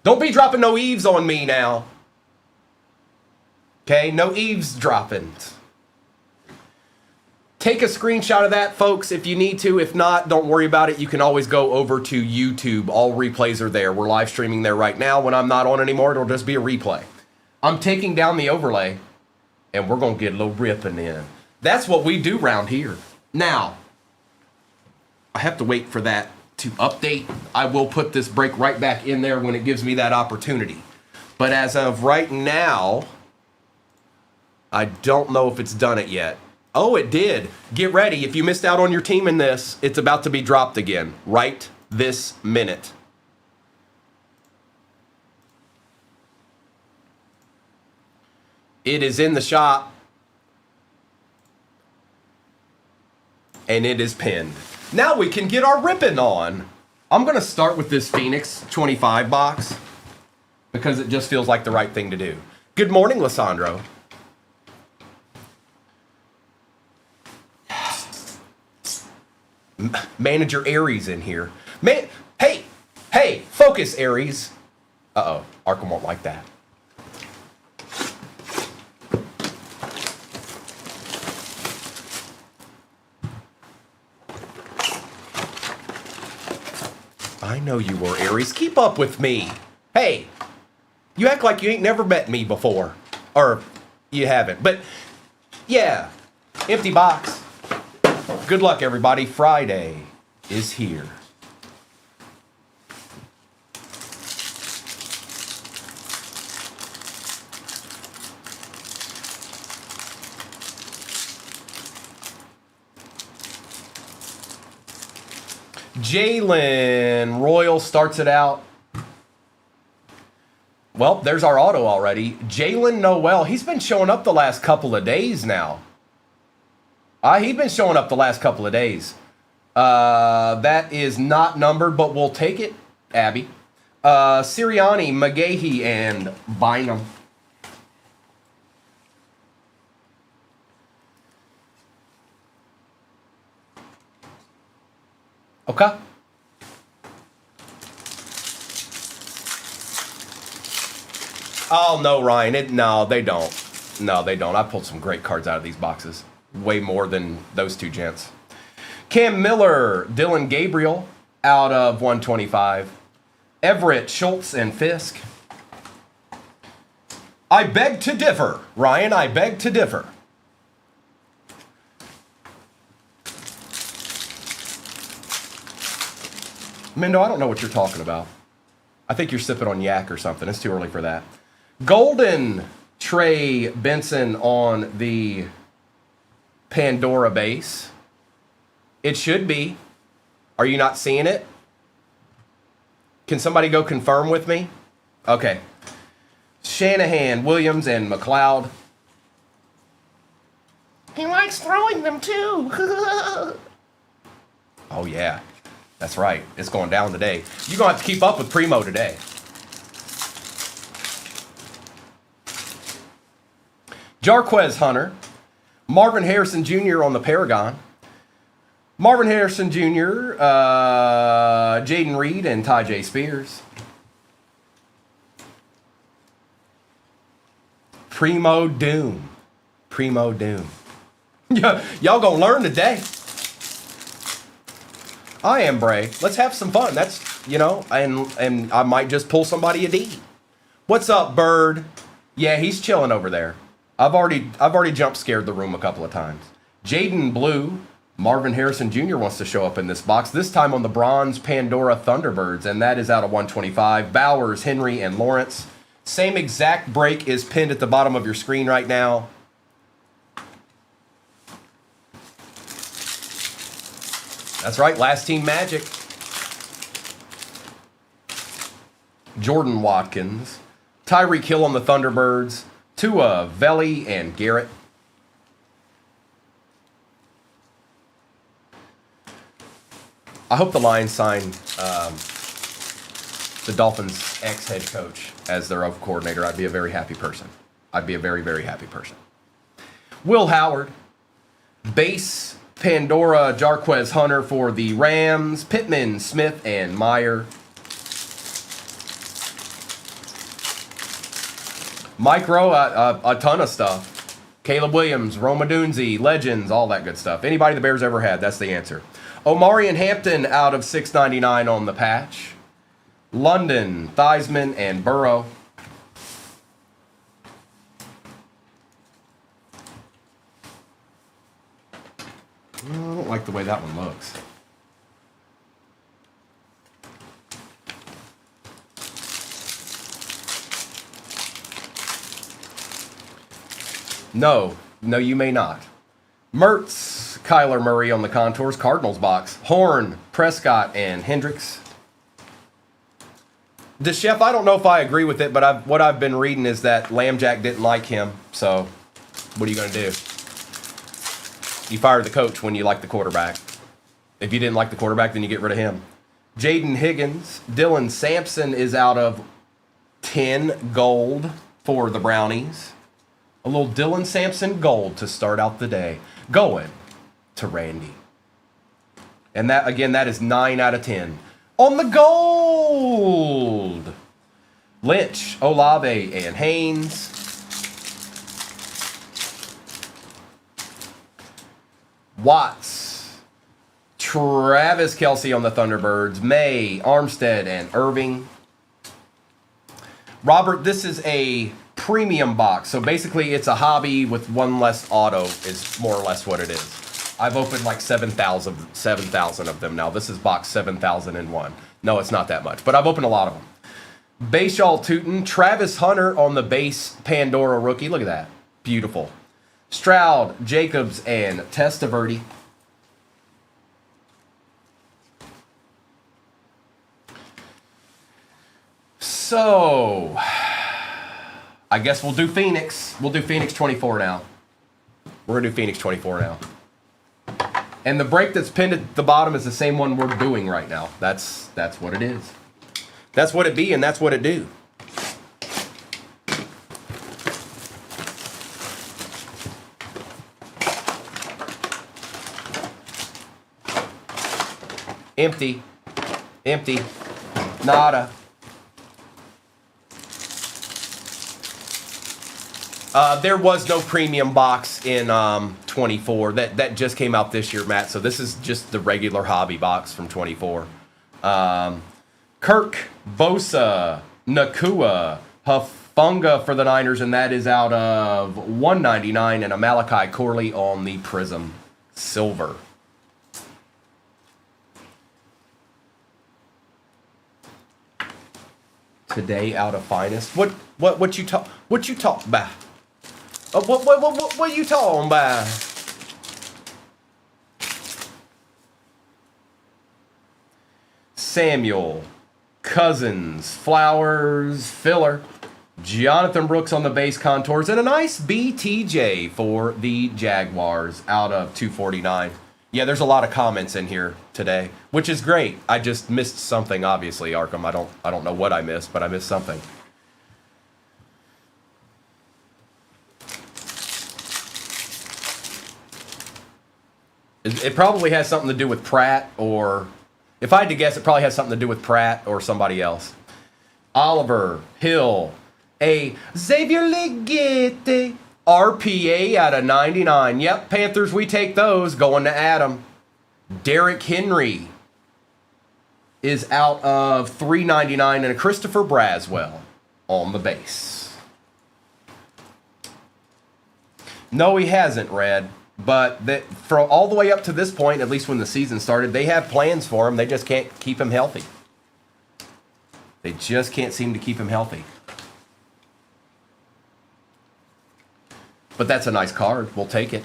Don't be dropping no eaves on me now. Okay, no eavesdropping. Take a screenshot of that, folks, if you need to. If not, don't worry about it. You can always go over to YouTube. All replays are there. We're live streaming there right now. When I'm not on anymore, it'll just be a replay. I'm taking down the overlay, and we're going to get a little ripping in. That's what we do around here. Now, I have to wait for that to update. I will put this break right back in there when it gives me that opportunity. But as of right now, I don't know if it's done it yet. Oh, it did. Get ready. If you missed out on your team in this, it's about to be dropped again right this minute. It is in the shop. And it is pinned. Now we can get our ripping on. I'm going to start with this Phoenix 25 box because it just feels like the right thing to do. Good morning, Lissandro. Manager Aries in here. Hey, focus, Aries. Uh-oh, Arkham won't like that. I know you were, Aries. Keep up with me. Hey, you act like you ain't never met me before. Or you haven't. But, yeah, empty box. Good luck, everybody. Friday is here. Jalen Royal starts it out. Well, there's our auto already. Jalen Noel. He's been showing up the last couple of days now. He's been showing up the last couple of days. That is not numbered, but we'll take it, Abby. Sirianni, McGahee, and Bynum. Okay. Oh, no, Ryan. No, they don't. No, they don't. I pulled some great cards out of these boxes. Way more than those two gents. Cam Miller, Dylan Gabriel out of 125. Everett, Schultz, and Fisk. I beg to differ, Ryan. I beg to differ. Mendo, I don't know what you're talking about. I think you're sipping on yak or something. It's too early for that. Golden Trey Benson on the Pandora base. It should be. Are you not seeing it? Can somebody go confirm with me? Okay. Shanahan, Williams, and McLeod. He likes throwing them too. Oh yeah, that's right. It's going down today. You're going to have to keep up with Primo today. Jarquez Hunter. Marvin Harrison Jr. on the Paragon. Marvin Harrison Jr., Jaden Reed, and Tyjae Spears. Primo Doom. Primo Doom. Y'all gonna learn today. I am Bray. Let's have some fun. That's, and I might just pull somebody a D. What's up, Bird? Yeah, he's chilling over there. I've already jump scared the room a couple of times. Jaden Blue, Marvin Harrison Jr. wants to show up in this box, this time on the Bronze Pandora Thunderbirds, and that is out of 125. Bowers, Henry, and Lawrence. Same exact break is pinned at the bottom of your screen right now. That's right, last team magic. Jordan Watkins. Tyreek Hill on the Thunderbirds. Tua, Veli, and Garrett. I hope the Lions sign the Dolphins' ex-head coach as their O coordinator. I'd be a very happy person. I'd be a very, very happy person. Will Howard. Base Pandora Jarquez Hunter for the Rams. Pittman, Smith, and Meyer. Micro, a ton of stuff. Caleb Williams, Roma Dunze, Legends, all that good stuff. Anybody the Bears ever had, that's the answer. Omari and Hampton out of $6.99 on the patch. London, Theismann, and Burrow. I don't like the way that one looks. No, you may not. Mertz, Kyler Murray on the contours, Cardinals box. Horn, Prescott, and Hendricks. The chef, I don't know if I agree with it, but what I've been reading is that Lambjack didn't like him. So, what are you going to do? You fire the coach when you like the quarterback. If you didn't like the quarterback, then you get rid of him. Jaden Higgins, Dylan Sampson is out of 10 gold for the Brownies. A little Dylan Sampson gold to start out the day. Going to Randy. And that, again, that is 9 out of 10. On the gold! Lynch, Olave, and Haynes. Watts. Travis Kelce on the Thunderbirds. May, Armstead, and Irving. Robert, this is a premium box. So basically it's a hobby with one less auto is more or less what it is. I've opened like 7,000 of them now. This is box 7001. No, it's not that much, but I've opened a lot of them. Bashaw Tootin, Travis Hunter on the base Pandora rookie. Look at that. Beautiful. Stroud, Jacobs, and Testaverde. So, I guess we'll do Phoenix. We'll do Phoenix 24 now. We're going to do Phoenix 24 now. And the break that's pinned at the bottom is the same one we're doing right now. That's what it is. That's what it be, and that's what it do. Empty. Empty. Nada. There was no premium box in 24. That just came out this year, Matt. So this is just the regular hobby box from 24. Kirk, Bosa, Nakua, Hufanga for the Niners, and that is out of 199, and a Malachi Corley on the Prism Silver. Today out of finest. What you talk about? What you talking about? Samuel, Cousins, Flowers, Filler, Jonathan Brooks on the base contours, and a nice BTJ for the Jaguars out of 249. Yeah, there's a lot of comments in here today, which is great. I just missed something, obviously, Arkham. I don't know what I missed, but I missed something. It probably has something to do with Pratt, or if I had to guess, it probably has something to do with Pratt or somebody else. Oliver, Hill, a Xavier Legette, RPA out of 99. Yep, Panthers, we take those. Going to Adam. Derrick Henry is out of 399, and a Christopher Braswell on the base. No, he hasn't, Red. But from all the way up to this point, at least when the season started, they have plans for him. They just can't keep him healthy. They just can't seem to keep him healthy. But that's a nice card. We'll take it.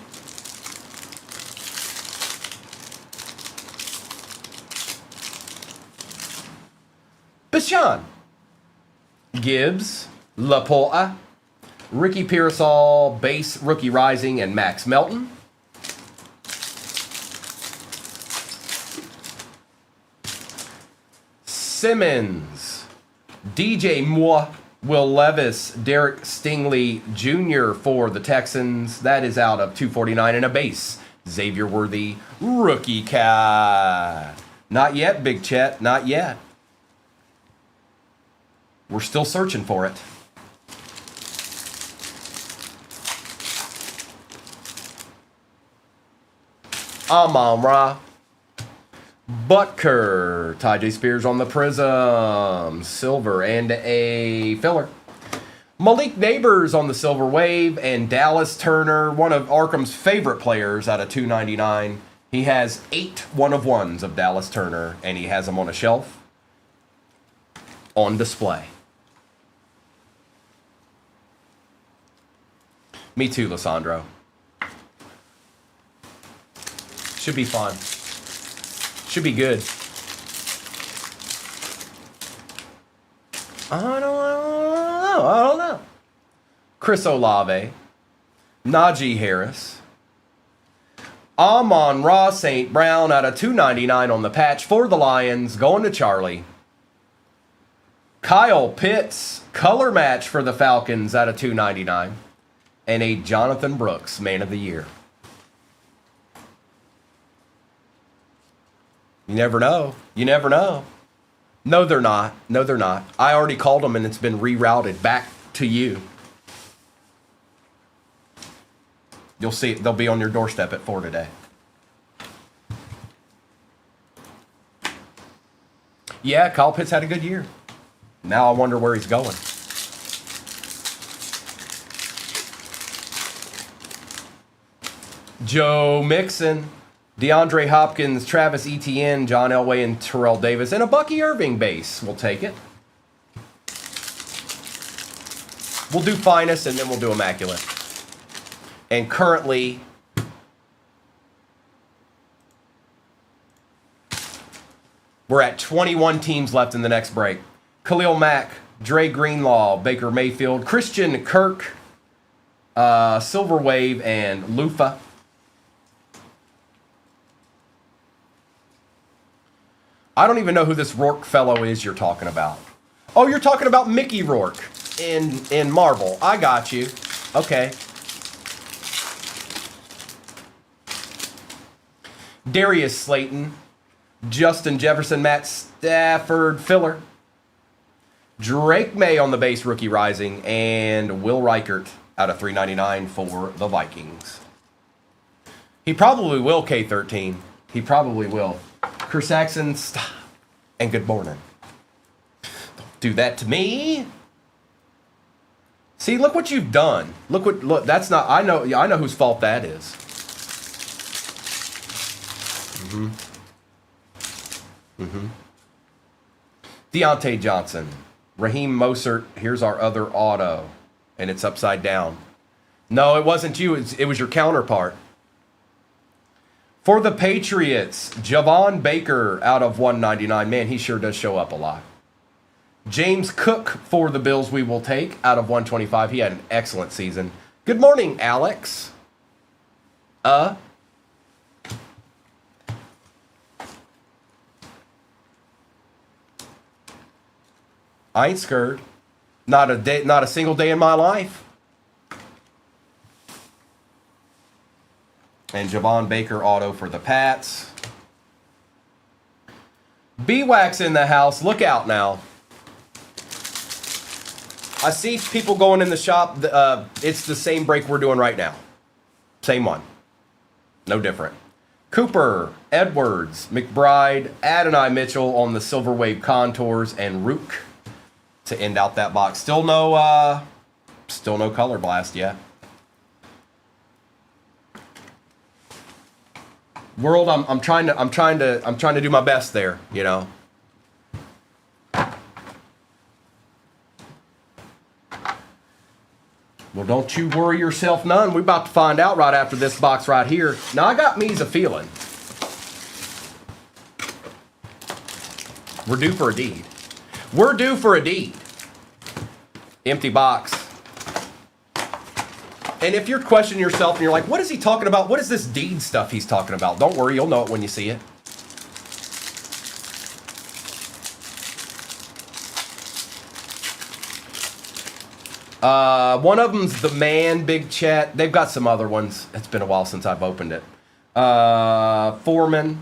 Bashan, Gibbs, Laporta, Ricky Pearsall, base rookie rising, and Max Melton. Simmons, DJ Moore, Will Levis, Derek Stingley Jr. for the Texans. That is out of 249, and a base. Xavier Worthy, rookie card. Not yet, Big Chet, not yet. We're still searching for it. Amon-Ra. Butker. Ty J. Spears on the Prism. Silver and a filler. Malik Neighbors on the Silver Wave. And Dallas Turner, one of Arkham's favorite players out of 299. He has 8 1-of-1s of Dallas Turner. And he has them on a shelf. On display. Me too, Lissandro. Should be fun. Should be good. I don't know. Chris Olave. Najee Harris. Amon-Ra St. Brown out of 299 on the patch for the Lions. Going to Charlie. Kyle Pitts. Color match for the Falcons out of 299. And a Jonathan Brooks Man of the Year. You never know. You never know. No, they're not. No, they're not. I already called them and it's been rerouted back to you. You'll see it. They'll be on your doorstep at 4 today. Yeah, Kyle Pitts had a good year. Now I wonder where he's going. Joe Mixon, DeAndre Hopkins, Travis Etienne, John Elway, and Terrell Davis. And a Bucky Irving base. We'll take it. We'll do finest and then we'll do immaculate. And currently, we're at 21 teams left in the next break. Khalil Mack, Dre Greenlaw, Baker Mayfield, Christian Kirk, Silver Wave, and Lufa. I don't even know who this Rourke fellow is you're talking about. Oh, you're talking about Mickey Rourke in Marvel. I got you. Okay. Darius Slayton, Justin Jefferson, Matt Stafford, filler. Drake May on the base, rookie rising, and Will Reichert out of 399 for the Vikings. He probably will, K13. He probably will. Chris Saxon, stop. And good morning. Don't do that to me. See, look what you've done. Look, that's not, I know whose fault that is. Deontay Johnson. Raheem Mostert, here's our other auto. And it's upside down. No, it wasn't you. It was your counterpart. For the Patriots, Javon Baker out of 199. Man, he sure does show up a lot. James Cook for the Bills we will take out of 125. He had an excellent season. Good morning, Alex. I ain't scared. Not a single day in my life. And Javon Baker auto for the Pats. B-Wax in the house. Look out now. I see people going in the shop. It's the same break we're doing right now. Same one. No different. Cooper, Edwards, McBride, Adonai Mitchell on the Silver Wave Contours, and Rook to end out that box. Still no color blast yet. World, I'm trying to do my best there, you know. Well, don't you worry yourself none. We're about to find out right after this box right here. Now, I got me's a feeling. We're due for a deed. We're due for a deed. Empty box. And if you're questioning yourself and you're like, what is he talking about? What is this deed stuff he's talking about? Don't worry, you'll know it when you see it. One of them's the Man, Big Chat. They've got some other ones. It's been a while since I've opened it. Foreman,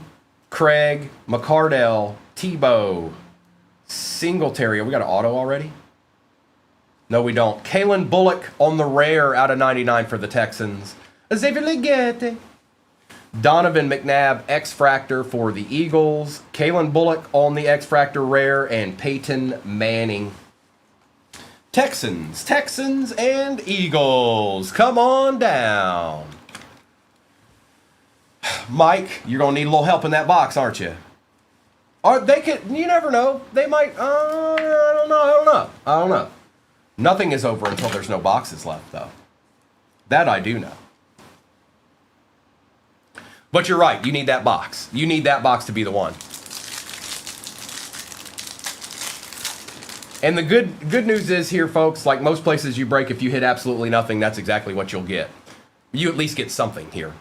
Craig, McCardell, Tebow, Singletary. We got an auto already? No, we don't. Kalen Bullock on the rare out of 99 for the Texans. Xavier Legette. Donovan McNabb, X-Fractor for the Eagles. Kalen Bullock on the X-Fractor rare. And Peyton Manning. Texans, and Eagles. Come on down. Mike, you're going to need a little help in that box, aren't you? Or they could, you never know. They might, I don't know. Nothing is over until there's no boxes left, though. That I do know. But you're right. You need that box. You need that box to be the one. And the good news is here, folks, like most places you break, if you hit absolutely nothing, that's exactly what you'll get. You at least get something here.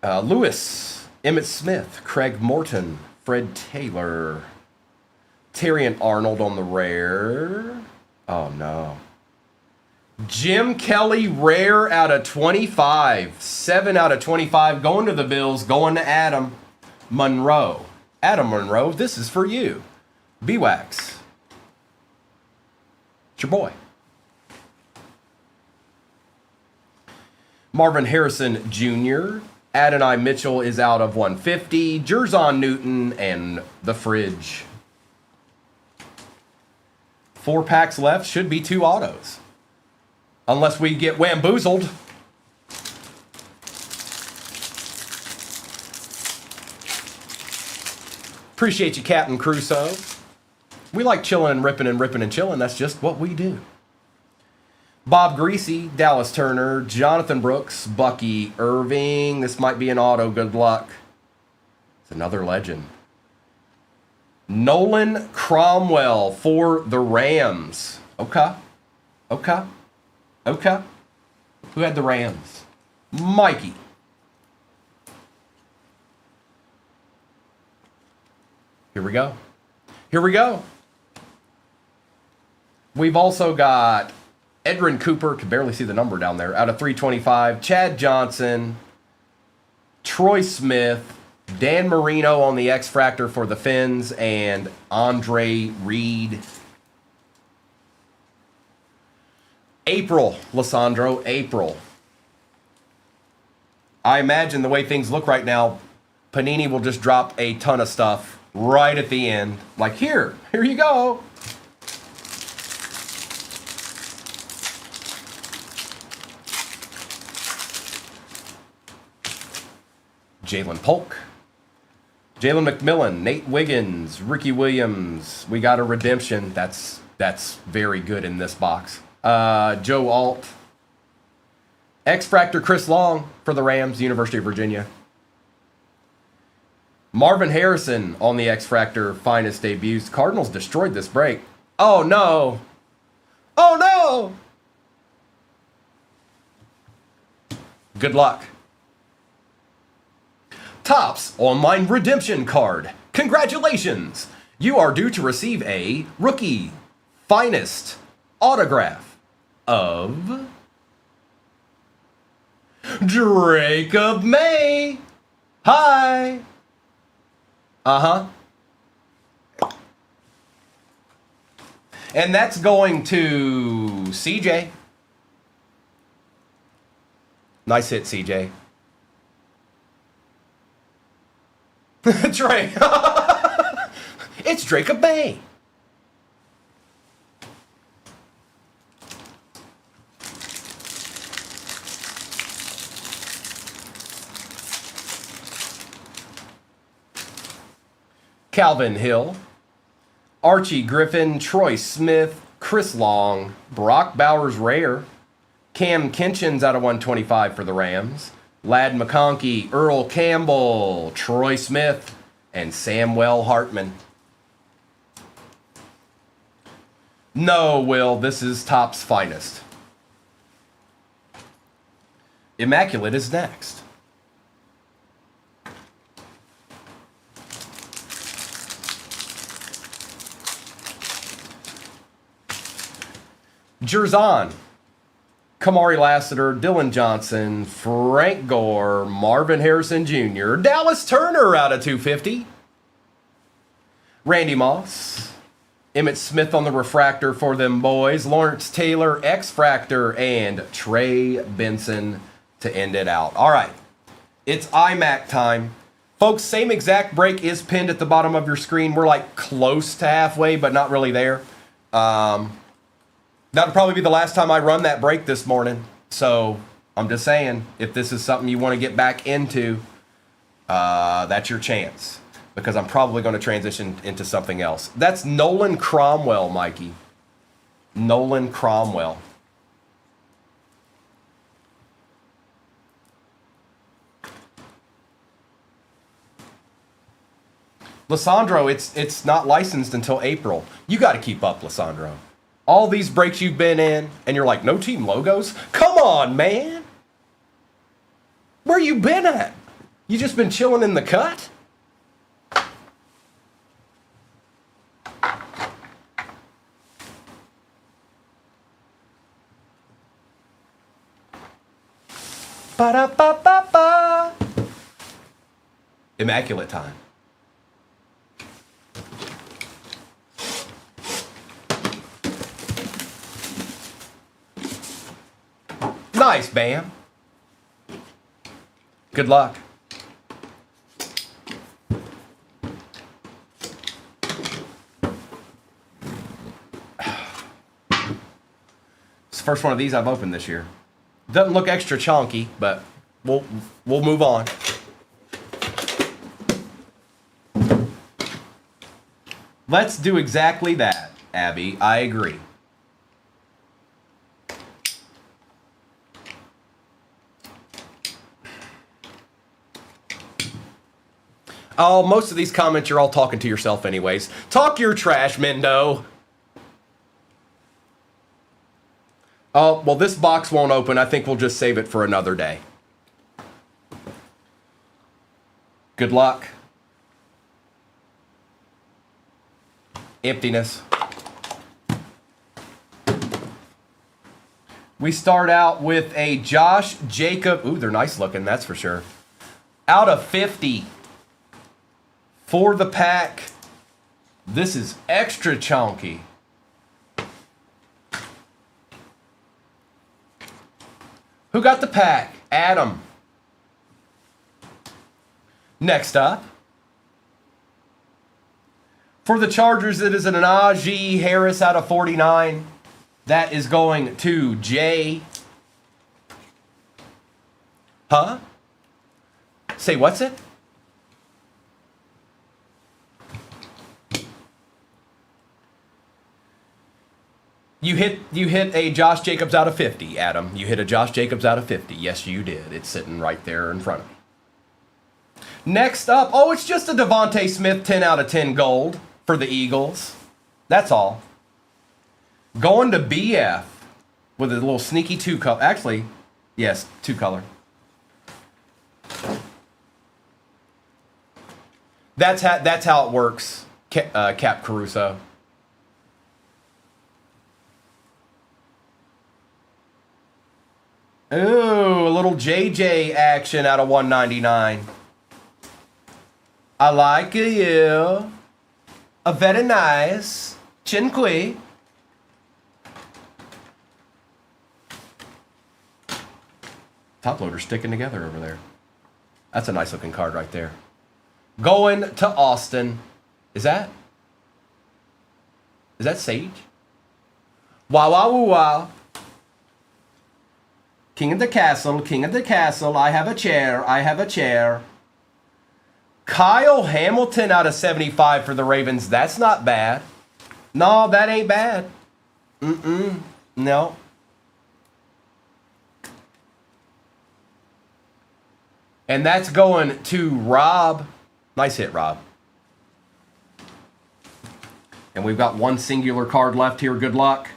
Lewis, Emmitt Smith, Craig Morton, Fred Taylor, Terrion Arnold on the rare. Oh, no. Jim Kelly, rare out of 25. 7 out of 25. Going to the Bills. Going to Adam Monroe. Adam Monroe, this is for you. B-Wax. It's your boy. Marvin Harrison Jr. Adonai Mitchell is out of 150. Jerzon Newton and the fridge. 4 packs left. Should be 2 autos. Unless we get wamboozled. Appreciate you, Captain Crusoe. We like chilling and ripping and chilling. That's just what we do. Bob Greasy, Dallas Turner, Jonathan Brooks, Bucky Irving. This might be an auto. Good luck. It's another legend. Nolan Cromwell for the Rams. Okay. Who had the Rams? Mikey. Here we go. We've also got Edrin Cooper, can barely see the number down there, out of 325. Chad Johnson, Troy Smith, Dan Marino on the X-Fractor for the Fins, and Andre Reed. April, Lissandro, April. I imagine the way things look right now, Panini will just drop a ton of stuff right at the end. Like, here you go. Jalen Polk, Jalen McMillan, Nate Wiggins, Ricky Williams. We got a redemption. That's very good in this box. Joe Alt. X-Fractor Chris Long for the Rams, University of Virginia. Marvin Harrison on the X-Fractor finest debuts. Cardinals destroyed this break. Oh no. Good luck. Topps Online Redemption Card. Congratulations! You are due to receive a rookie finest autograph of Jacob May. Hi. And that's going to CJ. Nice hit, CJ. Drake. It's Jacob May. Calvin Hill, Archie Griffin, Troy Smith, Chris Long, Brock Bowers rare, Cam Kinchin's out of 125 for the Rams, Ladd McConkey, Earl Campbell, Troy Smith, and Samuel Hartman. No, Will, this is Topps finest. Immaculate is next. Jerzon, Kamari Lassiter, Dylan Johnson, Frank Gore, Marvin Harrison Jr., Dallas Turner out of 250, Randy Moss, Emmitt Smith on the refractor for them boys, Lawrence Taylor, X-Fractor, and Trey Benson to end it out. All right. It's iMac time. Folks, same exact break is pinned at the bottom of your screen. We're like close to halfway, but not really there. That'll probably be the last time I run that break this morning. So I'm just saying, if this is something you want to get back into, that's your chance. Because I'm probably going to transition into something else. That's Nolan Cromwell, Mikey. Nolan Cromwell. Lissandro, it's not licensed until April. You got to keep up, Lissandro. All these breaks you've been in, and you're like, no team logos? Come on, man. Where you been at? You just been chilling in the cut? Ba-da-ba-ba-ba. Immaculate time. Nice, Bam. Good luck. It's the first one of these I've opened this year. Doesn't look extra chunky, but we'll move on. Let's do exactly that, Abby. I agree. Oh, most of these comments, you're all talking to yourself anyways. Talk your trash, Mendo. Oh, well, this box won't open. I think we'll just save it for another day. Good luck. Emptiness. We start out with a Josh Jacob. Ooh, they're nice looking, that's for sure. Out of 50. For the pack, this is extra chunky. Who got the pack? Adam. Next up, for the Chargers, it is an Najee Harris out of 49. That is going to Jay. Huh? Say what's it? You hit a Josh Jacobs out of 50, Adam. You hit a Josh Jacobs out of 50. Yes, you did. It's sitting right there in front of me. Next up, oh, it's just a Devontae Smith 10 out of 10 gold for the Eagles. That's all. Going to BF with a little sneaky two-color. Actually, yes, two-color. That's how it works, Cap Caruso. Ooh, a little JJ action out of 199. I like you. A very nice. Chinqui. Top loader sticking together over there. That's a nice looking card right there. Going to Austin. Is that Sage? Wow, wow, wow, wow. King of the castle, king of the castle. I have a chair, I have a chair. Kyle Hamilton out of 75 for the Ravens. That's not bad. No, that ain't bad. No. And that's going to Rob. Nice hit, Rob. And we've got one singular card left here. Good luck.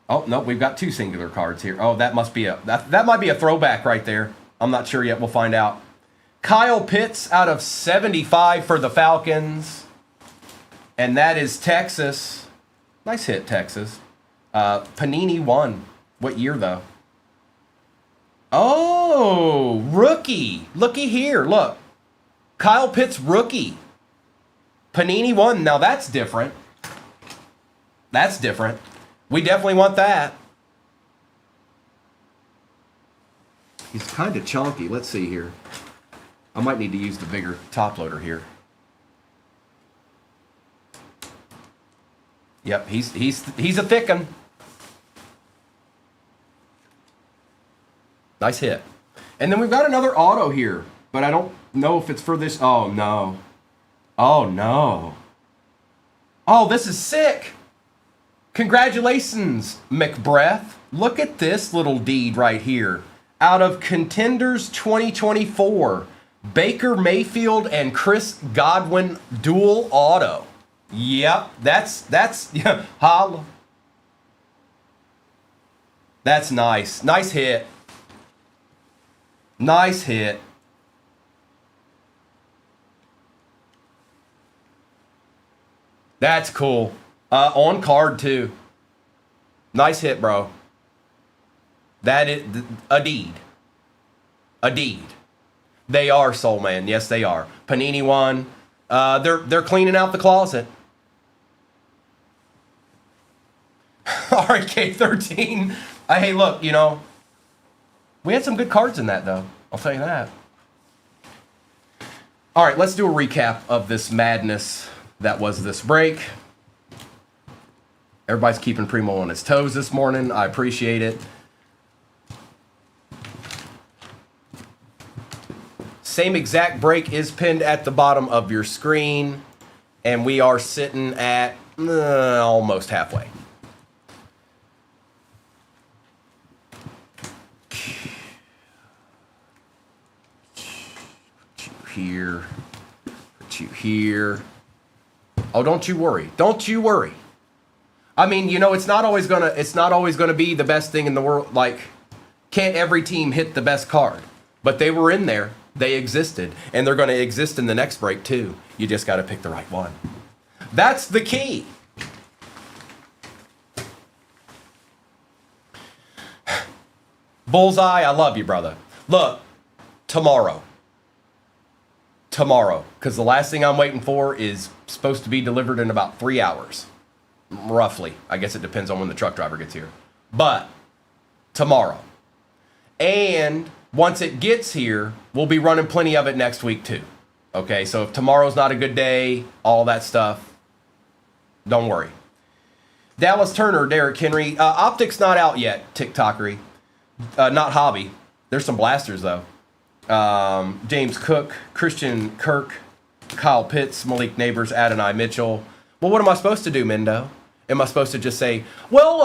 Oh, no, we've got two singular cards here. Oh, that must be that might be a throwback right there. I'm not sure yet. We'll find out. Kyle Pitts out of 75 for the Falcons. And that is Texas. Nice hit, Texas. Panini 1. What year, though? Oh, rookie. Looky here. Look. Kyle Pitts, rookie. Panini 1. Now, that's different. That's different. We definitely want that. He's kind of chunky. Let's see here. I might need to use the bigger top loader here. Yep, he's a thick one. Nice hit. And then we've got another auto here, but I don't know if it's for this. Oh, no. Oh, no. Oh, this is sick. Congratulations, McBreath. Look at this little deed right here. Out of Contenders 2024, Baker Mayfield and Chris Godwin dual auto. Yep, that's yeah, holla. That's nice. Nice hit. Nice hit. That's cool. On card too. Nice hit, bro. That is a deed. A deed. They are, Soul Man. Yes, they are. Panini one. They're cleaning out the closet. RK13. Hey, look, you know, we had some good cards in that, though. I'll tell you that. All right, let's do a recap of this madness that was this break. Everybody's keeping Primo on his toes this morning. I appreciate it. Same exact break is pinned at the bottom of your screen. And we are sitting at almost halfway. Here, put you here. Oh, don't you worry. Don't you worry. I mean, you know, it's not always gonna be the best thing in the world. Like, can't every team hit the best card? But they were in there. They existed, and they're going to exist in the next break too. You just got to pick the right one. That's the key. Bullseye, I love you, brother. Look, tomorrow, because the last thing I'm waiting for is supposed to be delivered in about 3 hours, roughly. I guess it depends on when the truck driver gets here. But tomorrow. And once it gets here, we'll be running plenty of it next week too. Okay, so if tomorrow's not a good day, all that stuff, don't worry. Dallas Turner, Derrick Henry. Optics not out yet, TikTokery. Not hobby. There's some blasters though. James Cook, Christian Kirk, Kyle Pitts, Malik Neighbors, Adonai Mitchell. Well, what am I supposed to do, Mendo? Am I supposed to just say, well,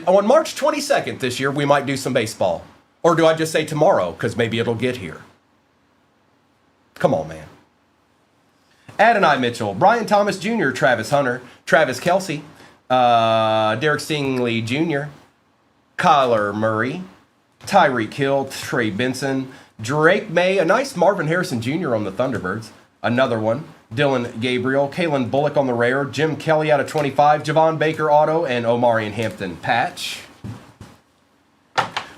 on March 22nd this year, we might do some baseball? Or do I just say tomorrow, because maybe it'll get here? Come on, man. Adonai Mitchell, Brian Thomas Jr., Travis Hunter, Travis Kelce, Derek Stingley Jr., Kyler Murray, Tyreek Hill, Trey Benson, Drake May, a nice Marvin Harrison Jr. on the Thunderbirds, another one, Dylan Gabriel, Kalen Bullock on the rare, Jim Kelly out of 25, Javon Baker auto, and Omarion Hampton patch.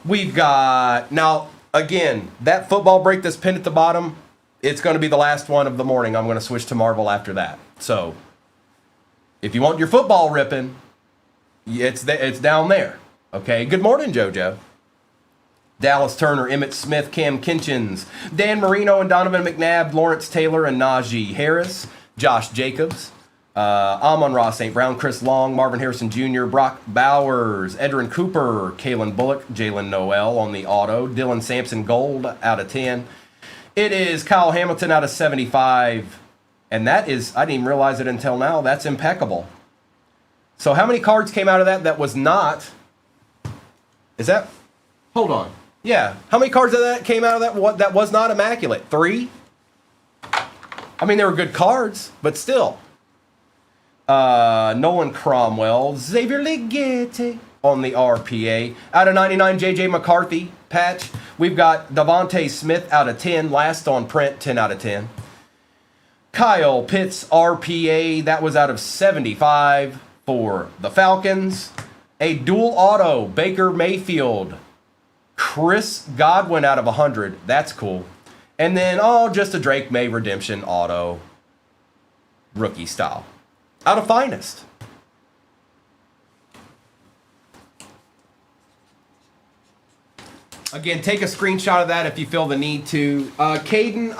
We've got, now, again, that football break that's pinned at the bottom, it's going to be the last one of the morning. I'm going to switch to Marvel after that. So, if you want your football ripping, it's down there. Okay, good morning, JoJo. Dallas Turner, Emmett Smith, Cam Kinchins, Dan Marino and Donovan McNabb, Lawrence Taylor and Najee Harris, Josh Jacobs, Amon-Ra St. Brown, Chris Long, Marvin Harrison Jr., Brock Bowers, Edrin Cooper, Kalen Bullock, Jalen Noel on the auto, Dylan Sampson Gold out of 10. It is Kyle Hamilton out of 75, and that is, I didn't even realize it until now, that's impeccable. So how many cards came out of that was not, is that, hold on. Yeah, how many cards of that came out of that was not immaculate? 3? I mean, they were good cards, but still. Nolan Cromwell, Xavier Legette on the RPA. Out of 99, J.J. McCarthy patch. We've got Devontae Smith out of 10. Last on print, 10 out of 10. Kyle Pitts RPA. That was out of 75 for the Falcons. A dual auto, Baker Mayfield. Chris Godwin out of 100. That's cool. And then, just a Drake May redemption auto. Rookie style. Out of Finest. Again, take a screenshot of that if you feel the need to. Caden,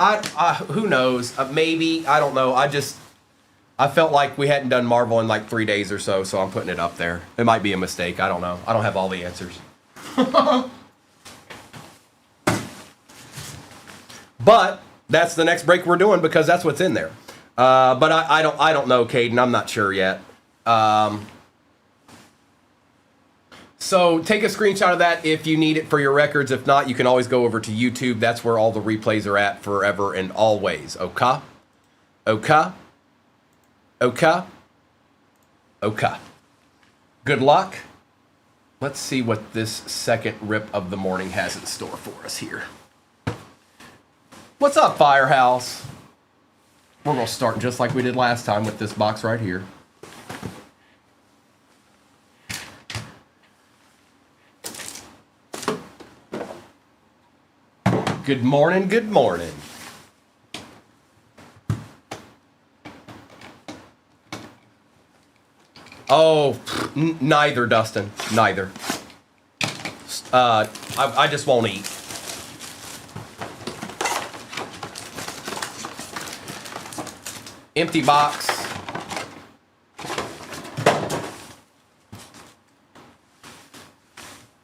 who knows? Maybe. I don't know. I felt like we hadn't done Marvel in like 3 days or so, so I'm putting it up there. It might be a mistake. I don't know. I don't have all the answers. But that's the next break we're doing because that's what's in there. But I don't know, Caden. I'm not sure yet. So take a screenshot of that if you need it for your records. If not, you can always go over to YouTube. That's where all the replays are at forever and always. Okay? Okay? Okay? Okay. Good luck. Let's see what this second rip of the morning has in store for us here. What's up, Firehouse? We're going to start just like we did last time with this box right here. Good morning, good morning. Oh, neither, Dustin. Neither. I just won't eat. Empty box.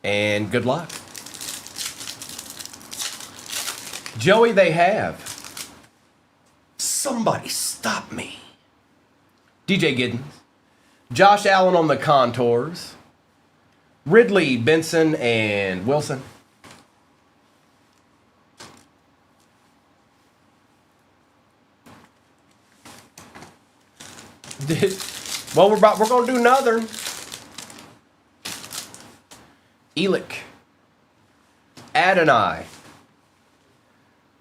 And good luck. Joey, they have. Somebody stop me. DJ Giddens. Josh Allen on the contours. Ridley, Benson, and Wilson. Well, we're going to do another. Elick. Adonai.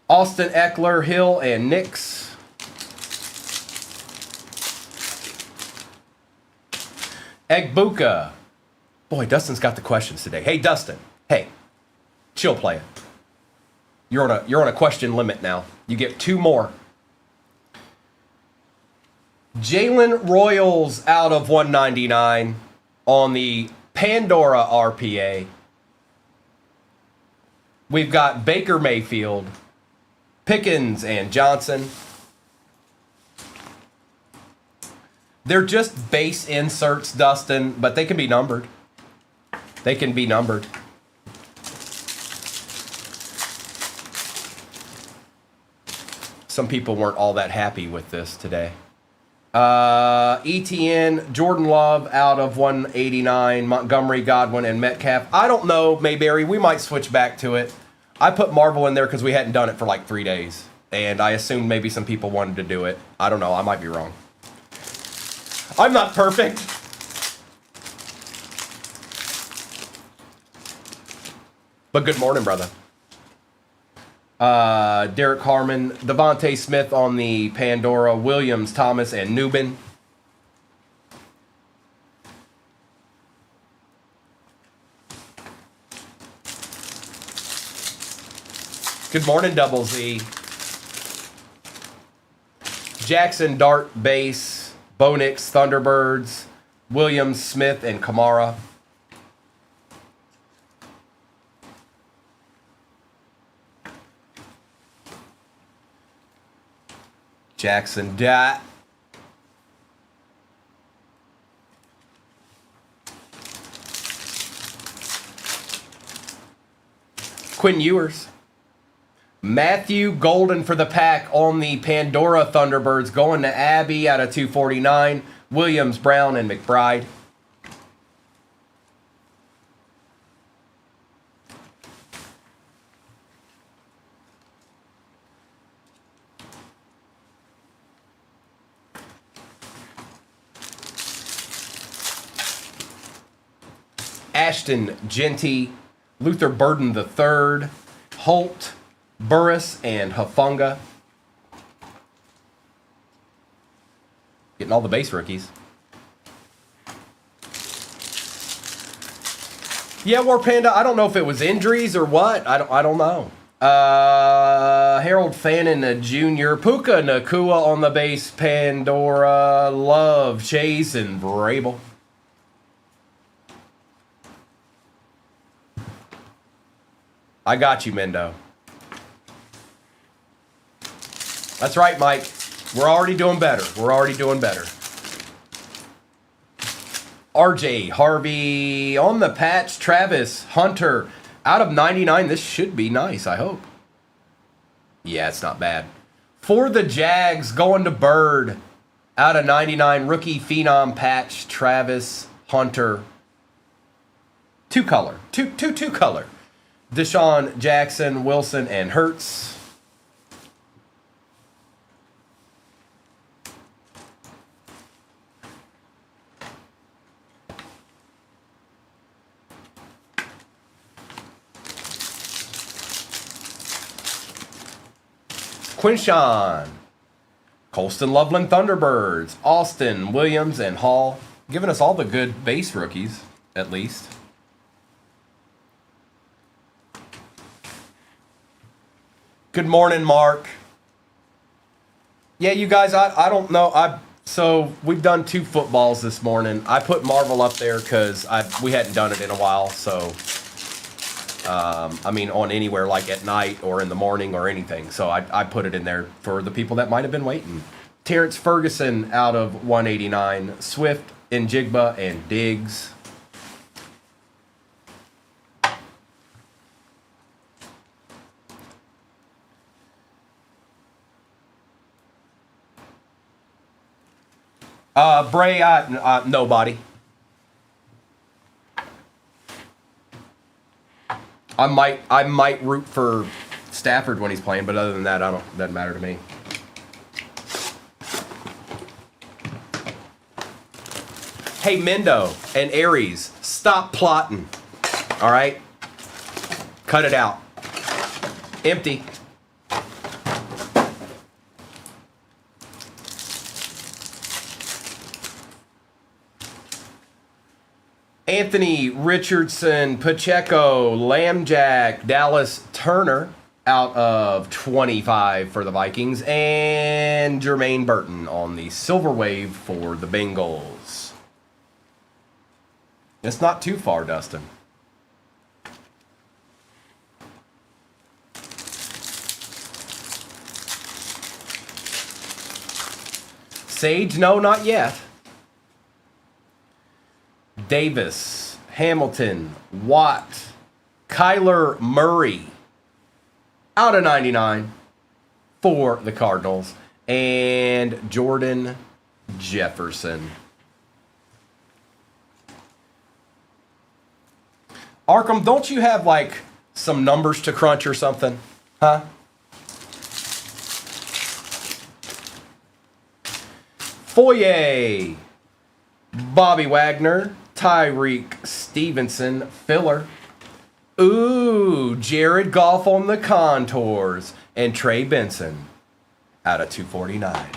Austin Eckler, Hill, and Nix. Egbuka. Boy, Dustin's got the questions today. Hey, Dustin. Hey, chill, player. You're on a question limit now. You get 2 more. Jalen Royals out of 199 on the Pandora RPA. We've got Baker Mayfield, Pickens, and Johnson. They're just base inserts, Dustin, but they can be numbered. They can be numbered. Some people weren't all that happy with this today. ETN, Jordan Love out of 189, Montgomery, Godwin, and Metcalf. I don't know, Mayberry. We might switch back to it. I put Marvel in there because we hadn't done it for like 3 days. And I assumed maybe some people wanted to do it. I don't know. I might be wrong. I'm not perfect. But good morning, brother. Derek Harmon, Devontae Smith on the Pandora, Williams, Thomas, and Newbin. Good morning, Double Z. Jackson, Dart, Base, Bo Nix, Thunderbirds, Williams, Smith, and Kamara. Jackson, Dat. Quinn Ewers. Matthew Golden for the pack on the Pandora Thunderbirds, going to Abby out of 249. Williams, Brown, and McBride. Ashton Genty, Luther Burden III, Holt, Burris, and Hafunga. Getting all the base rookies. Yeah, War Panda, I don't know if it was injuries or what. I don't know. Harold Fannin Jr., Puka Nakua on the base, Pandora, Love, Chase, and Vrabel. I got you, Mendo. That's right, Mike. We're already doing better. We're already doing better. RJ, Harvey, on the patch, Travis, Hunter. Out of 99, this should be nice, I hope. Yeah, it's not bad. For the Jags, going to Bird. Out of 99, rookie phenom patch, Travis, Hunter. Two color. Two color. Deshaun, Jackson, Wilson, and Hurts. Quinshawn, Colston Loveland Thunderbirds, Austin, Williams, and Hall. Giving us all the good base rookies, at least. Good morning, Mark. Yeah, you guys, I don't know. So we've done 2 footballs this morning. I put Marvel up there because we hadn't done it in a while, so... I mean, on anywhere like at night or in the morning or anything. So I put it in there for the people that might have been waiting. Terrence Ferguson out of 189. Swift, Njigba, and Diggs. Bray, nobody. I might root for Stafford when he's playing, but other than that, doesn't matter to me. Hey, Mendo and Aries, stop plotting. All right? Cut it out. Empty. Anthony Richardson, Pacheco, Lambjack, Dallas Turner out of 25 for the Vikings, and Jermaine Burton on the silver wave for the Bengals. It's not too far, Dustin. Sage, no, not yet. Davis, Hamilton, Watt, Kyler Murray, out of 99 for the Cardinals, and Jordan Jefferson. Arkham, don't you have like some numbers to crunch or something? Huh? Foye, Bobby Wagner, Tyreek Stevenson, filler. Ooh, Jared Goff on the contours. And Trey Benson out of 249.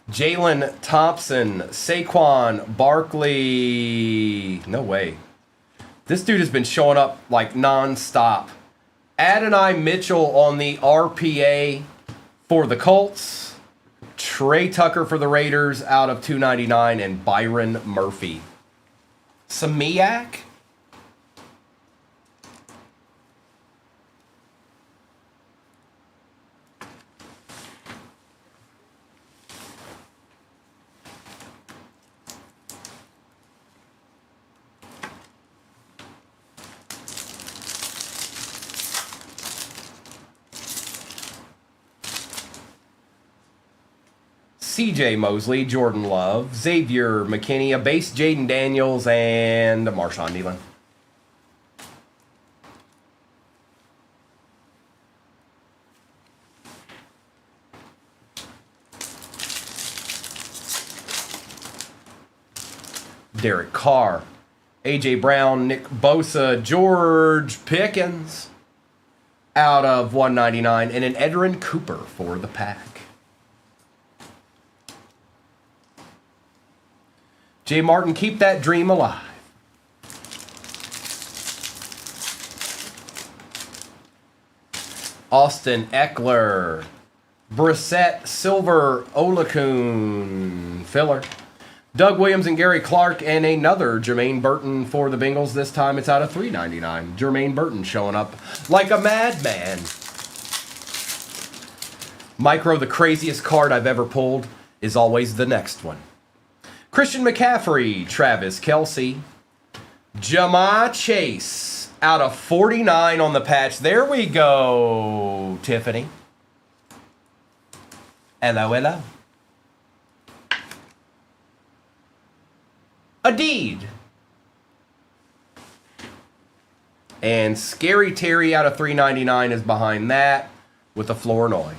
Jalen Thompson, Saquon Barkley. No way. This dude has been showing up like nonstop. Adonai Mitchell on the RPA for the Colts. Trey Tucker for the Raiders out of 299, and Byron Murphy. Samiak? CJ Mosley, Jordan Love, Xavier McKinney, a base Jaden Daniels, and Marshawn Nealon. Derek Carr, AJ Brown, Nick Bosa, George Pickens out of 199, and an Edrin Cooper for the Pack. J. Martin, keep that dream alive. Austin Eckler. Brissett, Silver, Olakun, filler. Doug Williams and Gary Clark, and another Jermaine Burton for the Bengals. This time it's out of $3.99. Jermaine Burton showing up like a madman. Micro, the craziest card I've ever pulled is always the next one. Christian McCaffrey, Travis Kelce. Jamar Chase, out of 49 on the patch. There we go, Tiffany. Hello, hello. Adeed. And Scary Terry out of $3.99 is behind that with a Flournoy.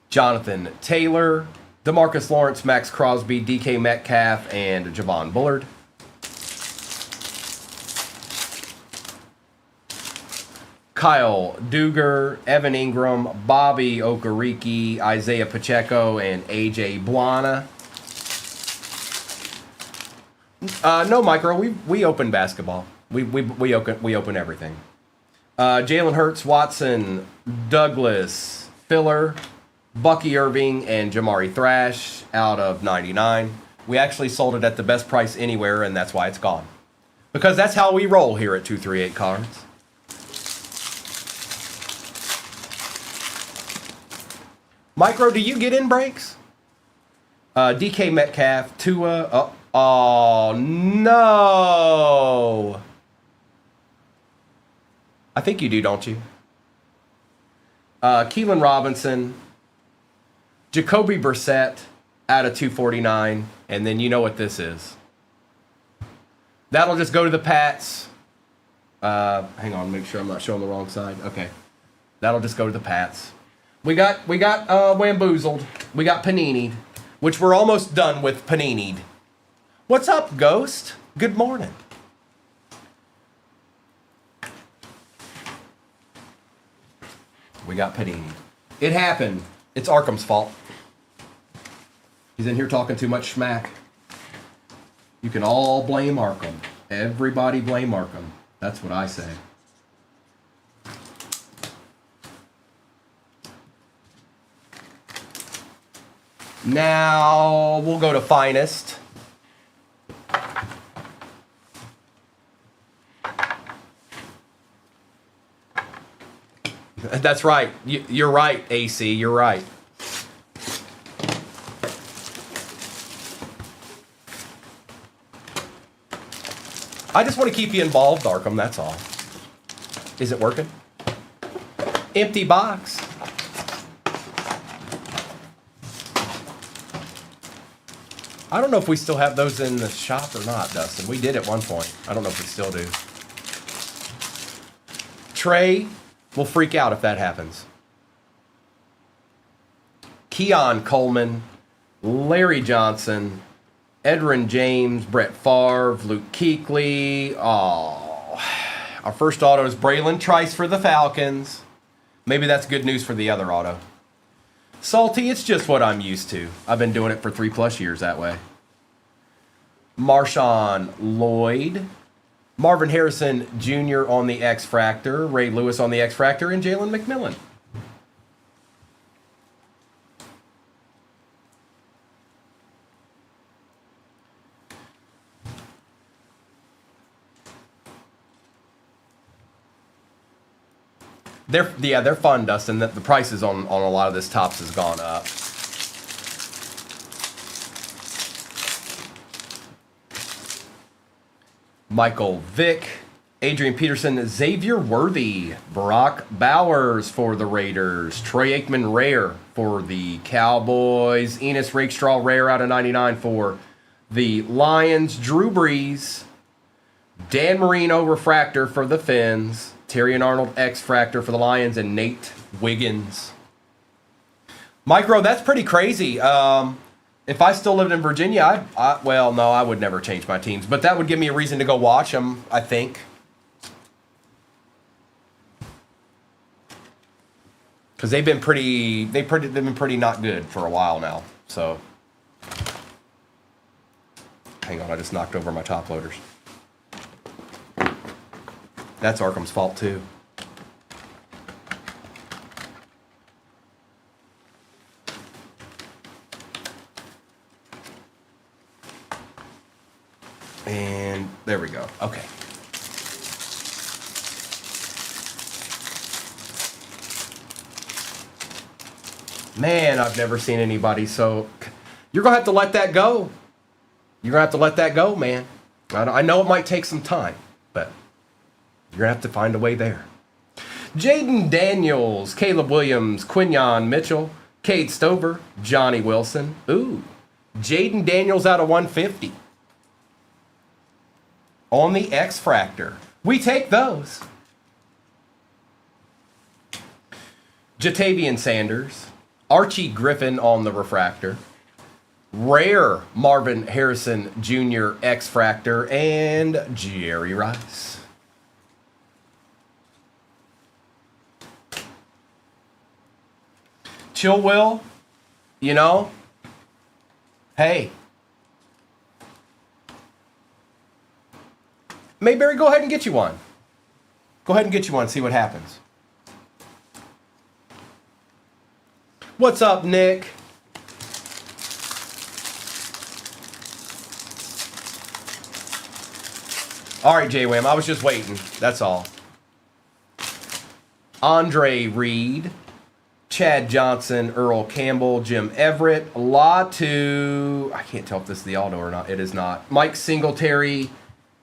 Jonathan Taylor, DeMarcus Lawrence, Max Crosby, DK Metcalf, and Javon Bullard. Kyle Duggar, Evan Ingram, Bobby Okereke, Isaiah Pacheco, and AJ Bwana. No, Micro, we open basketball. We open everything. Jalen Hurts, Watson, Douglas, Filler, Bucky Irving, and Jamari Thrash out of 99. We actually sold it at the best price anywhere, and that's why it's gone. Because that's how we roll here at 238 Cards. Micro, do you get in breaks? DK Metcalf, Tua. Oh, no. I think you do, don't you? Keelan Robinson. Jacoby Brissett out of 249. And then you know what this is. That'll just go to the Pats. Hang on, make sure I'm not showing the wrong side. Okay. That'll just go to the Pats. We got Wamboozled. We got Panini'd, which we're almost done with Panini'd. What's up, Ghost? Good morning. We got Panini. It happened. It's Arkham's fault. He's in here talking too much smack. You can all blame Arkham. Everybody blame Arkham. That's what I say. Now we'll go to Finest. That's right. You're right, AC. You're right. I just want to keep you involved, Arkham. That's all. Is it working? Empty box. I don't know if we still have those in the shop or not, Dustin. We did at one point. I don't know if we still do. Trey will freak out if that happens. Keon Coleman, Larry Johnson, Edrin James, Brett Favre, Luke Kuechly. Oh, our first auto is Braylon Trice for the Falcons. Maybe that's good news for the other auto. Salty, it's just what I'm used to. I've been doing it for 3+ years that way. Marshawn Lloyd. Marvin Harrison Jr. on the X-Fractor. Ray Lewis on the X-Fractor. And Jalen McMillan. They're fun, Dustin. The prices on a lot of this Topps has gone up. Michael Vick, Adrian Peterson, Xavier Worthy, Brock Bowers for the Raiders, Troy Aikman Rare for the Cowboys, Enos Rakestraw Rare out of 99 for the Lions, Drew Brees, Dan Marino Refractor for the Fins, Terry and Arnold X-Fractor for the Lions, and Nate Wiggins. Micro, that's pretty crazy. If I still lived in Virginia, well, no, I would never change my teams. But that would give me a reason to go watch them, I think. Because they've been pretty not good for a while now. So, hang on, I just knocked over my top loaders. That's Arkham's fault too. And there we go. Okay. Man, I've never seen anybody so... You're going to have to let that go. You're going to have to let that go, man. I know it might take some time, but you're going to have to find a way there. Jaden Daniels, Caleb Williams, Quinyon Mitchell, Cade Stover, Johnny Wilson. Ooh, Jaden Daniels out of 150. On the X-Fractor. We take those. Jatavian Sanders. Archie Griffin on the Refractor. Rare Marvin Harrison Jr. X-Fractor. And Jerry Rice. Chill, Will. You know, hey. Mayberry, go ahead and get you one. Go ahead and get you one, see what happens. What's up, Nick? All right, J-Wham, I was just waiting. That's all. Andre Reed, Chad Johnson, Earl Campbell, Jim Everett, Latu. I can't tell if this is the auto or not. It is not. Mike Singletary.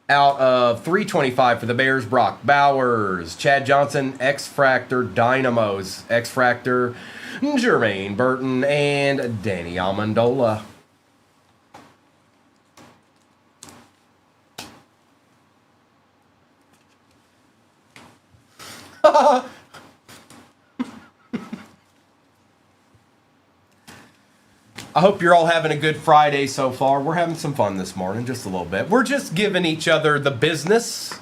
Out of 325 for the Bears, Brock Bowers, Chad Johnson, X-Fractor, Dynamos, X-Fractor, Jermaine Burton, and Danny Amendola. I hope you're all having a good Friday so far. We're having some fun this morning, just a little bit. We're just giving each other the business.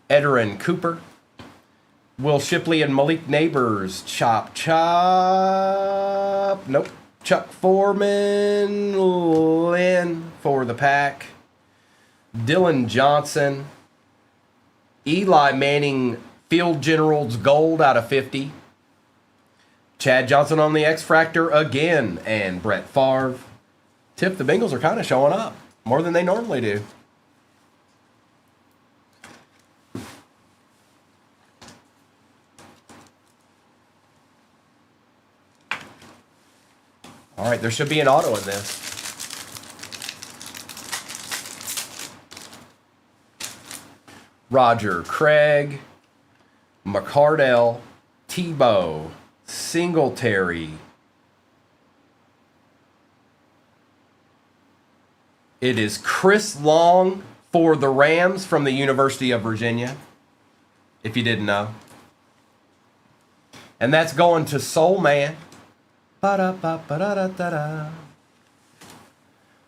Ederin Cooper, Will Shipley and Malik Neighbors, Chop. Nope. Chuck Foreman, Lynn for the Pack. Dylan Johnson. Eli Manning, Field Generals Gold out of 50. Chad Johnson on the X-Fractor again. And Brett Favre. Tip, the Bengals are kind of showing up more than they normally do. All right, there should be an auto in this. Roger Craig, McCardell, Tebow, Singletary. It is Chris Long for the Rams from the University of Virginia, if you didn't know. And that's going to Soul Man. Ba-da-ba-ba-da-da-da-da.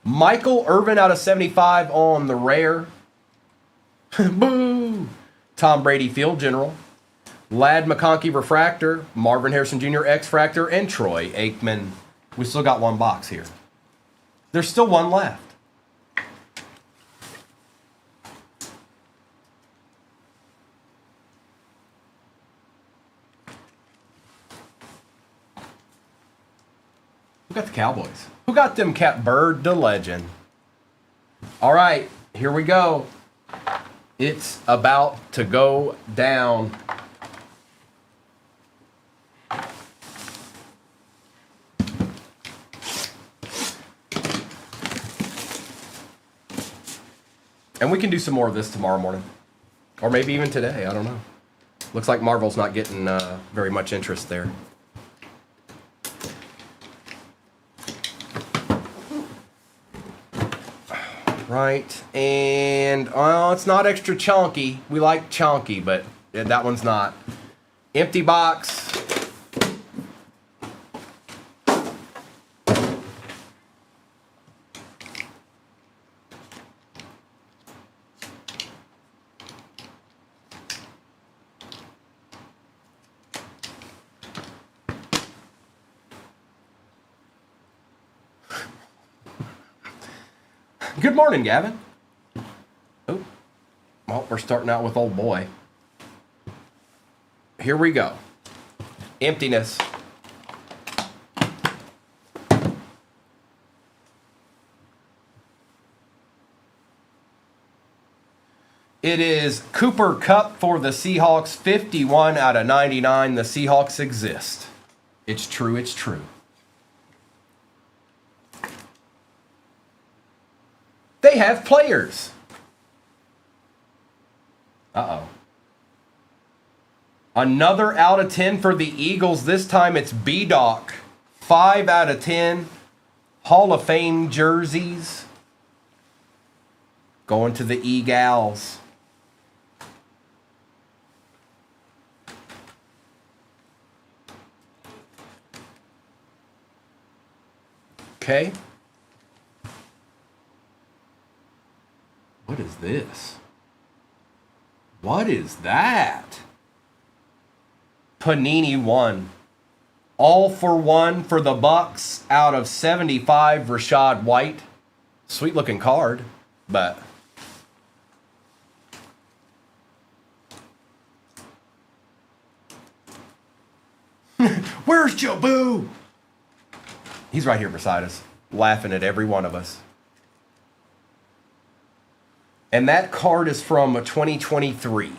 Michael Irvin out of 75 on the rare. Boo! Tom Brady Field General. Lad McConkey Refractor. Marvin Harrison Jr. X-Fractor. And Troy Aikman. We still got one box here. There's still one left. Who got the Cowboys? Who got them Bird the Legend? All right, here we go. It's about to go down. And we can do some more of this tomorrow morning. Or maybe even today, I don't know. Looks like Marvel's not getting very much interest there. Right, and it's not extra chunky. We like chunky, but Yeah, that one's not. Empty box. Good morning, Gavin. Oh, well, we're starting out with old boy. Here we go. Emptiness. It is Cooper Kupp for the Seahawks, 51 out of 99. The Seahawks exist. It's true, it's true. They have players. Uh-oh. Another out of 10 for the Eagles. This time it's B-Doc. 5 out of 10. Hall of Fame jerseys. Going to the E-Gals. Okay. What is this? What is that? Panini 1. All for 1 for the Bucks out of 75, Rashad White. Sweet looking card, but where's Jobu? He's right here beside us, laughing at every one of us. And that card is from 2023.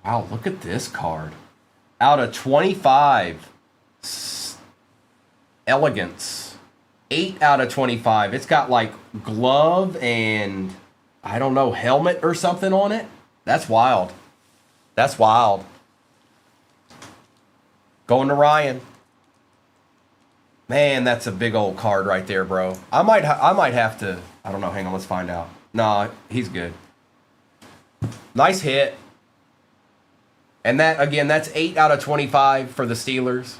Wow, look at this card. Out of 25. Elegance. 8 out of 25. It's got like glove and, I don't know, helmet or something on it. That's wild. That's wild. Going to Ryan. Man, that's a big old card right there, bro. I might have to, I don't know, hang on, let's find out. Nah, he's good. Nice hit. And that, again, that's 8 out of 25 for the Steelers.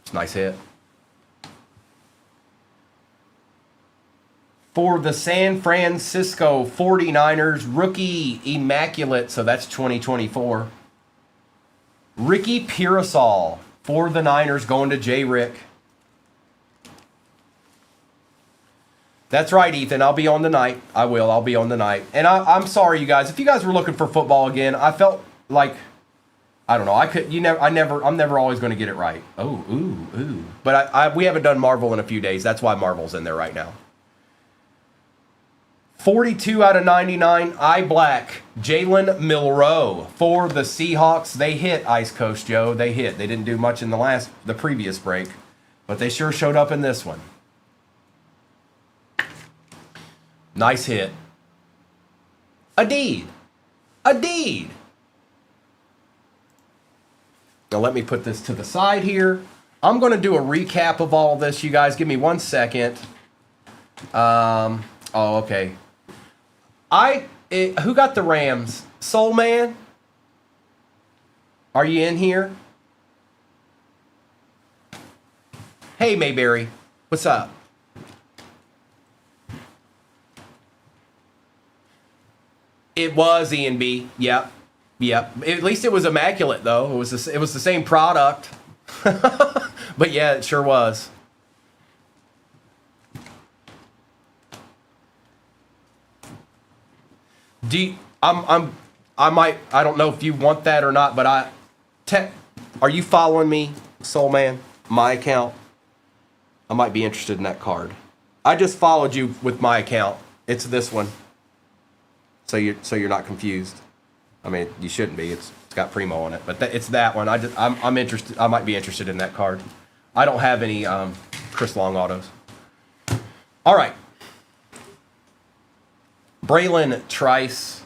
It's a nice hit. For the San Francisco 49ers, rookie immaculate, so that's 2024. Ricky Pearsall for the Niners going to J-Rick. That's right, Ethan. I'll be on tonight. I will. I'll be on tonight. And I'm sorry, you guys. If you guys were looking for football again, I felt like, I don't know. I'm never always going to get it right. Oh, ooh. But we haven't done Marvel in a few days. That's why Marvel's in there right now. 42 out of 99, eye black, Jalen Milroe for the Seahawks. They hit, Ice Coast Joe. They hit. They didn't do much in the previous break, but they sure showed up in this one. Nice hit. A deed. Now let me put this to the side here. I'm going to do a recap of all this, you guys. Give me 1 second. Oh, okay. Who got the Rams? Soul Man? Are you in here? Hey, Mayberry. What's up? It was Ian B. Yep. At least it was immaculate, though. It was the same product. But yeah, it sure was. I don't know if you want that or not, but are you following me, Soul Man? My account? I might be interested in that card. I just followed you with my account. It's this one. So you're not confused. I mean, you shouldn't be. It's got Primo on it, but it's that one. I'm interested. I might be interested in that card. I don't have any Chris Long autos. All right. Braylon Trice,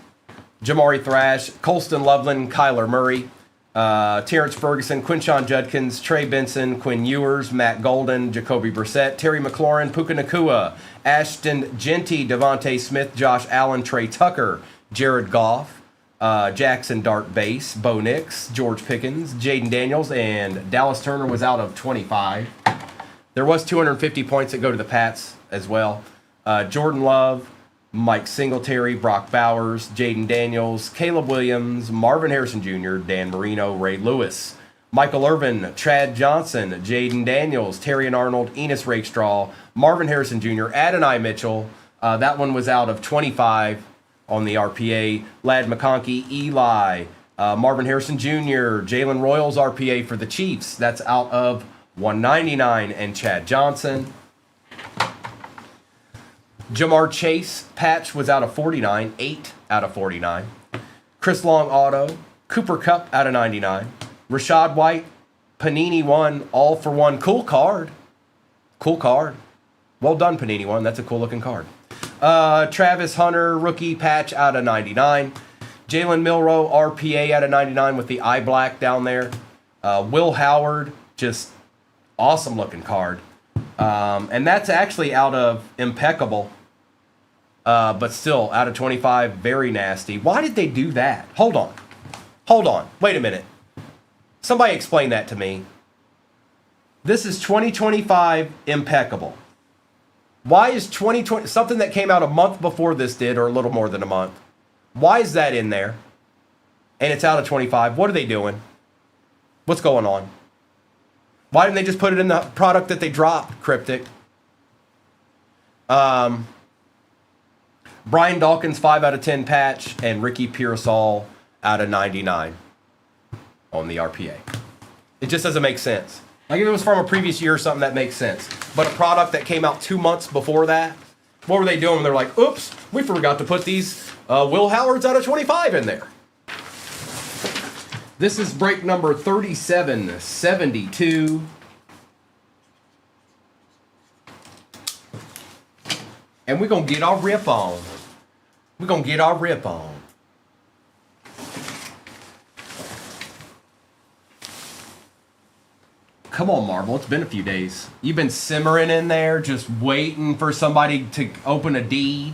Jamari Thrash, Colston Loveland, Kyler Murray. Terrence Ferguson, Quinshon Judkins, Trey Benson, Quinn Ewers, Matt Golden, Jacoby Brissett, Terry McLaurin, Puka Nakua, Ashton Genty, Devontae Smith, Josh Allen, Trey Tucker, Jared Goff, Jackson Dart Base, Bo Nix, George Pickens, Jaden Daniels, and Dallas Turner was out of 25. There was 250 points that go to the Pats as well. Jordan Love, Mike Singletary, Brock Bowers, Jaden Daniels, Caleb Williams, Marvin Harrison Jr., Dan Marino, Ray Lewis, Michael Irvin, Chad Johnson, Jaden Daniels, Terrion Arnold, Enos Rakestraw, Marvin Harrison Jr., Adonai Mitchell. That one was out of 25 on the RPA. Lad McConkey, Eli, Marvin Harrison Jr., Jalen Royals RPA for the Chiefs. That's out of 199. And Chad Johnson. Jamar Chase, patch was out of 49, 8 out of 49. Chris Long auto, Cooper Kupp out of 99. Rashad White, Panini 1, all for 1. Cool card. Cool card. Well done, Panini 1. That's a cool looking card. Travis Hunter, rookie patch out of 99. Jalen Milroe, RPA out of 99 with the eye black down there. Will Howard, just awesome looking card. And that's actually out of impeccable, but still out of 25, very nasty. Why did they do that? Hold on. Wait a minute. Somebody explain that to me. This is 2025 impeccable. Why is 2020, something that came out a month before this did, or a little more than a month, why is that in there? And it's out of 25. What are they doing? What's going on? Why didn't they just put it in the product that they dropped, Cryptic? Brian Dawkins, 5 out of 10 patch, and Ricky Pearsall out of 99 on the RPA. It just doesn't make sense. Like if it was from a previous year or something, that makes sense. But a product that came out 2 months before that, what were they doing? They're like, oops, we forgot to put these Will Howards out of 25 in there. This is break number 3772. And we're going to get our rip on. We're going to get our rip on. Come on, Marvel. It's been a few days. You've been simmering in there, just waiting for somebody to open a deed.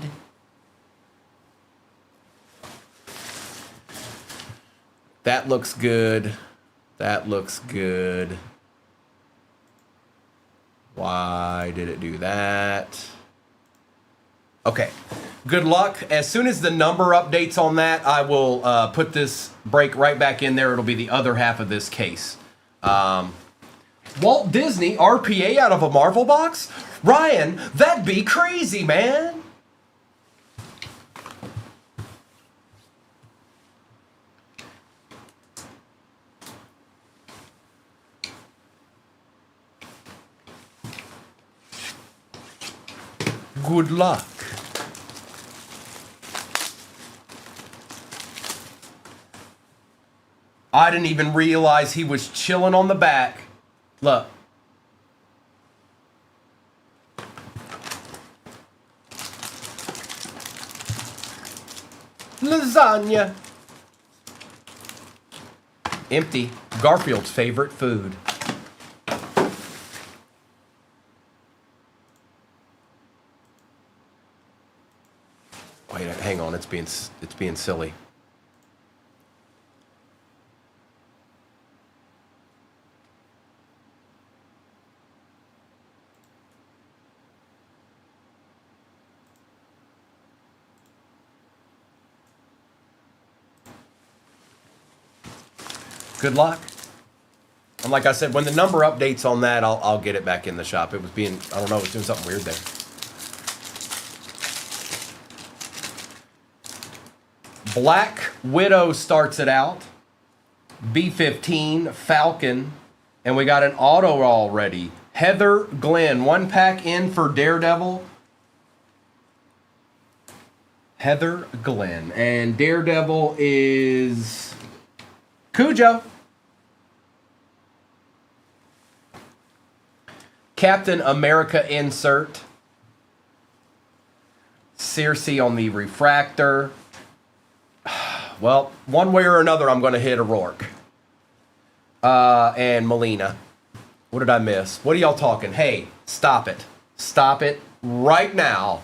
That looks good. That looks good. Why did it do that? Okay. Good luck. As soon as the number updates on that, I will put this break right back in there. It'll be the other half of this case. Walt Disney RPA out of a Marvel box? Ryan, that'd be crazy, man. Good luck. I didn't even realize he was chilling on the back. Look. Lasagna. Empty. Garfield's favorite food. Wait, hang on. It's being silly. Good luck. And like I said, when the number updates on that, I'll get it back in the shop. It was being, I don't know, it was doing something weird there. Black Widow starts it out. B15, Falcon. And we got an auto already. Heather Glenn, 1 pack in for Daredevil. Heather Glenn. And Daredevil is Cujo. Captain America insert. Circe on the refractor. Well, one way or another, I'm going to hit a Rourke. And Melina. What did I miss? What are y'all talking? Hey, stop it. Stop it right now.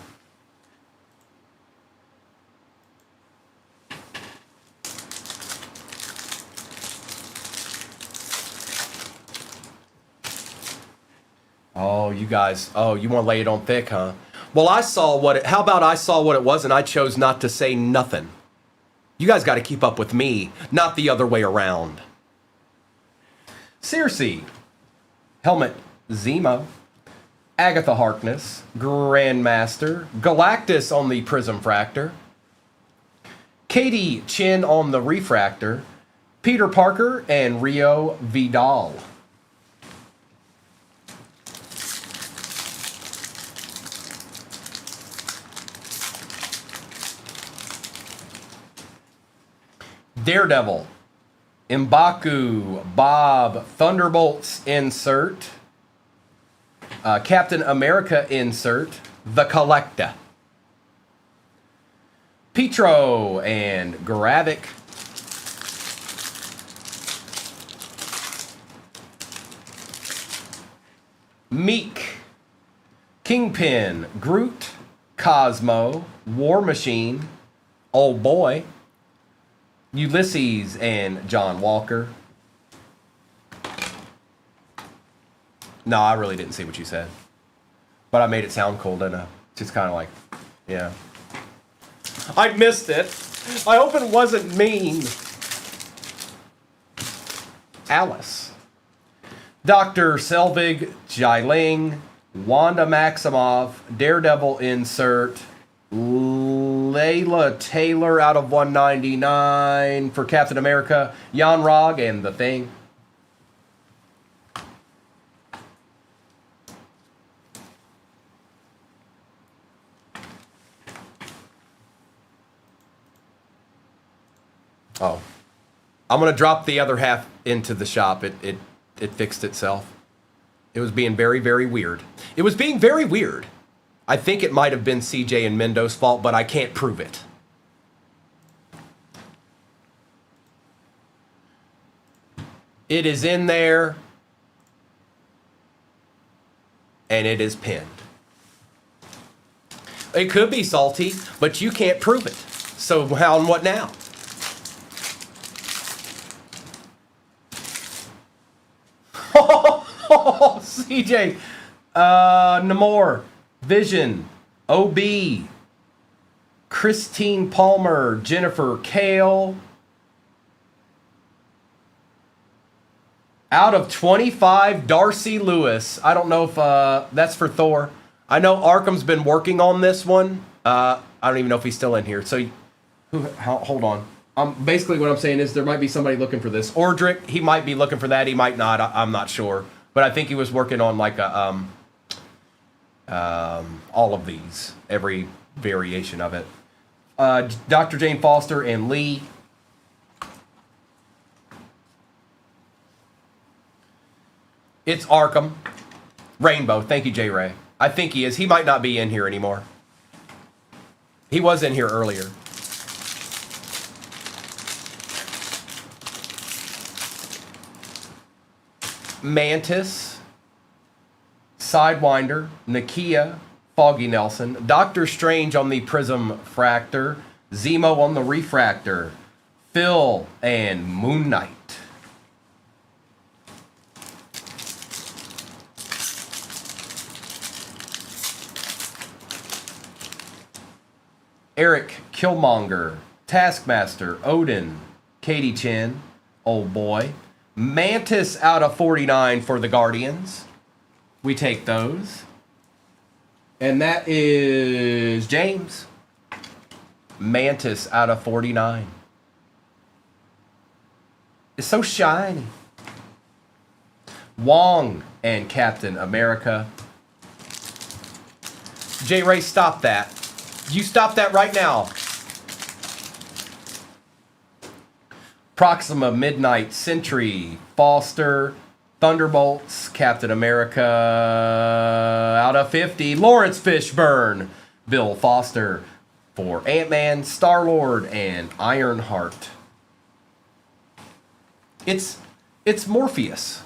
Oh, you guys. Oh, you want to lay it on thick, huh? Well, I saw what it... How about I saw what it was and I chose not to say nothing? You guys got to keep up with me, not the other way around. Circe. Helmet Zemo. Agatha Harkness. Grandmaster. Galactus on the Prism Fractor. Katie Chin on the Refractor. Peter Parker and Rio Vidal. Daredevil, M'Baku, Bob, Thunderbolts insert, Captain America insert, The Collector, Petro and Gravik, Meek, Kingpin, Groot, Cosmo, War Machine, Old Boy, Ulysses and John Walker. No, I really didn't see what you said. But I made it sound cool, didn't I? Just kind of like, yeah. I missed it. I hope it wasn't mean. Alice. Dr. Selvig, Jiling, Wanda Maximoff, Daredevil insert, Layla Taylor out of 199 for Captain America, Jan Rog and The Thing. Oh, I'm going to drop the other half into the shop. It fixed itself. It was being very, very weird. It was being very weird. I think it might have been CJ and Mendo's fault, but I can't prove it. It is in there. And it is pinned. It could be salty, but you can't prove it. So how and what now? CJ, Namor, Vision, OB, Christine Palmer, Jennifer Kale. Out of 25, Darcy Lewis. I don't know if that's for Thor. I know Arkham's been working on this one. I don't even know if he's still in here. So, hold on. Basically, what I'm saying is there might be somebody looking for this. Ordric, he might be looking for that. He might not. I'm not sure. But I think he was working on like a all of these, every variation of it. Dr. Jane Foster and Lee. It's Arkham. Rainbow. Thank you, J. Ray. I think he is. He might not be in here anymore. He was in here earlier. Mantis, Sidewinder, Nakia, Foggy Nelson, Doctor Strange on the Prism Fractor, Zemo on the Refractor, Phil, and Moon Knight. Eric Killmonger, Taskmaster, Odin, Katie Chin, Old Boy, Mantis out of 49 for the Guardians. We take those. And that is James. Mantis out of 49. It's so shiny. Wong and Captain America. J. Ray, stop that. You stop that right now. Proxima, Midnight, Sentry, Foster, Thunderbolts, Captain America out of 50. Lawrence Fishburne, Bill Foster for Ant-Man, Star-Lord, and Ironheart. It's It's Morpheus.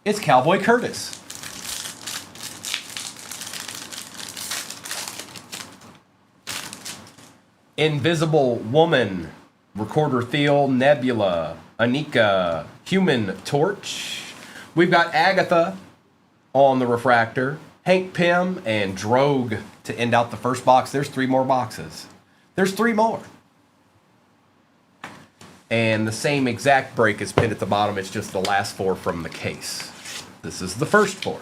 It's Cowboy Curtis. Invisible Woman, Recorder Theo, Nebula, Anika, Human Torch. We've got Agatha on the refractor, Hank Pym, and Drogue to end out the first box. There's 3 more boxes. There's 3 more. And the same exact break is pinned at the bottom. It's just the last 4 from the case. This is the first 4.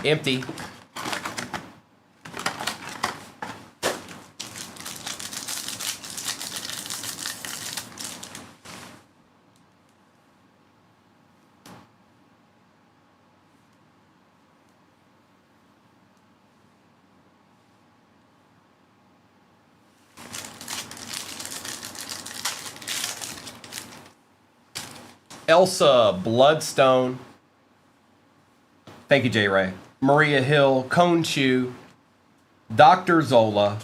Empty. Elsa Bloodstone. Thank you, J. Ray. Maria Hill, Konshu, Dr. Zola,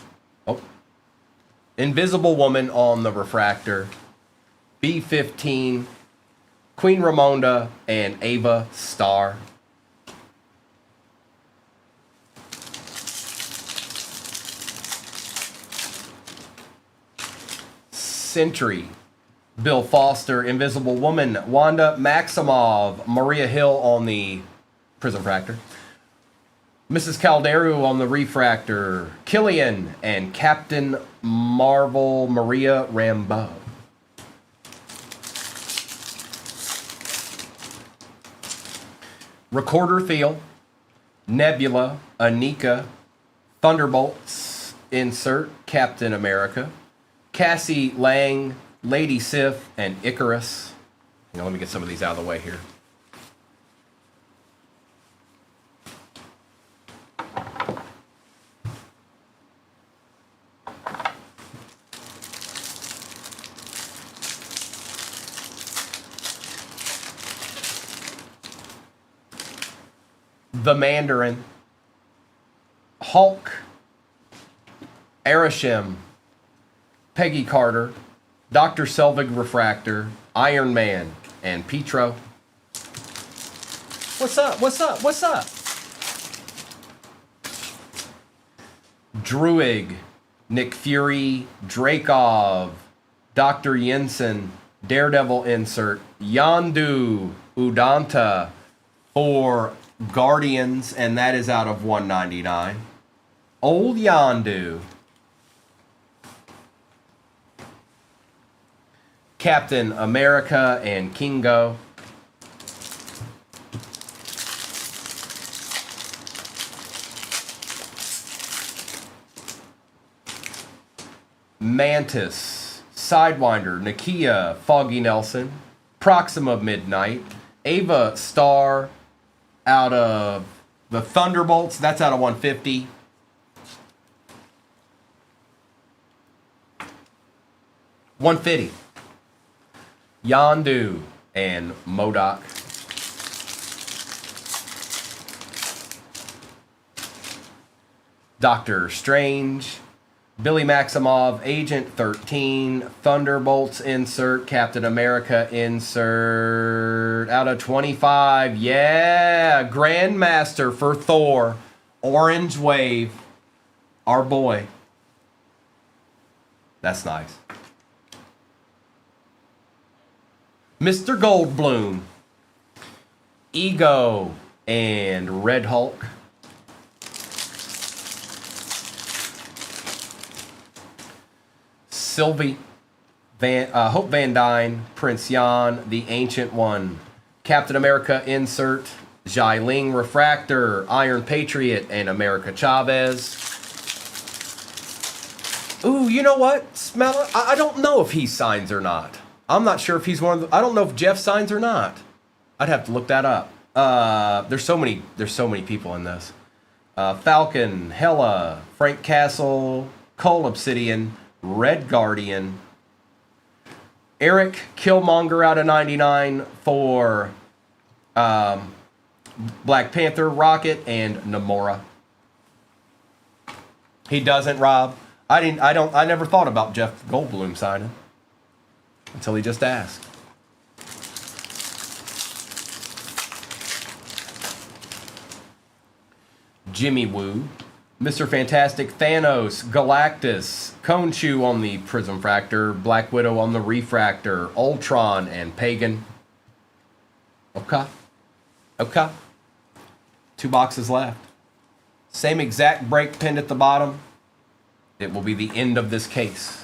Invisible Woman on the refractor, B15, Queen Ramonda, and Ava Star. Century, Bill Foster, Invisible Woman, Wanda Maximov, Maria Hill on the Prism Fractor, Mrs. Calderu on the refractor, Killian, and Captain Marvel Maria Rambeau. Recorder Theo, Nebula, Anika, Thunderbolts, insert Captain America, Cassie Lang, Lady Sif, and Icarus. Let me get some of these out of the way here. The Mandarin, Hulk, Arishem, Peggy Carter, Dr. Selvig Refractor, Iron Man, and Petro. What's up? What's up? What's up? Druig, Nick Fury, Drakov, Dr. Jensen, Daredevil insert, Yandu, Udanta for Guardians, and that is out of 199. Old Yandu. Captain America and Kingo. Mantis, Sidewinder, Nakia, Foggy Nelson, Proxima Midnight, Ava Star out of the Thunderbolts. That's out of 150. $150. Yandu and MODOK. Doctor Strange, Billy Maximov, Agent 13, Thunderbolts insert, Captain America insert, out of 25. Yeah, Grandmaster for Thor, Orange Wave, our boy. That's nice. Mr. Goldblum, Ego, and Red Hulk. Sylvie, Hope Van Dyne, Prince Yan, the Ancient One, Captain America insert, Jai Ling Refractor, Iron Patriot, and America Chavez. Ooh, you know what? Smell it. I don't know if he signs or not. I'm not sure if he's one of the, I don't know if Jeff signs or not. I'd have to look that up. There's so many people in this. Falcon, Hella, Frank Castle, Cole Obsidian, Red Guardian, Eric Killmonger out of 99 for Black Panther, Rocket, and Namora. He doesn't, Rob. I never thought about Jeff Goldblum signing until he just asked. Jimmy Woo, Mr. Fantastic, Thanos, Galactus, Khonshu on the Prism Fractor, Black Widow on the Refractor, Ultron, and Pagan. Okay. 2 boxes left. Same exact break pinned at the bottom. It will be the end of this case.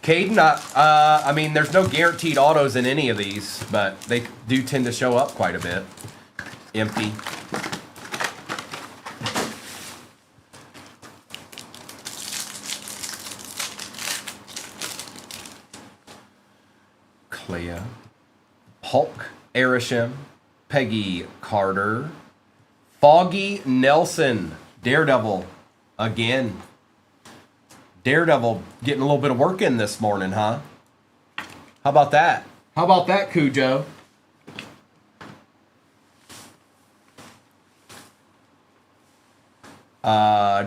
Caden, I mean, there's no guaranteed autos in any of these, but they do tend to show up quite a bit. Empty. Clea. Hulk, Arishem, Peggy Carter, Foggy Nelson, Daredevil, again. Daredevil getting a little bit of work in this morning, huh? How about that? How about that, Cujo?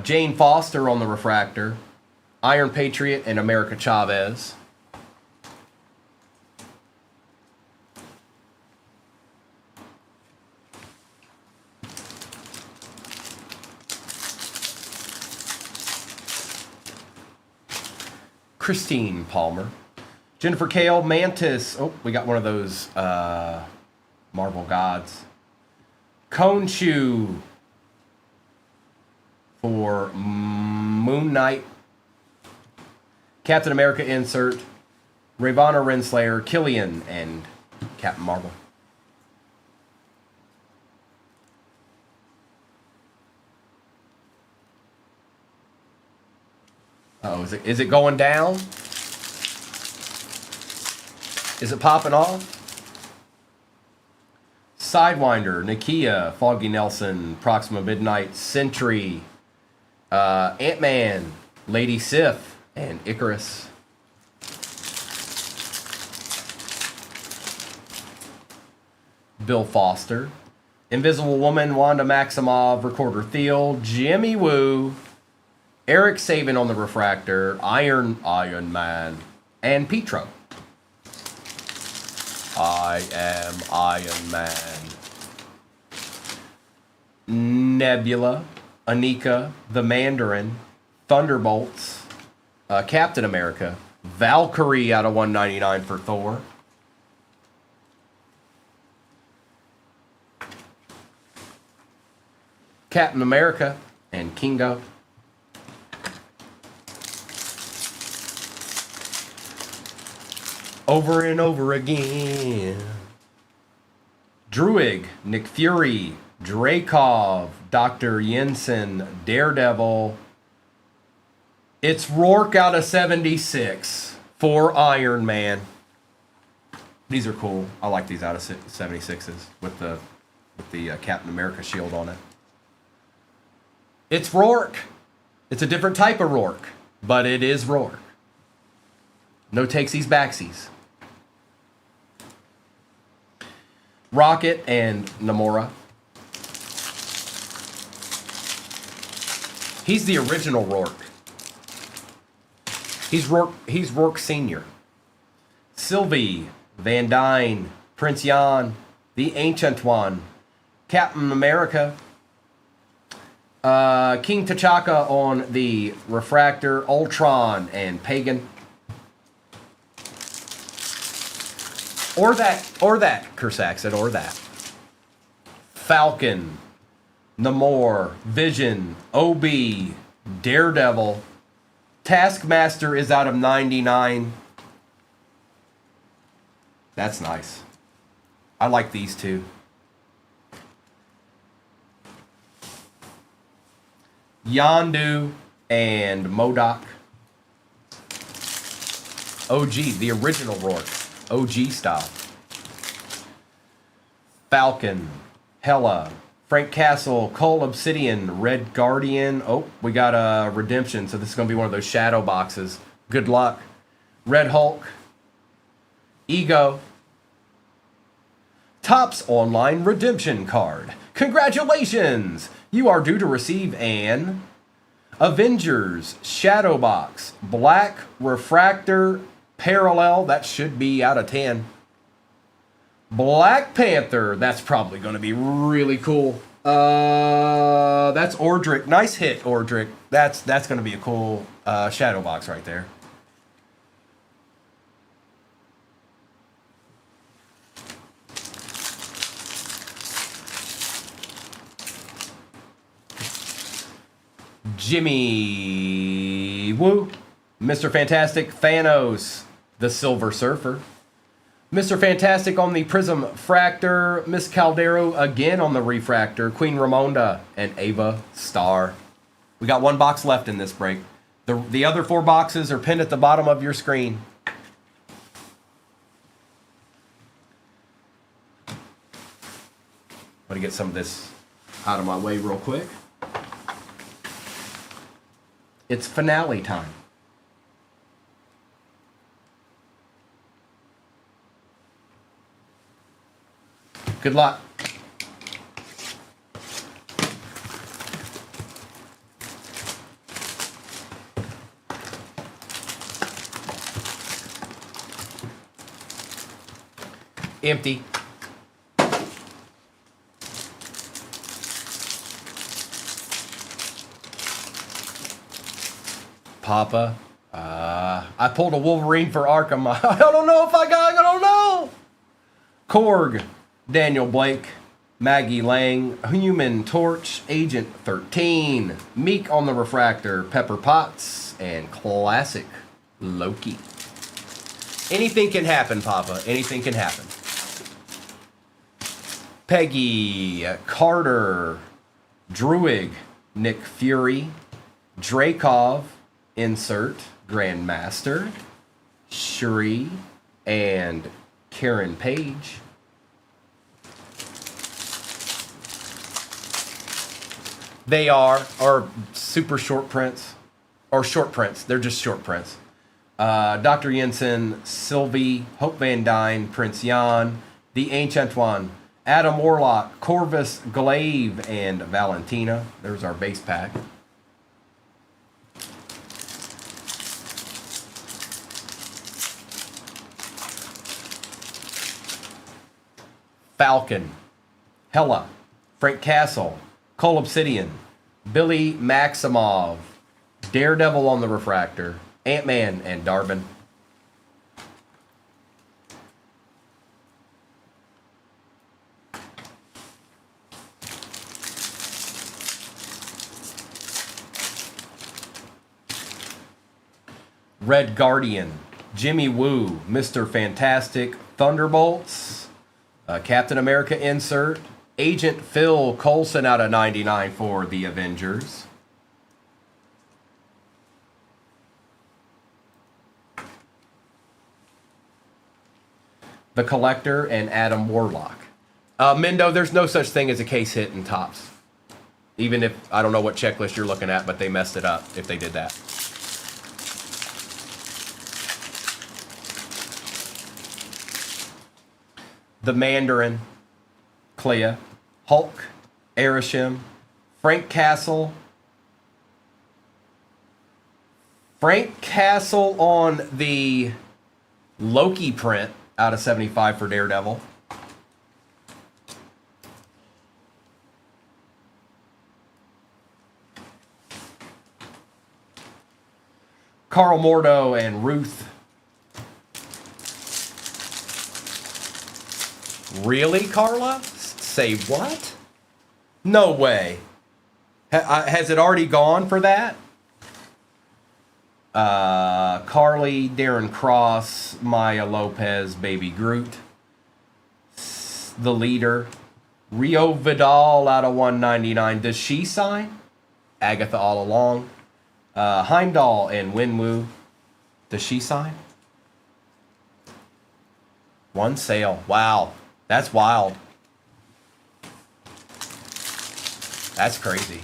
Jane Foster on the Refractor, Iron Patriot, and America Chavez. Christine Palmer, Jennifer Kale, Mantis. Oh, we got one of those Marvel gods. Khonshu for Moon Knight. Captain America insert. Ravonna Renslayer, Killian, and Captain Marvel. Oh, is it going down? Is it popping off? Sidewinder, Nakia, Foggy Nelson, Proxima Midnight, Sentry, Ant-Man, Lady Sif, and Icarus. Bill Foster, Invisible Woman, Wanda Maximoff, Recorder Thiel, Jimmy Woo, Eric Saban on the Refractor, Iron Man, and Petro. I am Iron Man. Nebula, Anika, The Mandarin, Thunderbolts, Captain America, Valkyrie out of 199 for Thor. Captain America and Kingo. Over and over again. Druig, Nick Fury, Dreykov, Dr. Jensen, Daredevil. It's Rourke out of 76 for Iron Man. These are cool. I like these out of 76s with the Captain America shield on it. It's Rourke. It's a different type of Rourke, but it is Rourke. No takesies, backsies. Rocket and Namora. He's the original Rourke. He's Rourke Sr. Sylvie, Van Dyne, Prince Jan, the Ancient One, Captain America, King T'Chaka on the Refractor, Ultron, and Pagan. Or that, Kersaxid, or that. Falcon, Namor, Vision, OB, Daredevil. Taskmaster is out of 99. That's nice. I like these two. Yondu and MODOK. OG, the original Rourke. OG style. Falcon, Hella, Frank Castle, Cole Obsidian, Red Guardian. Oh, we got a redemption, so this is going to be one of those shadow boxes. Good luck. Red Hulk, Ego, Topps Online Redemption Card. Congratulations! You are due to receive an Avengers Shadow Box, Black Refractor Parallel. That should be out of 10. Black Panther. That's probably going to be really cool. That's Ordric. Nice hit, Ordric. That's going to be a cool shadow box right there. Jimmy Woo, Mr. Fantastic, Thanos, the Silver Surfer, Mr. Fantastic on the Prism Fractor, Miss Caldero again on the Refractor, Queen Ramonda, and Ava Star. We got one box left in this break. The other 4 boxes are pinned at the bottom of your screen. I'm going to get some of this out of my way real quick. It's finale time. Good luck. Empty. Papa. I pulled a Wolverine for Arkham. I don't know if I don't know. Korg. Daniel Blake, Maggie Lang, Human Torch, Agent 13, Meek on the Refractor, Pepper Potts, and Classic Loki. Anything can happen, Papa. Anything can happen. Peggy, Carter, Druig, Nick Fury, Drakov, insert, Grandmaster, Shuri, and Karen Page. They are super short prints, or short prints. They're just short prints. Dr. Jensen, Sylvie, Hope Van Dyne, Prince Jan, The Ancient One, Adam Warlock, Corvus Glaive, and Valentina. There's our base pack. Falcon, Hella, Frank Castle, Cole Obsidian, Billy Maximov, Daredevil on the Refractor, Ant-Man, and Darvin. Red Guardian, Jimmy Woo, Mr. Fantastic, Thunderbolts, Captain America insert, Agent Phil Coulson out of 99 for the Avengers. The Collector and Adam Warlock. Mendo, there's no such thing as a case hit in Topps. Even if, I don't know what checklist you're looking at, but they messed it up if they did that. The Mandarin, Clea, Hulk, Erishim, Frank Castle. Frank Castle on the Loki print out of 75 for Daredevil. Carl Mordo and Ruth. Really, Carla? Say what? No way. Has it already gone for that? Carly, Darren Cross, Maya Lopez, Baby Groot. The Leader. Rio Vidal out of 199. Does she sign? Agatha All Along. Heimdall and Winwoo. Does she sign? One sale. Wow. That's wild. That's crazy.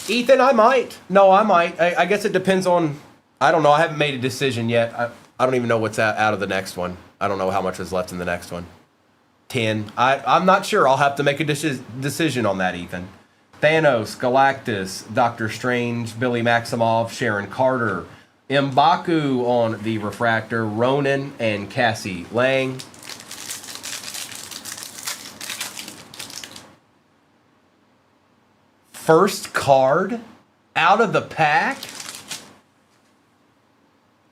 Ethan, I might. No, I might. I guess it depends on... I don't know. I haven't made a decision yet. I don't even know what's out of the next one. I don't know how much is left in the next one. 10. I'm not sure. I'll have to make a decision on that, Ethan. Thanos, Galactus, Doctor Strange, Billy Maximoff, Sharon Carter, M'Baku on the refractor, Ronan, and Cassie Lang. First card out of the pack?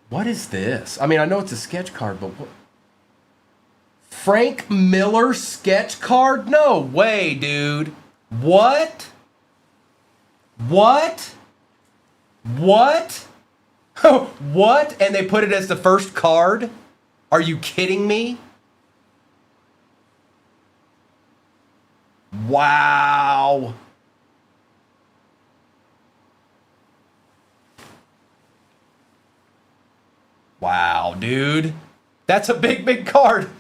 What is this? I mean, I know it's a sketch card, but what? Frank Miller sketch card? No way, dude. What? What? What? What? And they put it as the first card? Are you kidding me? Wow. Wow, dude. That's a big, big card.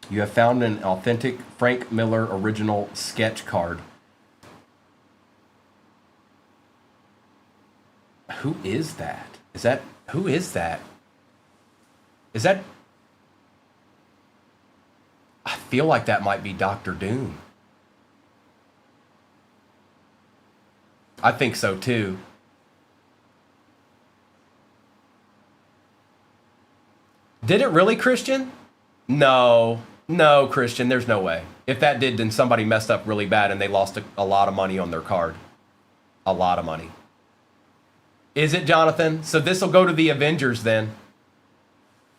You have found an authentic Frank Miller original sketch card. Who is that? Who is that? Is that... I feel like that might be Doctor Doom. I think so too. Did it really, Christian? No, Christian, there's no way. If that did, then somebody messed up really bad and they lost a lot of money on their card. A lot of money. Is it, Jonathan? So this will go to the Avengers then.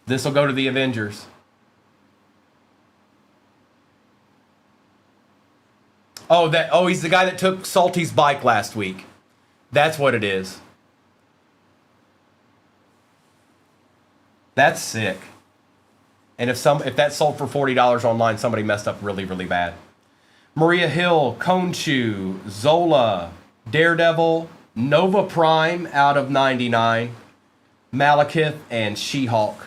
This will go to the Avengers. Oh, he's the guy that took Salty's bike last week. That's what it is. That's sick. And if that sold for $40 online, somebody messed up really, really bad. Maria Hill, Khonshu, Zola, Daredevil, Nova Prime out of 99, Malekith, and She-Hulk.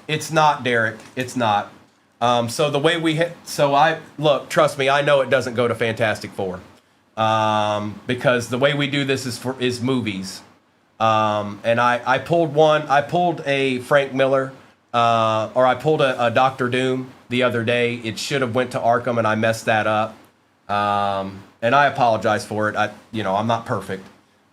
It's not, Derek. It's not. So the way we hit... look, trust me, I know it doesn't go to Fantastic Four. Because the way we do this is movies. And I pulled a Frank Miller, or I pulled a Doctor Doom the other day. It should have went to Arkham, and I messed that up. And I apologize for it. I'm not perfect.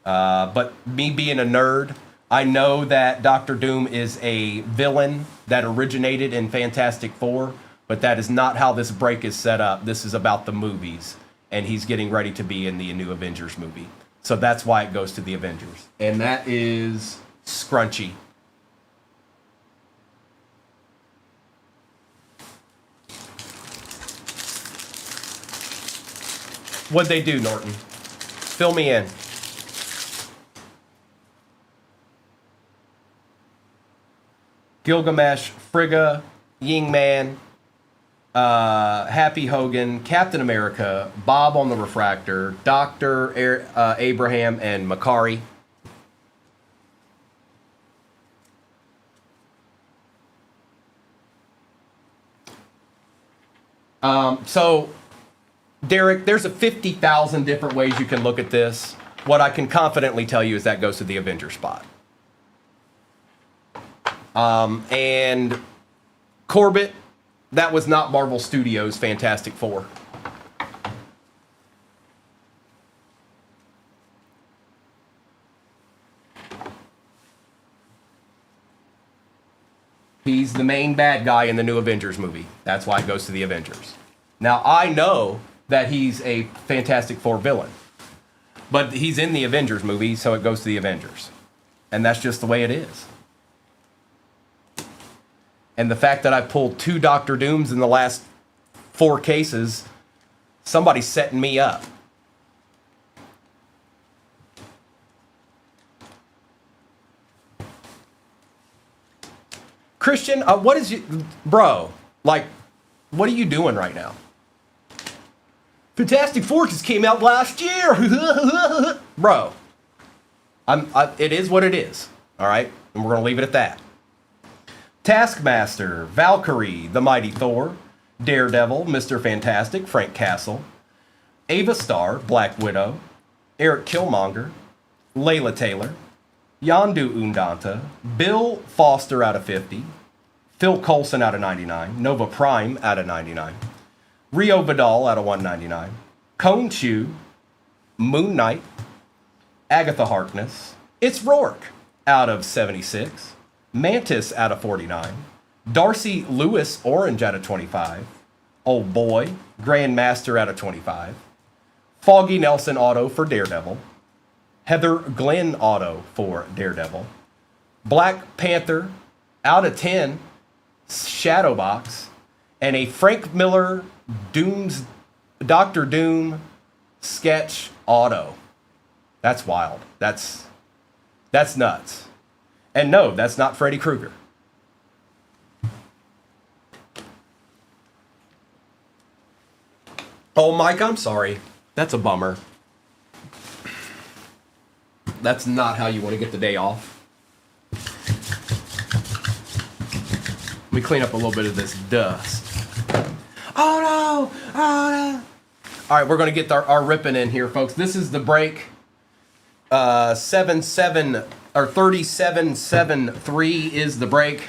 But me being a nerd, I know that Doctor Doom is a villain that originated in Fantastic Four, but that is not how this break is set up. This is about the movies, and he's getting ready to be in the new Avengers movie. So that's why it goes to the Avengers. And that is Scrunchy. What'd they do, Norton? Fill me in. Gilgamesh, Frigga, Yingman, Happy Hogan, Captain America, Bob on the Refractor, Dr. Abraham, and Makari. So, Derek, there's 50,000 different ways you can look at this. What I can confidently tell you is that goes to the Avenger spot. And Corbett, that was not Marvel Studios' Fantastic Four. He's the main bad guy in the new Avengers movie. That's why it goes to the Avengers. Now, I know that he's a Fantastic Four villain, but he's in the Avengers movie, so it goes to the Avengers. And that's just the way it is. And the fact that I pulled 2 Doctor Dooms in the last 4 cases, somebody's setting me up. Christian, what is you... Bro, like, what are you doing right now? Fantastic Four just came out last year. bro. It is what it is. All right, and we're gonna leave it at that. Taskmaster, Valkyrie, the Mighty Thor, Daredevil, Mr. Fantastic, Frank Castle, Ava Starr, Black Widow, Eric Killmonger, Layla Taylor, Yondu Undanta, Bill Foster out of 50, Phil Coulson out of 99, Nova Prime out of 99, Rio Vidal out of 199, Cone Chu, Moon Knight, Agatha Harkness, It's Rourke out of 76, Mantis out of 49, Darcy Lewis Orange out of 25, Old Boy, Grandmaster out of 25, Foggy Nelson Auto for Daredevil, Heather Glenn Auto for Daredevil, Black Panther out of 10, Shadowbox, and a Frank Miller Doctor Doom sketch auto. That's wild. That's nuts. And no, that's not Freddy Krueger. Oh, Mike, I'm sorry. That's a bummer. That's not how you want to get the day off. Let me clean up a little bit of this dust. Oh no! Oh no! All right, we're going to get our ripping in here, folks. This is the break. 3773 is the break.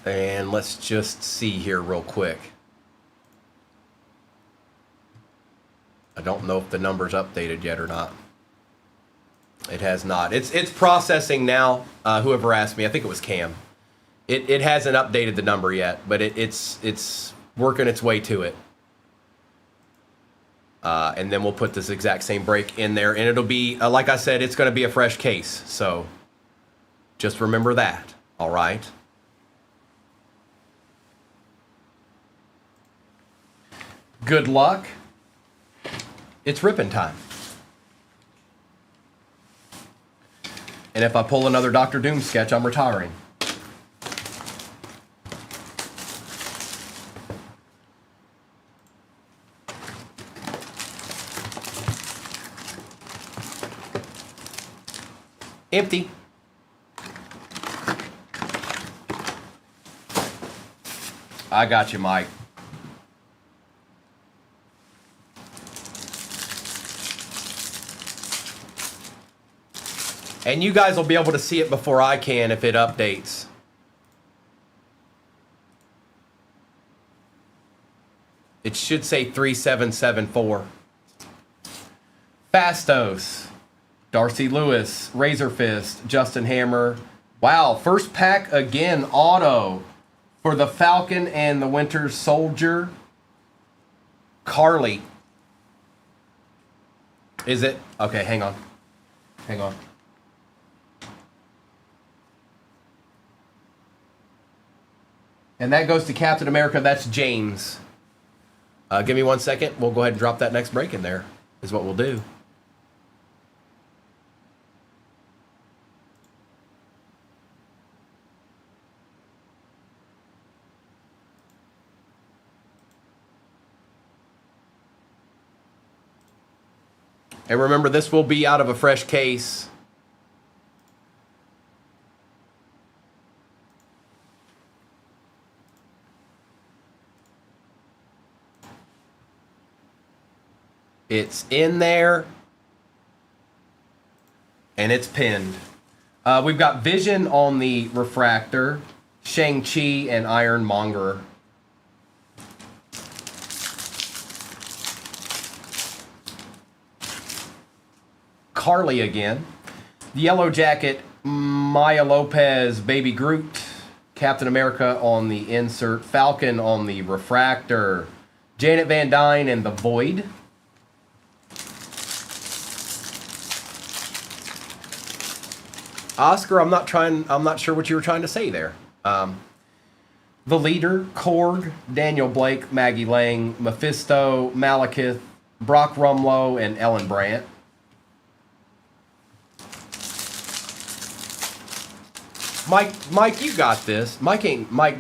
And let's just see here real quick. I don't know if the number's updated yet or not. It has not. It's processing now. Whoever asked me, I think it was Cam. It hasn't updated the number yet, but it's working its way to it. And then we'll put this exact same break in there, and it'll be like I said, it's going to be a fresh case. So just remember that. All right. Good luck. It's ripping time. And if I pull another Doctor Doom sketch, I'm retiring. Empty. I got you, Mike. And you guys will be able to see it before I can if it updates. It should say 3774. Fastos, Darcy Lewis, Razor Fist, Justin Hammer. Wow, first pack again, auto for the Falcon and the Winter Soldier. Carly. Is it? Okay, hang on. Hang on. And that goes to Captain America. That's James. Give me 1 second. We'll go ahead and drop that next break in there, is what we'll do. And remember, this will be out of a fresh case. It's in there, and it's pinned. We've got Vision on the Refractor, Shang-Chi, and Ironmonger. Carly again. The Yellow Jacket, Maya Lopez, Baby Groot, Captain America on the insert, Falcon on the Refractor, Janet Van Dyne and the Void. Oscar, I'm not sure what you were trying to say there. The Leader, Korg, Daniel Blake, Maggie Lang, Mephisto, Malekith, Brock Rumlow, and Ellen Brandt. Mike, you got this. Mike,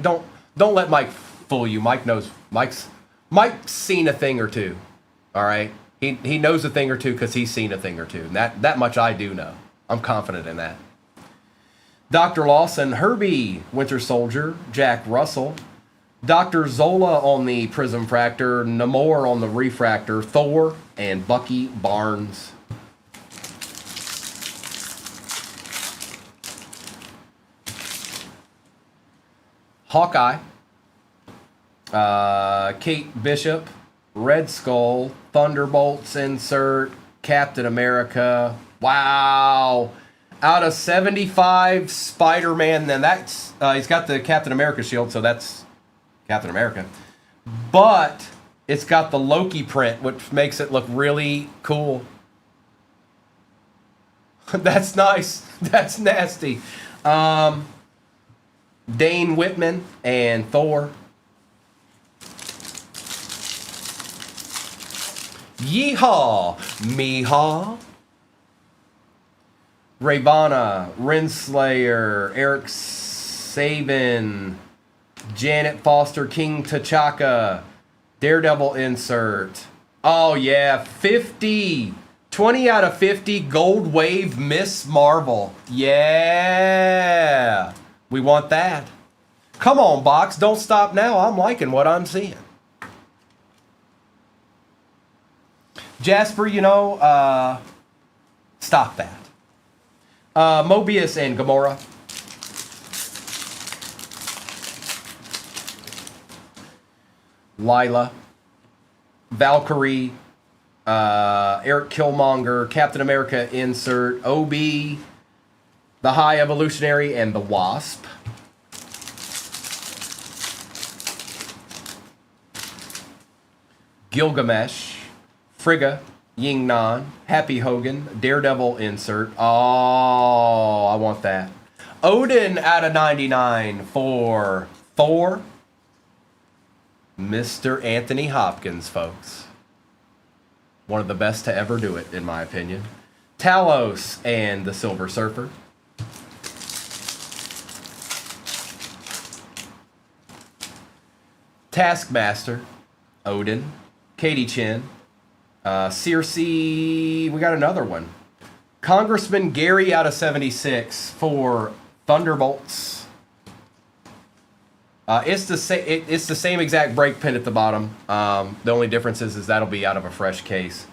don't let Mike fool you. Mike's seen a thing or two. All right, he knows a thing or two because he's seen a thing or two. And that much I do know. I'm confident in that. Dr. Lawson, Herbie, Winter Soldier, Jack Russell, Dr. Zola on the Prism Fractor, Namor on the Refractor, Thor, and Bucky Barnes. Hawkeye, Kate Bishop, Red Skull, Thunderbolts insert, Captain America. Wow. Out of 75, Spider-Man. Then that's, he's got the Captain America shield, so that's Captain America. But it's got the Loki print, which makes it look really cool. That's nice. That's nasty. Dane Whitman and Thor. Yeehaw! Meehaw! Ravana, Renslayer, Eric Sabin, Janet Foster, King T'Chaka, Daredevil insert. Oh yeah, 50. 20 out of 50, Gold Wave Miss Marvel. Yeah! We want that. Come on, box. Don't stop now. I'm liking what I'm seeing. Jasper, stop that. Mobius and Gamora. Lila. Valkyrie. Eric Killmonger. Captain America insert. OB. The High Evolutionary and the Wasp. Gilgamesh. Frigga. Ying-Nan, Happy Hogan, Daredevil insert. Oh, I want that. Odin out of 99 for Thor. Mr. Anthony Hopkins, folks. One of the best to ever do it, in my opinion. Talos and the Silver Surfer. Taskmaster, Odin, Katie Chin, Circe, we got another one. Congressman Gary out of 76 for Thunderbolts. It's the same exact break pin at the bottom. The only difference is that'll be out of a fresh case.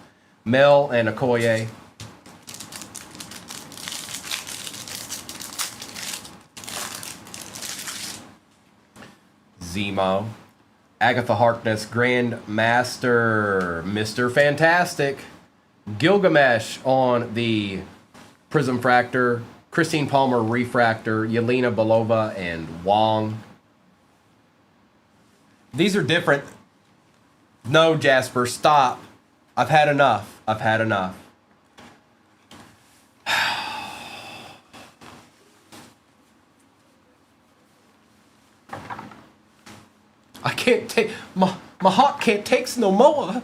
Mel and Okoye. Zemo. Agatha Harkness, Grand Master, Mr. Fantastic, Gilgamesh on the Prism Fractor, Christine Palmer Refractor, Yelena Belova, and Wong. These are different. No, Jasper, stop. I've had enough. I've had enough. I can't take, my heart can't take no more.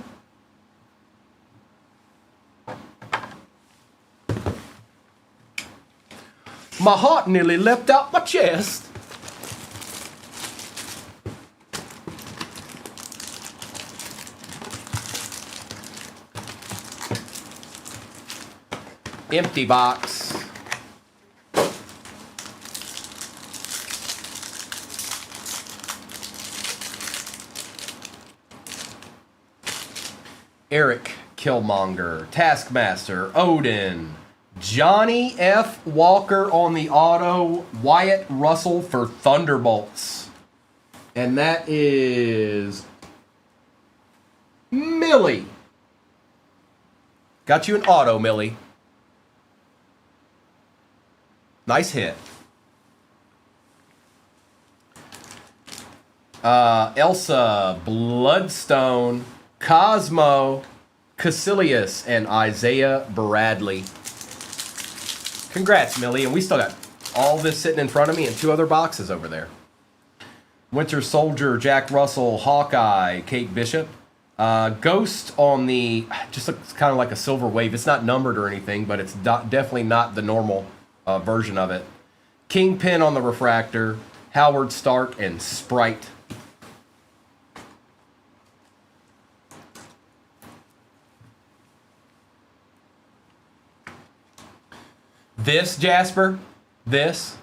My heart nearly leapt out my chest. Empty box. Eric Killmonger, Taskmaster, Odin, Johnny F. Walker on the auto, Wyatt Russell for Thunderbolts. And that is Millie. Got you an auto, Millie. Nice hit. Elsa, Bloodstone, Cosmo, Caecilius, and Isaiah Bradley. Congrats, Millie. And we still got all this sitting in front of me and two other boxes over there. Winter Soldier, Jack Russell, Hawkeye, Kate Bishop. Ghost on the, just looks kind of like a silver wave. It's not numbered or anything, but it's definitely not the normal version of it. Kingpin on the Refractor, Howard Stark, and Sprite. This, Jasper? This?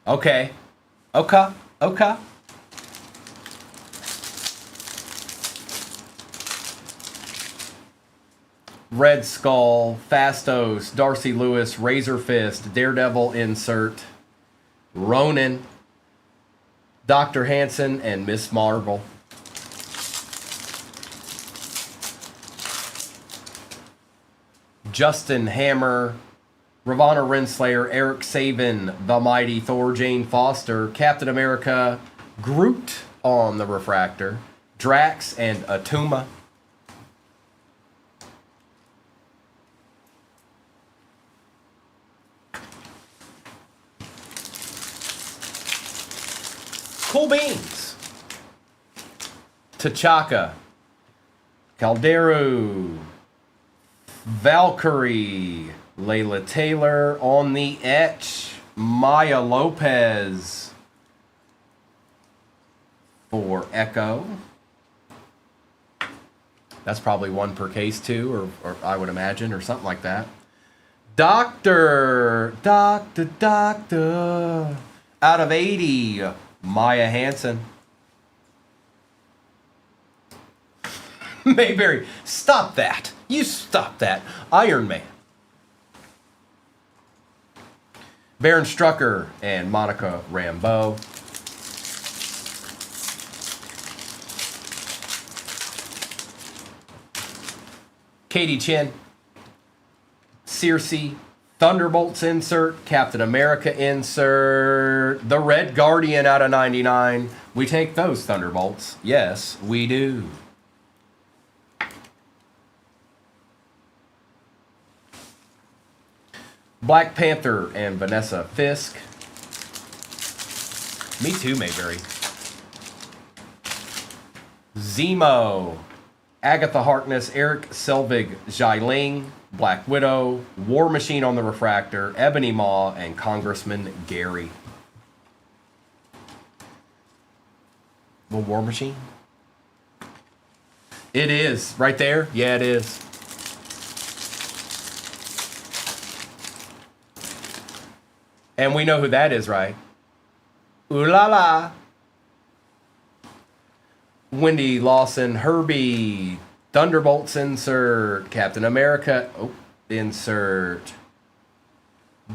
Okay. Okay. Okay. Red Skull, Fastos, Darcy Lewis, Razor Fist, Daredevil insert, Ronin, Dr. Hansen, and Miss Marvel. Justin Hammer, Ravonna Renslayer, Eric Saban, The Mighty Thor, Jane Foster, Captain America, Groot on the refractor, Drax, and Atuma. Cool beans. T'Chaka, Caldero, Valkyrie, Layla Taylor on the etch, Maya Lopez for Echo. That's probably one per case too, or I would imagine, or something like that. Doctor, out of 80, Maya Hansen. Mayberry, stop that. You stop that. Iron Man. Baron Strucker and Monica Rambeau. Katie Chin. Circe. Thunderbolts insert. Captain America insert. The Red Guardian out of 99. We take those Thunderbolts. Yes, we do. Black Panther and Vanessa Fisk. Me too, Mayberry. Zemo. Agatha Harkness, Eric Selvig, Xialing, Black Widow, War Machine on the refractor, Ebony Maw, and Congressman Gary. The War Machine? It is. Right there? Yeah, it is. And we know who that is, right? Ooh la la. Wendy Lawson, Herbie, Thunderbolts insert, Captain America, insert.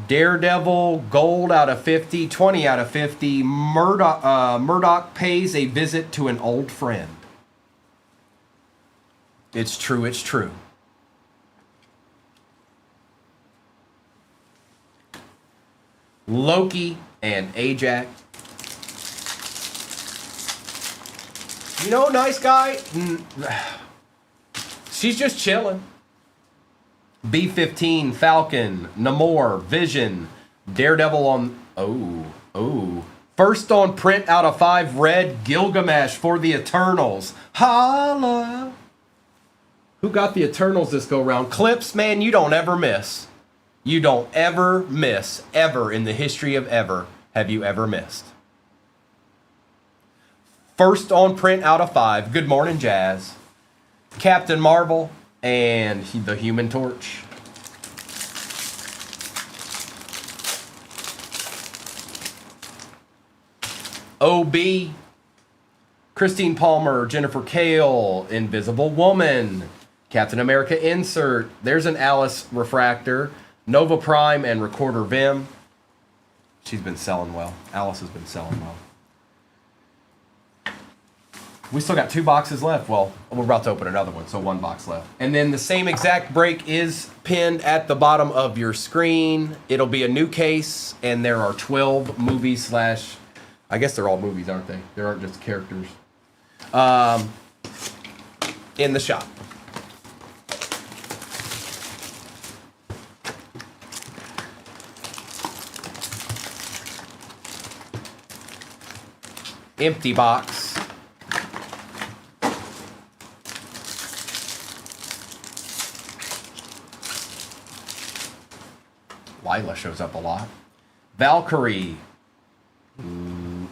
Daredevil, gold out of 50, 20 out of 50. Murdoch pays a visit to an old friend. It's true, it's true. Loki and Ajax. You know, nice guy. She's just chilling. B-15, Falcon, Namor, Vision, Daredevil on... First on print out of 5, red, Gilgamesh for the Eternals. Holla! Who got the Eternals this go round? Clips, man, you don't ever miss. You don't ever miss, ever in the history of ever, have you ever missed. First on print out of 5, Good Morning Jazz, Captain Marvel, and the Human Torch. OB, Christine Palmer, Jennifer Kale, Invisible Woman, Captain America insert. There's an Alice refractor. Nova Prime and Recorder Vim. She's been selling well. Alice has been selling well. We still got 2 boxes left. Well, we're about to open another one, so 1 box left. And then the same exact break is pinned at the bottom of your screen. It'll be a new case, and there are 12 movies slash... I guess they're all movies, aren't they? They aren't just characters. In the shop. Empty box. Lila shows up a lot. Valkyrie.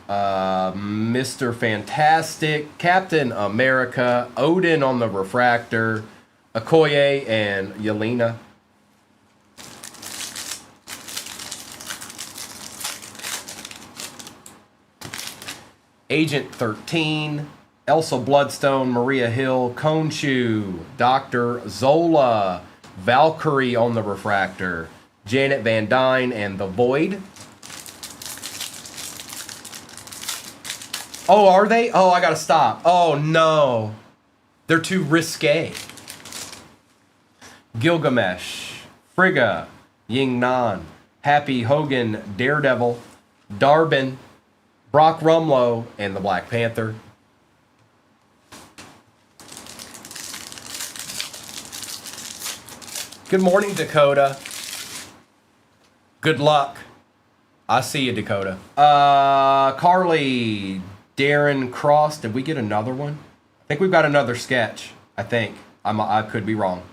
Mr. Fantastic. Captain America. Odin on the refractor. Okoye and Yelena. Agent 13, Elsa Bloodstone, Maria Hill, Konshu, Dr. Zola, Valkyrie on the refractor, Janet Van Dyne, and The Void. Oh, are they? Oh, I gotta stop. Oh, no. They're too risque. Gilgamesh, Frigga, Ying-Nan, Happy Hogan, Daredevil, Darbin, Brock Rumlow, and the Black Panther. Good morning, Dakota. Good luck. I see you, Dakota. Carly, Darren Cross. Did we get another one? I think we've got another sketch. I think. I could be wrong.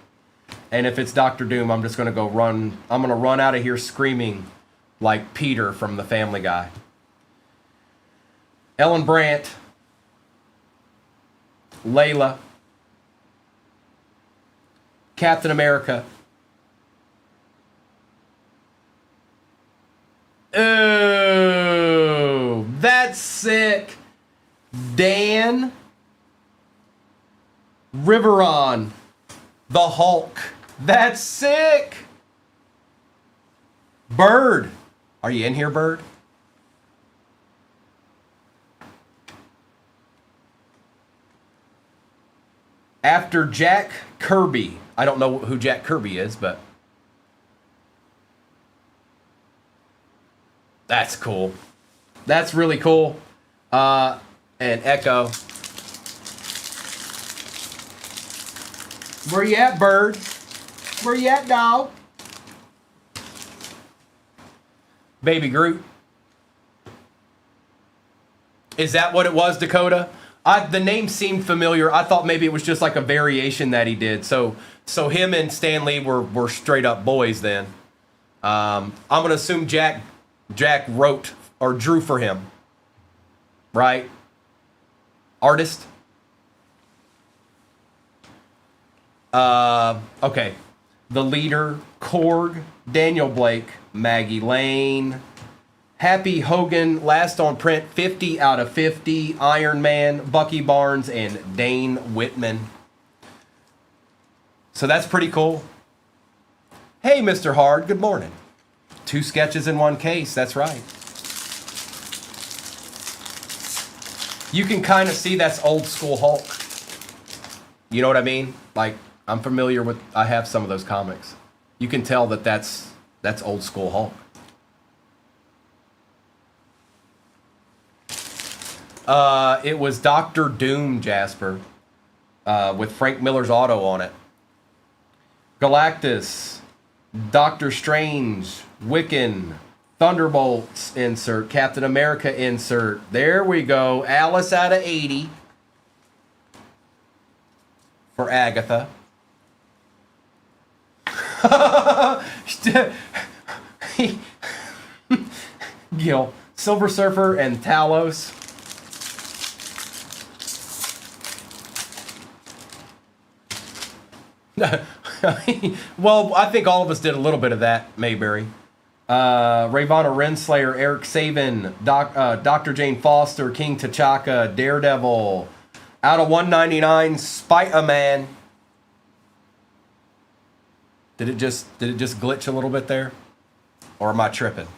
And if it's Dr. Doom, I'm just going to go run. I'm going to run out of here screaming like Peter from The Family Guy. Ellen Brandt. Layla. Captain America. Oh, that's sick. Dan. Riveron. The Hulk. That's sick. Bird. Are you in here, Bird? After Jack Kirby. I don't know who Jack Kirby is, but that's cool. That's really cool. And Echo. Where you at, Bird? Where you at, dog? Baby Groot. Is that what it was, Dakota? The name seemed familiar. I thought maybe it was just like a variation that he did. So him and Stan Lee were straight up boys then. I'm gonna assume Jack wrote or drew for him. Right? Artist? Okay. The Leader, Korg, Daniel Blake, Maggie Lane, Happy Hogan, last on print, 50 out of 50, Iron Man, Bucky Barnes, and Dane Whitman. So that's pretty cool. Hey, Mr. Hard, good morning. 2 sketches in 1 case, that's right. You can kind of see that's old school Hulk. You know what I mean? Like, I'm familiar with, I have some of those comics. You can tell that that's old school Hulk. It was Dr. Doom, Jasper, with Frank Miller's auto on it. Galactus, Doctor Strange, Wiccan, Thunderbolts insert, Captain America insert. There we go. Alice out of 80 for Agatha. Gil, Silver Surfer and Talos. Well, I think all of us did a little bit of that, Mayberry. Ravonna Renslayer, Eric Saban, Dr. Jane Foster, King T'Chaka, Daredevil, out of 199, Spider-Man. Did it just glitch a little bit there? Or am I tripping?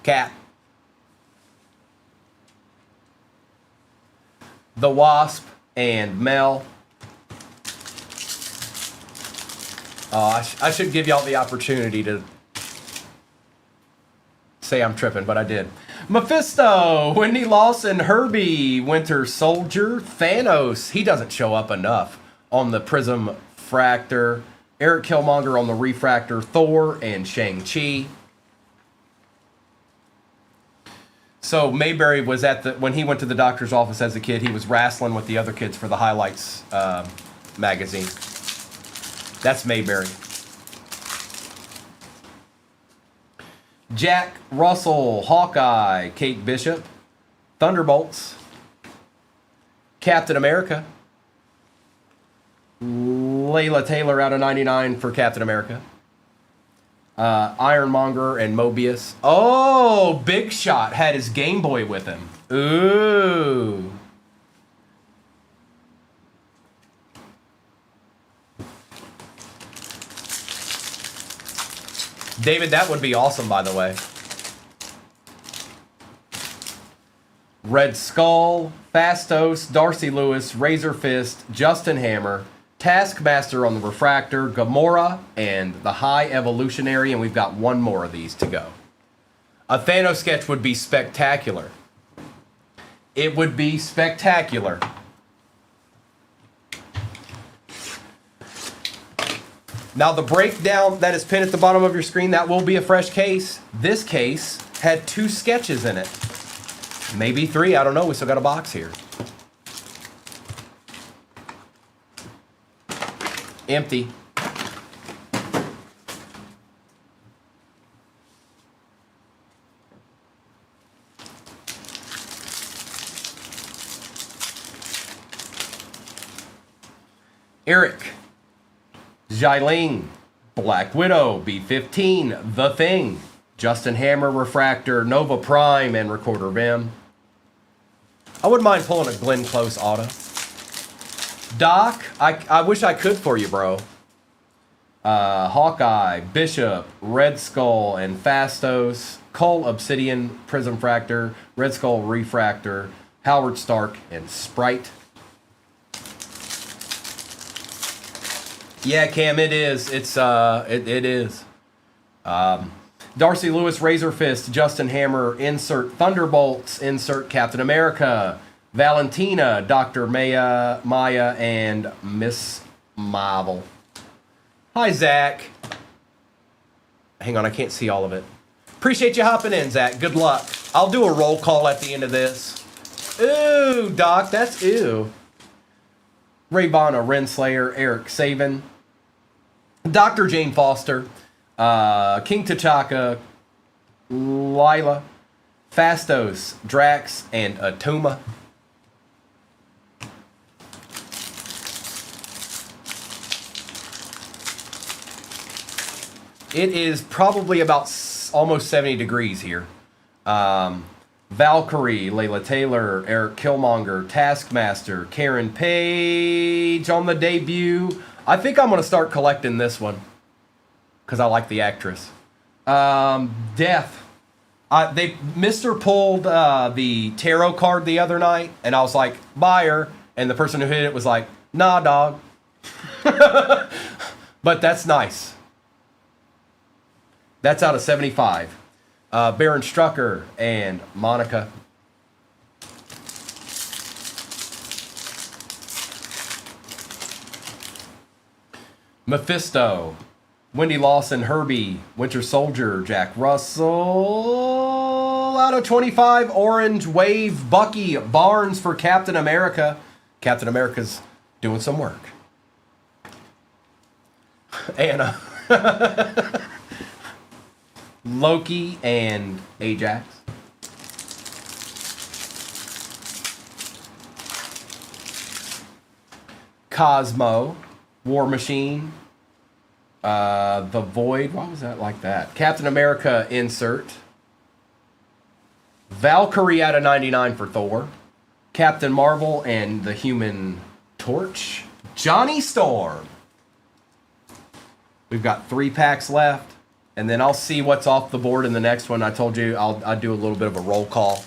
Cat. The Wasp and Mel. Oh, I should give y'all the opportunity to say I'm tripping, but I did. Mephisto, Wendy Lawson, Herbie, Winter Soldier, Thanos. He doesn't show up enough on the Prism Fractor. Eric Killmonger on the Refractor, Thor, and Shang-Chi. So Mayberry was when he went to the doctor's office as a kid, he was wrestling with the other kids for the Highlights magazine. That's Mayberry. Jack Russell, Hawkeye, Kate Bishop, Thunderbolts, Captain America, Layla Taylor out of 99 for Captain America. Ironmonger and Mobius. Oh, Big Shot had his Game Boy with him. Ooh. David, that would be awesome, by the way. Red Skull, Fastos, Darcy Lewis, Razor Fist, Justin Hammer, Taskmaster on the Refractor, Gamora, and the High Evolutionary, and we've got one more of these to go. A Thanos sketch would be spectacular. It would be spectacular. Now the breakdown that is pinned at the bottom of your screen, that will be a fresh case. This case had 2 sketches in it. Maybe 3, I don't know, we still got a box here. Empty. Eric, Xiling, Black Widow, B-15, The Thing, Justin Hammer, Refractor, Nova Prime, and Recorder Vim. I wouldn't mind pulling a Glenn Close auto. Doc, I wish I could for you, bro. Hawkeye, Bishop, Red Skull, and Fastos, Cole, Obsidian, Prism Fractor, Red Skull, Refractor, Howard Stark, and Sprite. Yeah, Cam, it is. It is. Darcy Lewis, Razor Fist, Justin Hammer, insert Thunderbolts, insert Captain America, Valentina, Dr. Maya, and Miss Marvel. Hi, Zach. Hang on, I can't see all of it. Appreciate you hopping in, Zach. Good luck. I'll do a roll call at the end of this. Ooh, Doc, that's ew. Ravonna, Renslayer, Eric Saban, Dr. Jane Foster, King T'Chaka, Lila, Fastos, Drax, and Atuma. It is probably about almost 70 degrees here. Valkyrie, Layla Taylor, Eric Killmonger, Taskmaster, Karen Page on the debut. I think I'm going to start collecting this one because I like the actress. Death. Mr. pulled the tarot card the other night, and I was like, buy her. And the person who hit it was like, nah, dog. But that's nice. That's out of 75. Baron Strucker and Monica. Mephisto, Wendy Lawson, Herbie, Winter Soldier, Jack Russell. Out of 25, Orange Wave, Bucky Barnes for Captain America. Captain America's doing some work. Anna. Loki and Ajax. Cosmo, War Machine, The Void. Why was that like that? Captain America insert. Valkyrie out of 99 for Thor. Captain Marvel and the Human Torch. Johnny Storm. We've got 3 packs left. And then I'll see what's off the board in the next one. I told you I'll do a little bit of a roll call.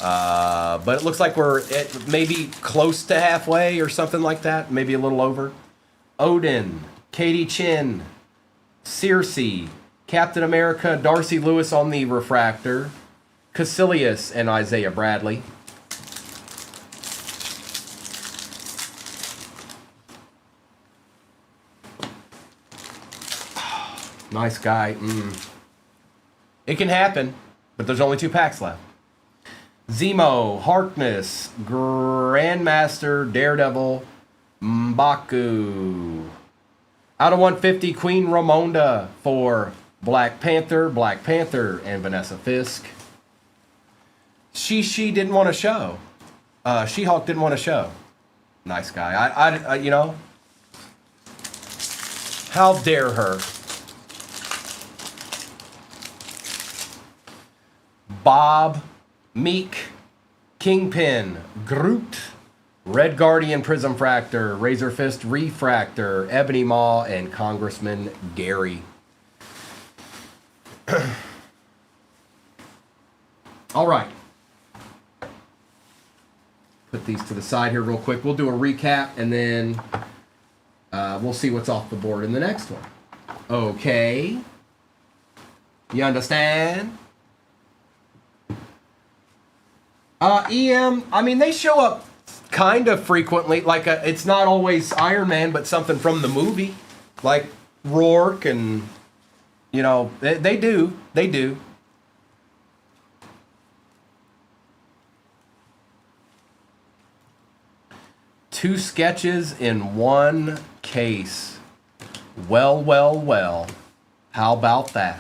But it looks like we're at maybe close to halfway or something like that. Maybe a little over. Odin, Katie Chin, Circe, Captain America, Darcy Lewis on the Refractor, Caecilius, and Isaiah Bradley. Nice guy. It can happen, but there's only 2 packs left. Zemo, Harkness, Grandmaster, Daredevil, M'Baku. Out of 150, Queen Ramonda for Black Panther, and Vanessa Fisk. She didn't want to show. She-Hulk didn't want to show. Nice guy. You know, How dare her? Bob, Meek, Kingpin, Groot, Red Guardian Prism Fractor, Razor Fist Refractor, Ebony Maw, and Congressman Gary. All right. Put these to the side here real quick. We'll do a recap, and then we'll see what's off the board in the next one. Okay. You understand? EM, I mean, they show up kind of frequently. Like, it's not always Iron Man, but something from the movie. Like Rourke and, you know, they do. They do. Two sketches in one case. Well, well, well. How about that?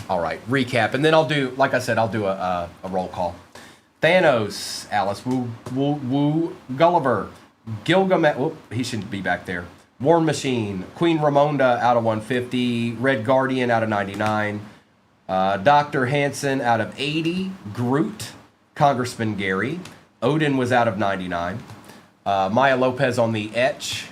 All right, recap, and then I'll do, like I said, I'll do a roll call. Thanos, Alice Woo, Gulliver, Gilgamesh, oh, he shouldn't be back there. War Machine, Queen Ramonda out of 150, Red Guardian out of 99, Dr. Hansen out of 80, Groot, Congressman Gary, Odin was out of 99, Maya Lopez on the etch,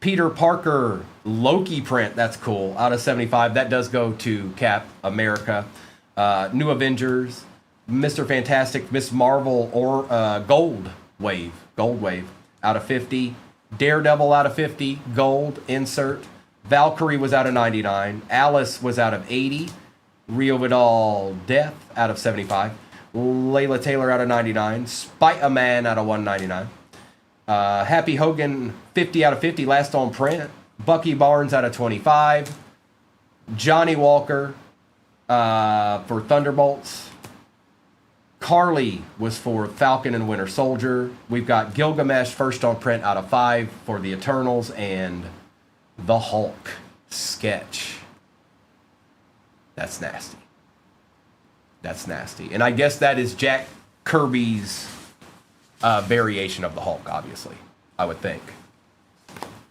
Peter Parker Loki print, that's cool, out of 75. That does go to Cap America. New Avengers, Mr. Fantastic, Miss Marvel, or Gold Wave out of 50. Daredevil out of 50, gold, insert. Valkyrie was out of 99. Alice was out of 80. Rio Vidal Death out of 75. Layla Taylor out of 99. Spider-Man out of 199. Happy Hogan 50 out of 50, last on print. Bucky Barnes out of 25. Johnny Walker for Thunderbolts. Carly was for Falcon and Winter Soldier. We've got Gilgamesh first on print out of 5 for the Eternals, and the Hulk sketch. That's nasty. That's nasty. And I guess that is Jack Kirby's variation of the Hulk, obviously, I would think.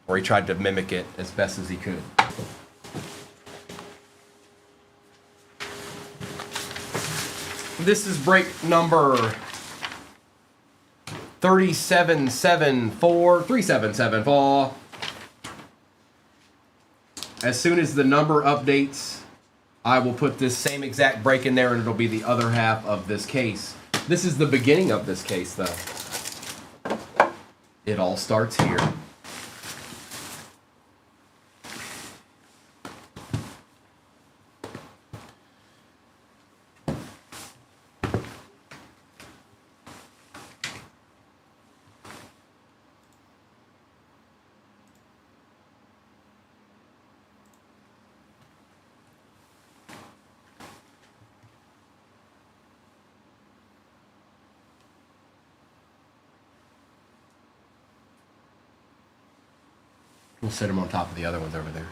Or he tried to mimic it as best as he could. This is break number 3774. As soon as the number updates, I will put this same exact break in there, and it'll be the other half of this case. This is the beginning of this case, though. It all starts here. We'll set them on top of the other ones over there.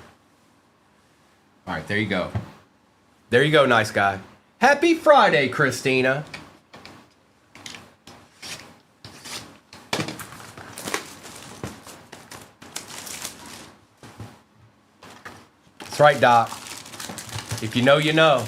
All right, there you go. There you go, nice guy. Happy Friday, Christina. That's right, Doc. If you know, you know.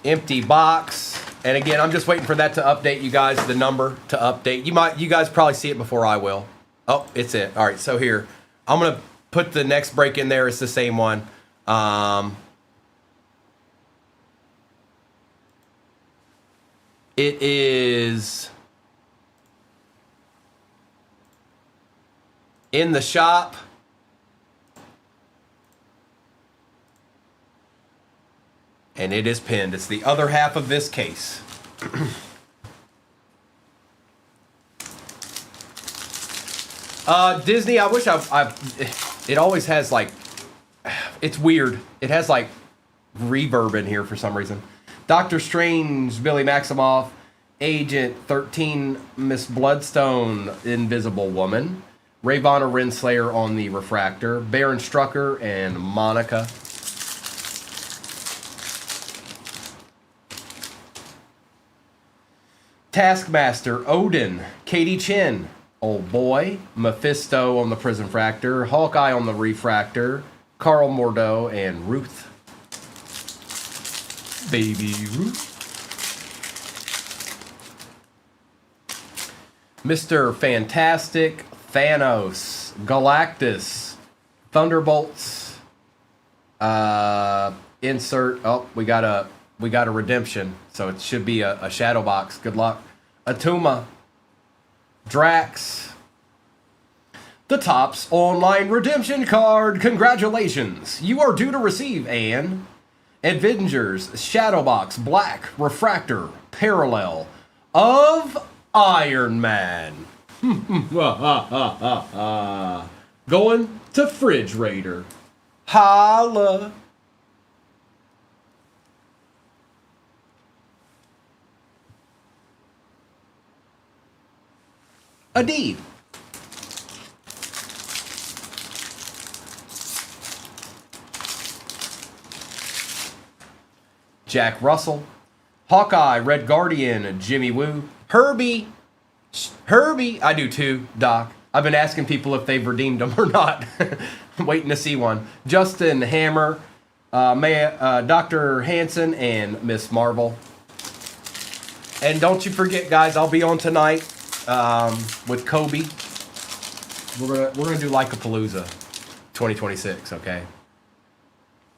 Empty box. And again, I'm just waiting for that to update, you guys, the number to update. You guys probably see it before I will. Oh, it's it. All right, so here. I'm going to put the next break in there. It's the same one. It is in the shop. And it is pinned. It's the other half of this case. Disney, I wish it always has like, it's weird. It has like reverb in here for some reason. Doctor Strange, Billy Maximoff, Agent 13, Miss Bloodstone, Invisible Woman, Ravonna Renslayer on the refractor. Baron Strucker and Monica. Taskmaster, Odin, Katie Chin, Old Boy, Mephisto on the Prism Fractor, Hawkeye on the Refractor, Carl Mordeaux, and Ruth. Baby Ruth. Mr. Fantastic, Thanos, Galactus, Thunderbolts, insert, oh, we got a redemption, so it should be a shadow box. Good luck. Atuma, Drax, the Topps Online Redemption Card. Congratulations. You are due to receive an Avengers Shadow Box Black Refractor Parallel of Iron Man. Going to Fridge Raider. Holla. Adib. Jack Russell. Hawkeye, Red Guardian, Jimmy Woo. Herbie. I do too, Doc. I've been asking people if they've redeemed them or not. I'm waiting to see one. Justin Hammer, Dr. Hansen, and Miss Marvel. And don't you forget, guys, I'll be on tonight with Kobe. We're gonna do Like a Palooza 2026, okay?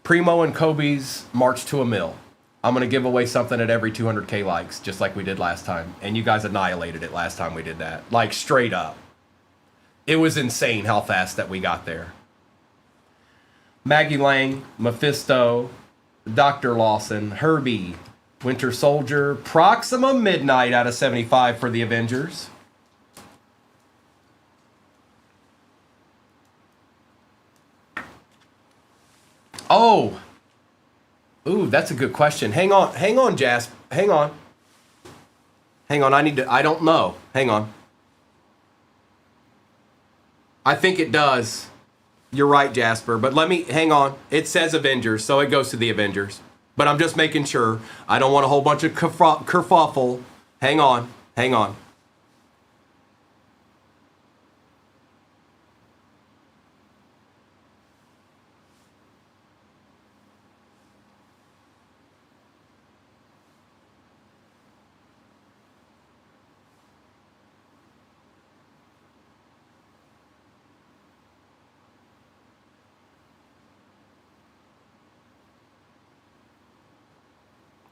Primo and Kobe's March to a Mill. I'm going to give away something at every 200K likes, just like we did last time. And you guys annihilated it last time we did that. Like, straight up. It was insane how fast that we got there. Maggie Lang, Mephisto, Dr. Lawson, Herbie, Winter Soldier, Proxima Midnight out of 75 for the Avengers. Oh! Ooh, that's a good question. Hang on, Jasp. Hang on, I don't know. Hang on. I think it does. You're right, Jasper, but hang on. It says Avengers, so it goes to the Avengers. But I'm just making sure. I don't want a whole bunch of kerfuffle. Hang on.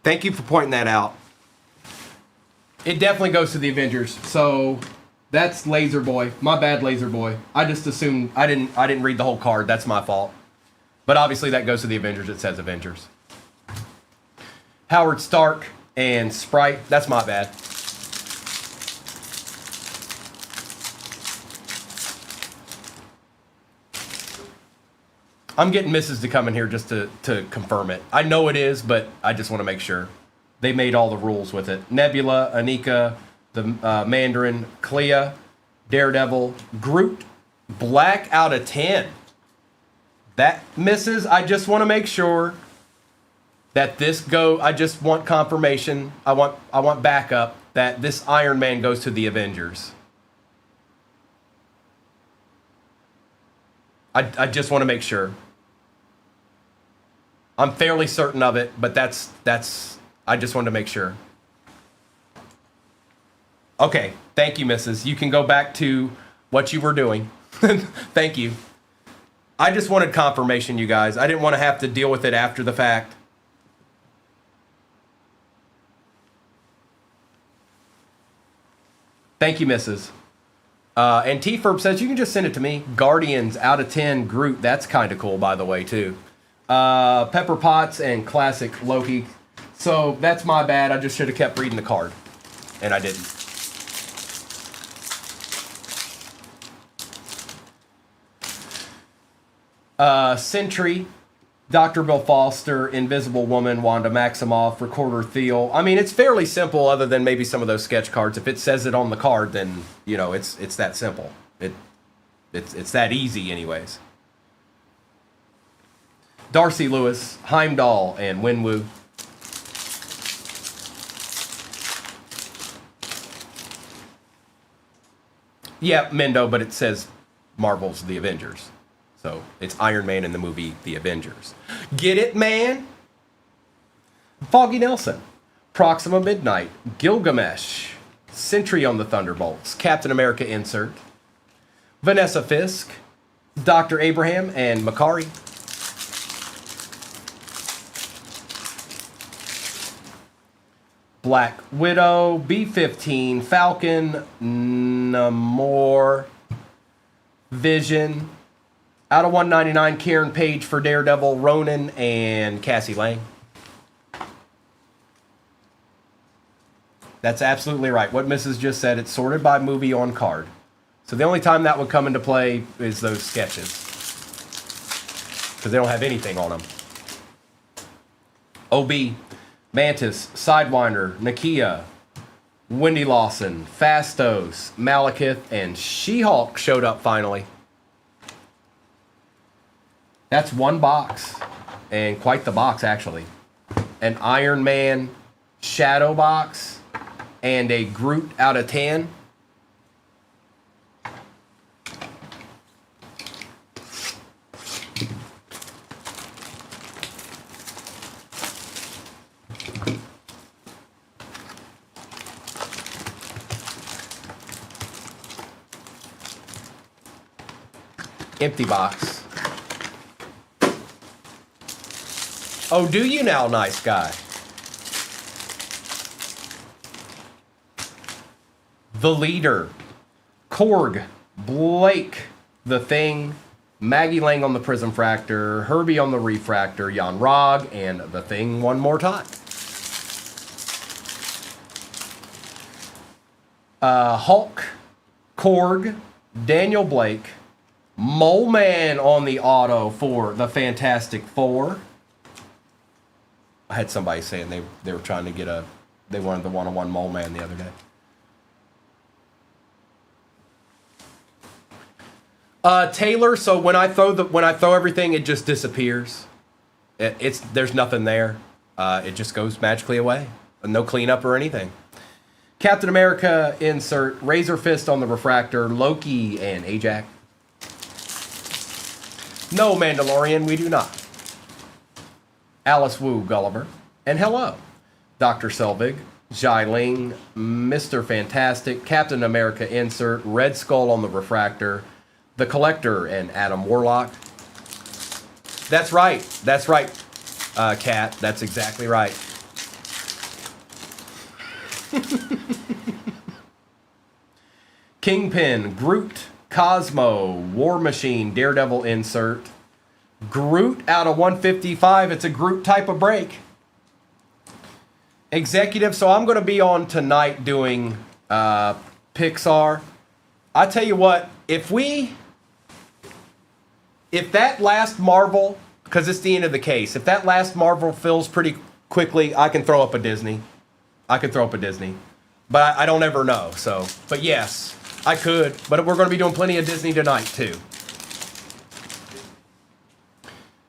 Thank you for pointing that out. It definitely goes to the Avengers. So that's Laser Boy. My bad, Laser Boy. I just assumed I didn't read the whole card. That's my fault. But obviously that goes to the Avengers. It says Avengers. Howard Stark and Sprite. That's my bad. I'm getting Mrs. to come in here just to confirm it. I know it is, but I just want to make sure. They made all the rules with it. Nebula, Anika, the Mandarin, Clea, Daredevil, Groot, Black out of 10. That misses. I just want to make sure that I just want confirmation. I want backup that this Iron Man goes to the Avengers. I just want to make sure. I'm fairly certain of it, but that's I just wanted to make sure. Okay, thank you, Mrs. You can go back to what you were doing. Thank you. I just wanted confirmation, you guys. I didn't want to have to deal with it after the fact. Thank you, Mrs. And T-Ferb says you can just send it to me. Guardians out of 10 Groot. That's kind of cool, by the way, too. Pepper Potts and Classic Loki. So that's my bad. I just should have kept reading the card. And I didn't. Sentry, Dr. Bill Foster, Invisible Woman, Wanda Maximoff, Recorder Theo. I mean, it's fairly simple other than maybe some of those sketch cards. If it says it on the card, then, you know, it's that simple. It It's that easy anyways. Darcy Lewis, Heimdall, and Winwoo. Yeah, Mendo, but it says Marvel's The Avengers. So it's Iron Man in the movie The Avengers. Get it, man? Foggy Nelson, Proxima Midnight, Gilgamesh, Sentry on the Thunderbolts, Captain America insert, Vanessa Fisk, Dr. Abraham, and Makari. Black Widow, B-15, Falcon, Namor, Vision. Out of 199, Kieran Page for Daredevil, Ronan, and Cassie Lang. That's absolutely right. What Mrs. just said, it's sorted by movie on card. So the only time that would come into play is those sketches. Because they don't have anything on them. OB, Mantis, Sidewinder, Nakia, Wendy Lawson, Fastos, Malekith, and She-Hulk showed up finally. That's one box. And quite the box, actually. An Iron Man Shadow box. And a Groot out of 10. Empty box. Oh, do you now, nice guy? The Leader, Korg, Blake, The Thing, Maggie Lang on the Prism Fractor, Herbie on the Refractor, Jan Rog, and The Thing one more time. Hulk, Korg, Daniel Blake, Mole Man on the auto for the Fantastic Four. I had somebody saying they were trying to get they wanted the one-on-one Mole Man the other day. Taylor, so when I throw everything, it just disappears. There's nothing there. It just goes magically away. No cleanup or anything. Captain America insert, Razor Fist on the Refractor, Loki, and Ajax. No, Mandalorian, we do not. Alice Wu, Gulliver, and hello. Dr. Selvig, Jai Ling, Mr. Fantastic, Captain America insert, Red Skull on the Refractor, The Collector, and Adam Warlock. That's right, Kat, that's exactly right. Kingpin, Groot, Cosmo, War Machine, Daredevil insert, Groot out of 155. It's a Groot type of break. Executive, so I'm going to be on tonight doing Pixar. I tell you what, if that last Marvel, because it's the end of the case, if that last Marvel fills pretty quickly, I can throw up a Disney. But I don't ever know, so. But yes, I could. But we're going to be doing plenty of Disney tonight, too.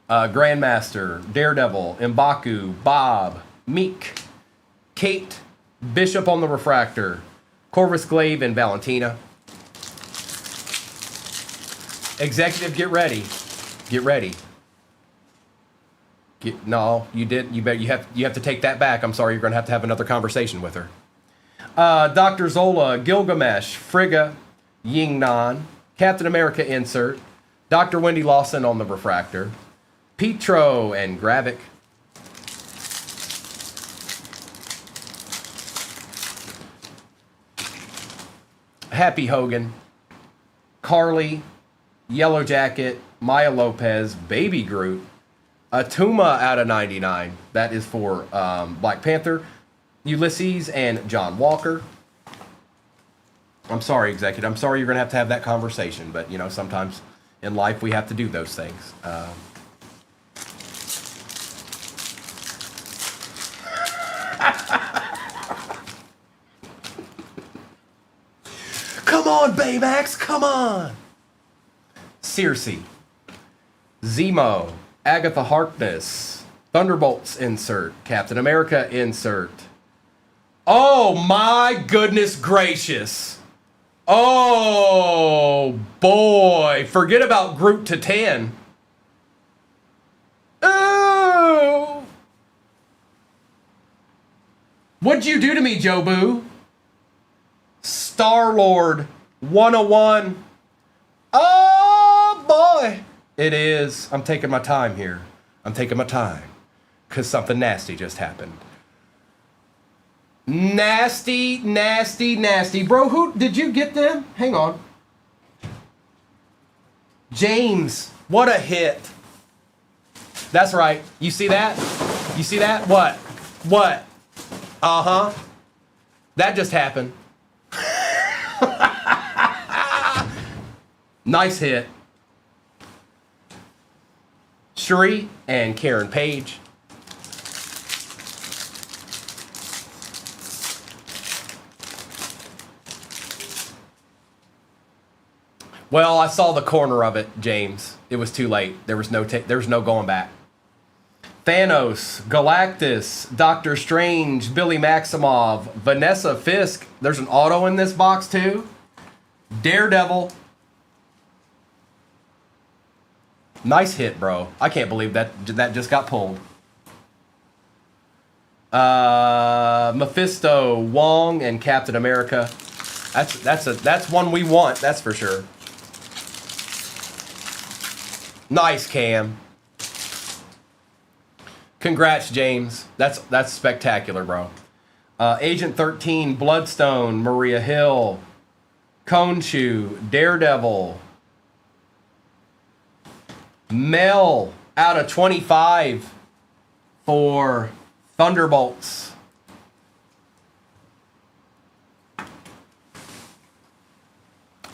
Grandmaster, Daredevil, M'Baku, Bob, Meek, Kate, Bishop on the Refractor, Corvus Glaive, and Valentina. Executive, get ready. Get ready. No, you did. You have to take that back. I'm sorry. You're going to have another conversation with her. Dr. Zola, Gilgamesh, Frigga, Yingnan, Captain America insert, Dr. Wendy Lawson on the Refractor, Petro and Gravik. Happy Hogan, Carly, Yellow Jacket, Maya Lopez, Baby Groot, Atuma out of 99. That is for Black Panther, Ulysses, and John Walker. I'm sorry, Executive. I'm sorry you're going to have that conversation, but, you know, sometimes in life we have to do those things. Come on, Baymax, come on. Circe, Zemo, Agatha Harkness, Thunderbolts insert, Captain America insert. Oh my goodness gracious. Oh boy, forget about Groot to 10. Oh. What'd you do to me, Jobu? Star-Lord 101. Oh boy. It is. I'm taking my time here. I'm taking my time. Because something nasty just happened. Nasty, nasty, nasty. Bro, who did you get them? Hang on. James, what a hit. That's right. You see that? You see that? What? What? Uh-huh. That just happened. Nice hit. Shuri and Karen Page. Well, I saw the corner of it, James. It was too late. There was no going back. Thanos, Galactus, Doctor Strange, Billy Maximoff, Vanessa Fisk. There's an auto in this box too. Daredevil. Nice hit, bro. I can't believe that just got pulled. Mephisto, Wong, and Captain America. That's one we want. That's for sure. Nice, Cam. Congrats, James. That's spectacular, bro. Agent 13, Bloodstone, Maria Hill, Khonshu, Daredevil, Mel out of 25 for Thunderbolts.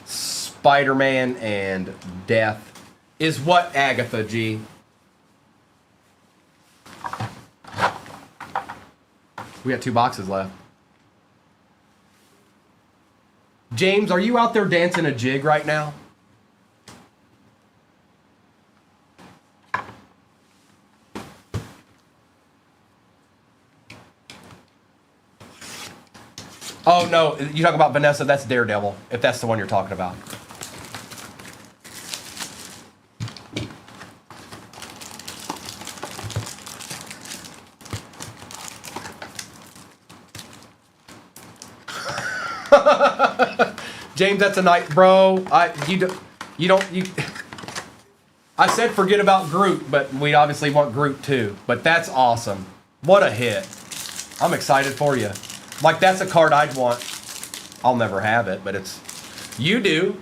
Spider-Man and Death. Is what, Agatha G? We got 2 boxes left. James, are you out there dancing a jig right now? Oh, no. You talking about Vanessa? That's Daredevil, if that's the one you're talking about. James, that's a night, bro. I said forget about Groot, but we obviously want Groot too. But that's awesome. What a hit. I'm excited for you. Like, that's a card I'd want. I'll never have it, but it's... You do.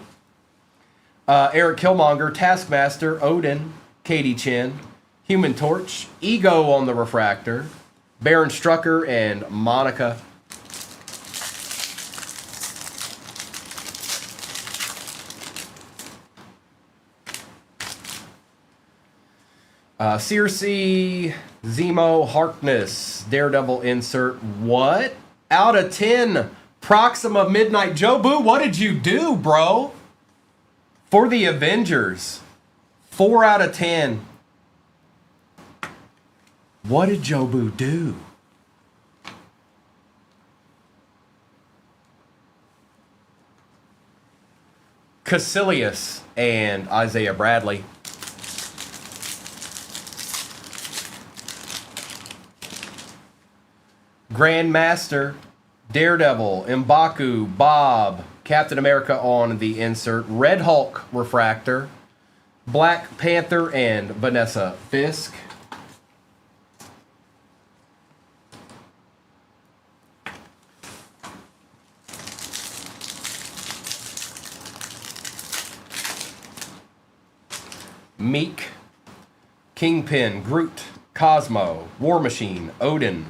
Eric Killmonger, Taskmaster, Odin, Katie Chin, Human Torch, Ego on the Refractor, Baron Strucker, and Monica. Circe, Zemo, Harkness, Daredevil insert. What? Out of 10. Proxima Midnight. Jobu, what did you do, bro? For the Avengers. 4 out of 10. What did Jobu do? Caecilius and Isaiah Bradley. Grandmaster, Daredevil, M'Baku, Bob, Captain America on the insert, Red Hulk Refractor, Black Panther, and Vanessa Fisk. Meek, Kingpin, Groot, Cosmo, War Machine, Odin,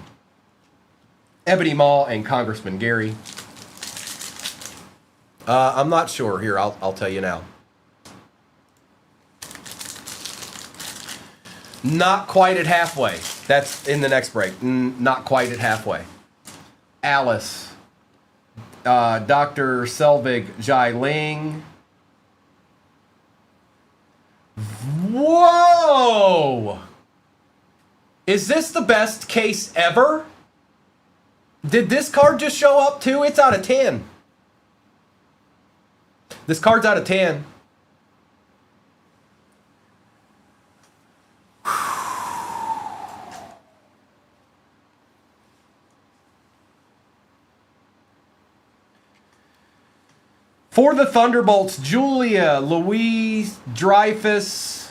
Ebony Maw, and Congressman Gary. I'm not sure. Here, I'll tell you now. Not quite at halfway. That's in the next break. Not quite at halfway. Alice, Dr. Selvig Jai Ling, Whoa! Is this the best case ever? Did this card just show up too? It's out of 10. This card's out of 10. For the Thunderbolts, Julia Louise Dreyfus,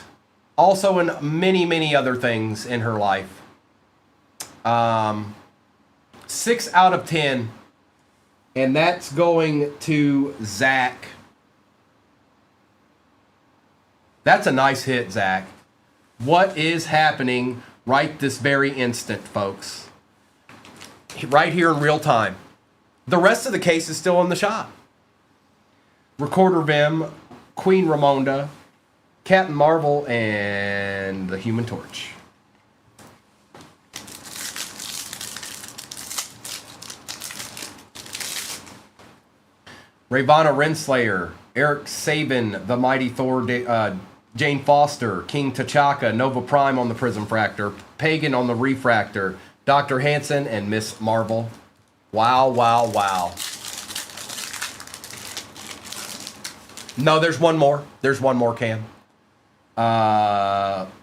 also in many, many other things in her life. 6 out of 10. And that's going to Zach. That's a nice hit, Zach. What is happening right this very instant, folks? Right here in real time. The rest of the case is still in the shop. Recorder Vim, Queen Ramonda, Captain Marvel, and the Human Torch. Ravonna Renslayer, Eric Sabin, the Mighty Thor, Jane Foster, King T'Chaka, Nova Prime on the Prism Fractor, Pagan on the Refractor, Dr. Hansen, and Miss Marvel. Wow, wow, wow. No, there's one more. There's one more, Cam.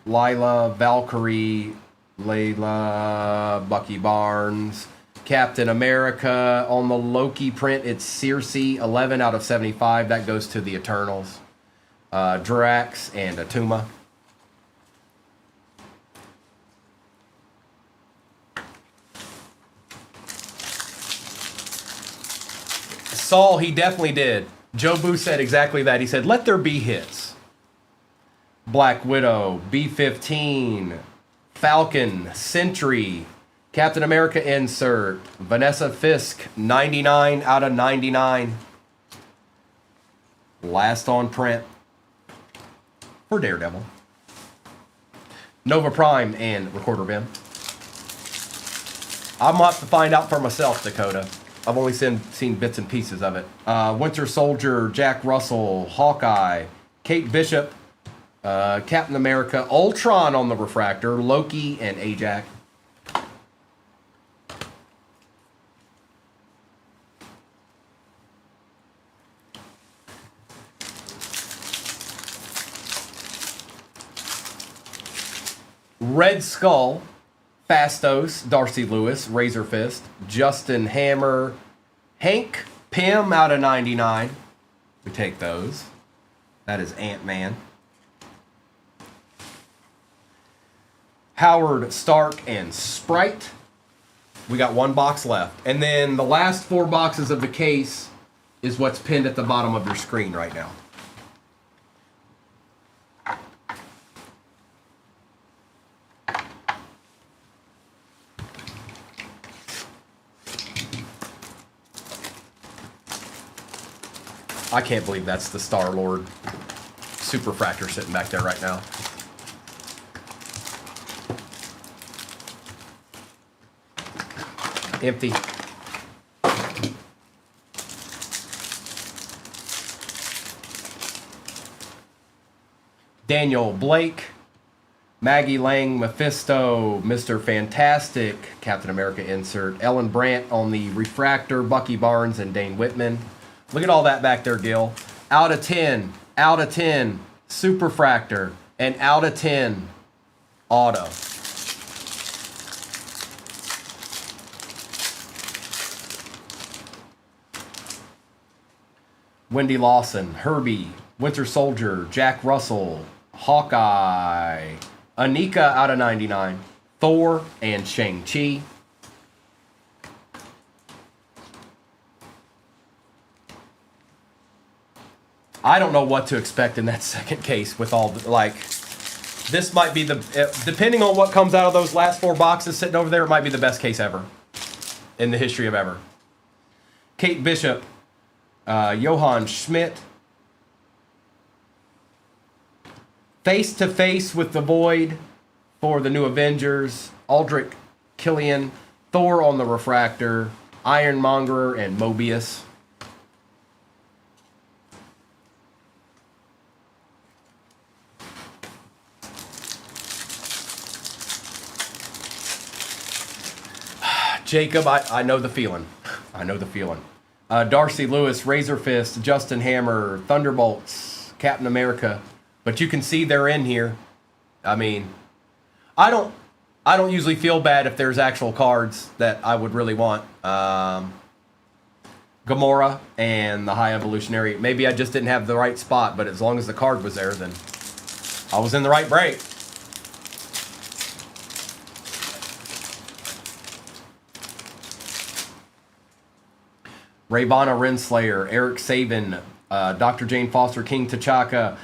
Lila, Valkyrie, Layla, Bucky Barnes, Captain America. On the Loki print, it's Circe, 11 out of 75. That goes to the Eternals. Drax and Atuma. Saul, he definitely did. Joe Boo said exactly that. He said, let there be hits. Black Widow, B-15, Falcon, Sentry, Captain America insert, Vanessa Fisk, 99 out of 99. Last on print for Daredevil. Nova Prime and Recorder Vim. I'm going to have to find out for myself, Dakota. I've only seen bits and pieces of it. Winter Soldier, Jack Russell, Hawkeye, Kate Bishop, Captain America, Ultron on the Refractor, Loki, and Ajax. Red Skull, Fastos, Darcy Lewis, Razor Fist, Justin Hammer, Hank Pym out of 99. We take those. That is Ant-Man. Howard Stark and Sprite. We got one box left. And then the last 4 boxes of the case is what's pinned at the bottom of your screen right now. I can't believe that's the Star-Lord Superfractor sitting back there right now. Empty. Daniel Blake, Maggie Lang, Mephisto, Mr. Fantastic, Captain America insert, Ellen Brandt on the Refractor, Bucky Barnes, and Dane Whitman. Look at all that back there, Gil. Out of 10, Superfractor, and out of 10, Auto. Wendy Lawson, Herbie, Winter Soldier, Jack Russell, Hawkeye, Anika out of 99, Thor, and Shang-Chi. I don't know what to expect in that second case with all the, like, this might be the, depending on what comes out of those last 4 boxes sitting over there, it might be the best case ever in the history of ever. Kate Bishop, Johann Schmidt, Face to Face with the Void for the New Avengers, Aldrich Killian, Thor on the Refractor, Ironmonger, and Mobius. Jacob, I know the feeling. I know the feeling. Darcy Lewis, Razor Fist, Justin Hammer, Thunderbolts, Captain America. But you can see they're in here. I mean, I don't usually feel bad if there's actual cards that I would really want. Gamora and the High Evolutionary. Maybe I just didn't have the right spot, but as long as the card was there, then I was in the right break. Ravana Renslayer, Eric Saban, Dr. Jane Foster, King T'Chaka,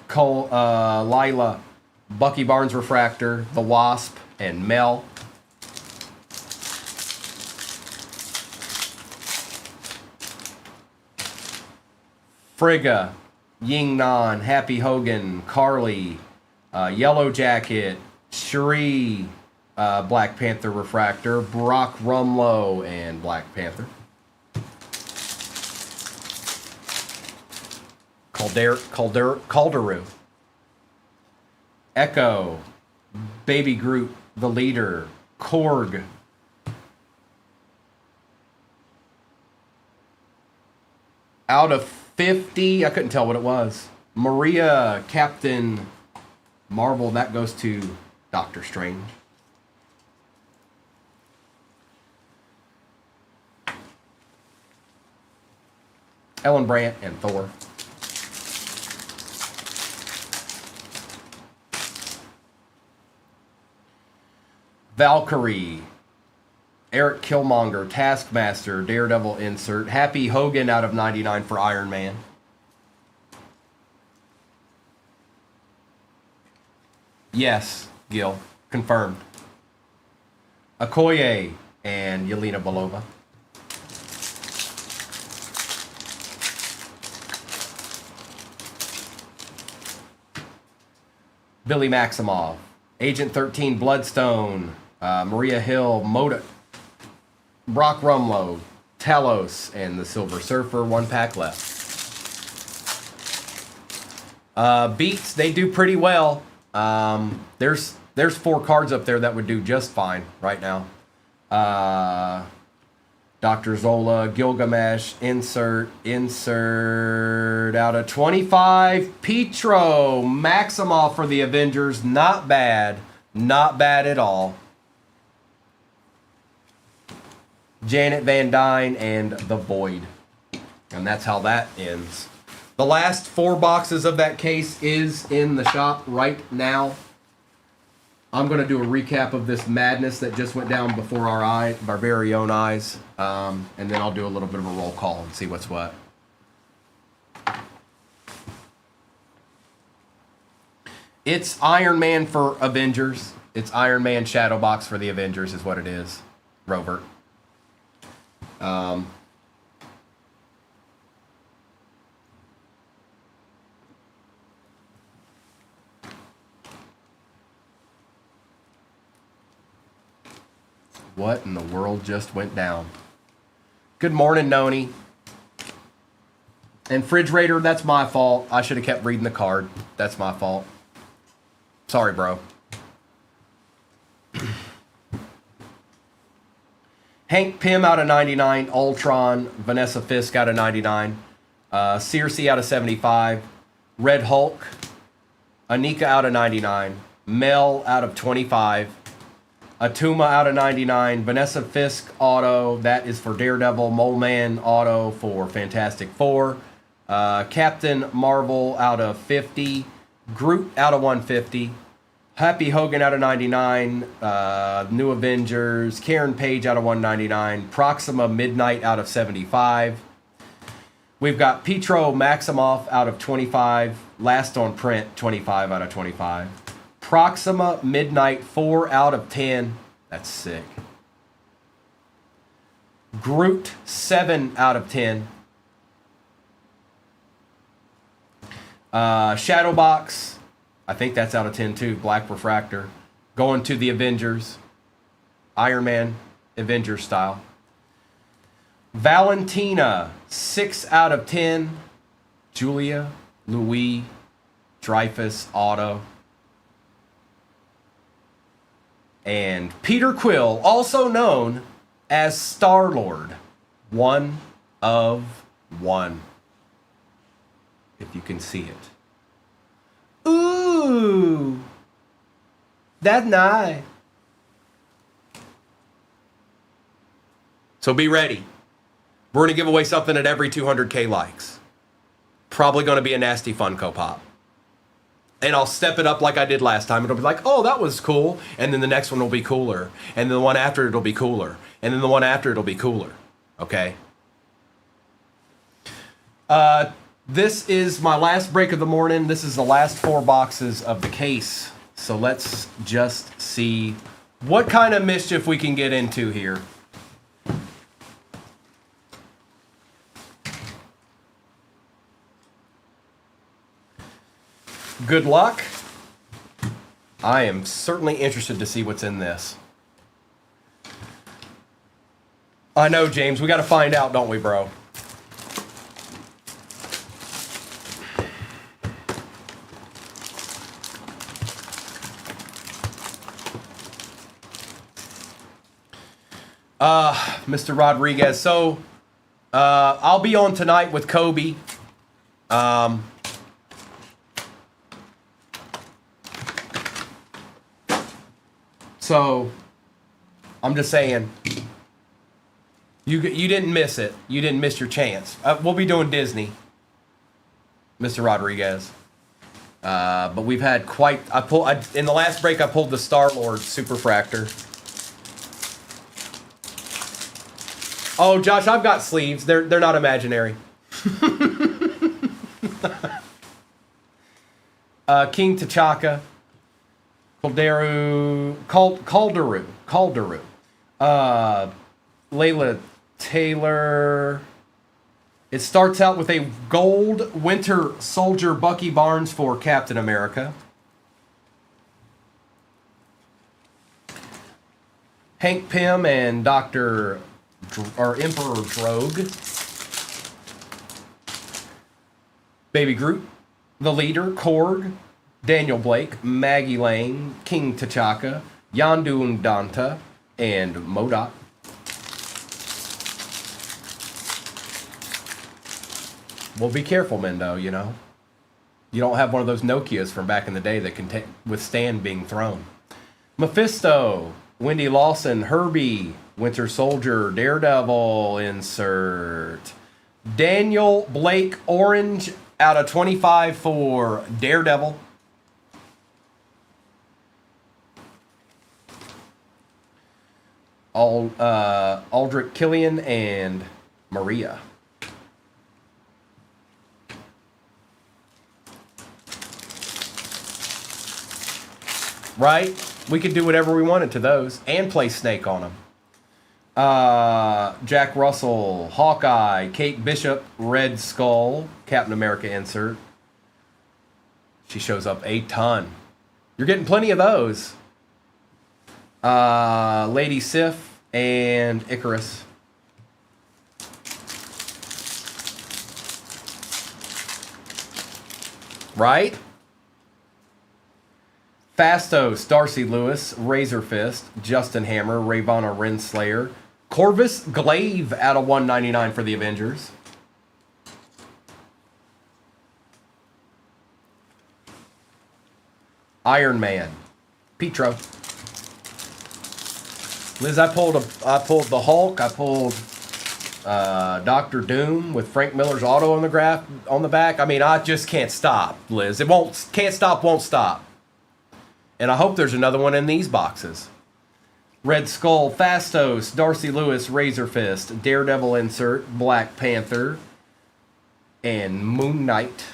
Cole, Lila, Bucky Barnes Refractor, The Wasp, and Mel. Frigga, Ying Nan, Happy Hogan, Carly, Yellow Jacket, Cherie, Black Panther Refractor, Brock Rumlow, and Black Panther. Calderu. Echo, Baby Groot, The Leader, Korg. Out of 50, I couldn't tell what it was. Maria, Captain Marvel, that goes to Doctor Strange. Ellen Brandt and Thor. Valkyrie, Eric Killmonger, Taskmaster, Daredevil insert, Happy Hogan out of 99 for Iron Man. Yes, Gil, confirmed. Okoye and Yelena Belova. Billy Maximoff, Agent 13 Bloodstone, Maria Hill, Moda, Brock Rumlow, Talos, and the Silver Surfer. 1 pack left. Beats, they do pretty well. There's 4 cards up there that would do just fine right now. Dr. Zola, Gilgamesh, insert out of 25. Petro, Maximoff for the Avengers. Not bad. Not bad at all. Janet Van Dyne and The Void. And that's how that ends. The last 4 boxes of that case is in the shop right now. I'm going to do a recap of this madness that just went down before our very own eyes. And then I'll do a little bit of a roll call and see what's what. It's Iron Man for Avengers. It's Iron Man Shadow Box for the Avengers is what it is. Robert. What in the world just went down? Good morning, Noni. And Fridgerator, that's my fault. I should have kept reading the card. That's my fault. Sorry, bro. Hank Pym out of 99. Ultron. Vanessa Fisk out of 99. Circe out of 75. Red Hulk. Anika out of 99. Mel out of 25. Atuma out of 99. Vanessa Fisk auto. That is for Daredevil. Mole Man auto for Fantastic Four. Captain Marvel out of 50. Groot out of 150. Happy Hogan out of 99. New Avengers. Karen Page out of 199. Proxima Midnight out of 75. We've got Petro Maximoff out of 25. Last on print, 25 out of 25. Proxima Midnight 4 out of 10. That's sick. Groot 7 out of 10. Shadowbox, I think that's out of 10 too. Black Refractor. Going to the Avengers. Iron Man Avengers style. Valentina 6 out of 10. Julia, Louis, Dreyfus, auto. And Peter Quill, also known as Star-Lord. 1 of 1. If you can see it. Ooh. That's nice. So be ready. We're going to give away something at every 200K likes. Probably going to be a nasty Funko Pop. And I'll step it up like I did last time. It'll be like, oh, that was cool. And then the next one will be cooler. And then the one after it'll be cooler. And then the one after it'll be cooler. Okay? This is my last break of the morning. This is the last 4 boxes of the case. So let's just see what kind of mischief we can get into here. Good luck. I am certainly interested to see what's in this. I know, James. We got to find out, don't we, bro? Mr. Rodriguez. So, I'll be on tonight with Kobe. So, I'm just saying, you didn't miss it. You didn't miss your chance. We'll be doing Disney, Mr. Rodriguez. But we've had quite. In the last break, I pulled the Star-Lord Superfractor. Oh, Josh, I've got sleeves. They're not imaginary. King T'Chaka. Calderu. Layla Taylor. It starts out with a gold Winter Soldier Bucky Barnes for Captain America. Hank Pym and Emperor Drogue. Baby Groot. The Leader, Korg. Daniel Blake, Maggie Lane, King T'Chaka, Yondu Ndanta, and MODOK. Well, be careful, Mendo, you know. You don't have one of those Nokias from back in the day that can withstand being thrown. Mephisto, Wendy Lawson, Herbie, Winter Soldier, Daredevil insert. Daniel Blake, orange out of 25 for Daredevil. Aldrich Killian and Maria. Right? We could do whatever we wanted to those and play Snake on them. Jack Russell, Hawkeye, Kate Bishop, Red Skull, Captain America insert. She shows up a ton. You're getting plenty of those. Lady Sif and Icarus. Right? Fastos, Darcy Lewis, Razor Fist, Justin Hammer, Ravonna Renslayer, Corvus Glaive out of 199 for the Avengers. Iron Man, Petro. Liz, I pulled the Hulk. I pulled Doctor Doom with Frank Miller's auto on the back. I mean, I just can't stop, Liz. Can't stop, won't stop. And I hope there's another one in these boxes. Red Skull, Fastos, Darcy Lewis, Razor Fist, Daredevil insert, Black Panther, and Moon Knight.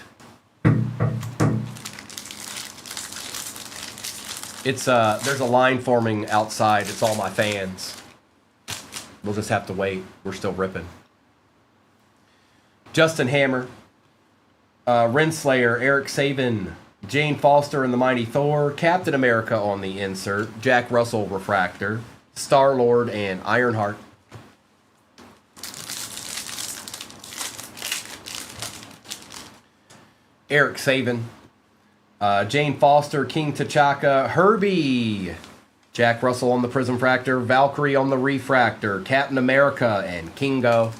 There's a line forming outside. It's all my fans. We'll just have to wait. We're still ripping. Justin Hammer, Renslayer, Eric Saban, Jane Foster and the Mighty Thor, Captain America on the insert, Jack Russell Refractor, Star-Lord, and Ironheart. Eric Saban, Jane Foster, King T'Chaka, Herbie, Jack Russell on the Prism Fractor, Valkyrie on the Refractor, Captain America, and Kingo.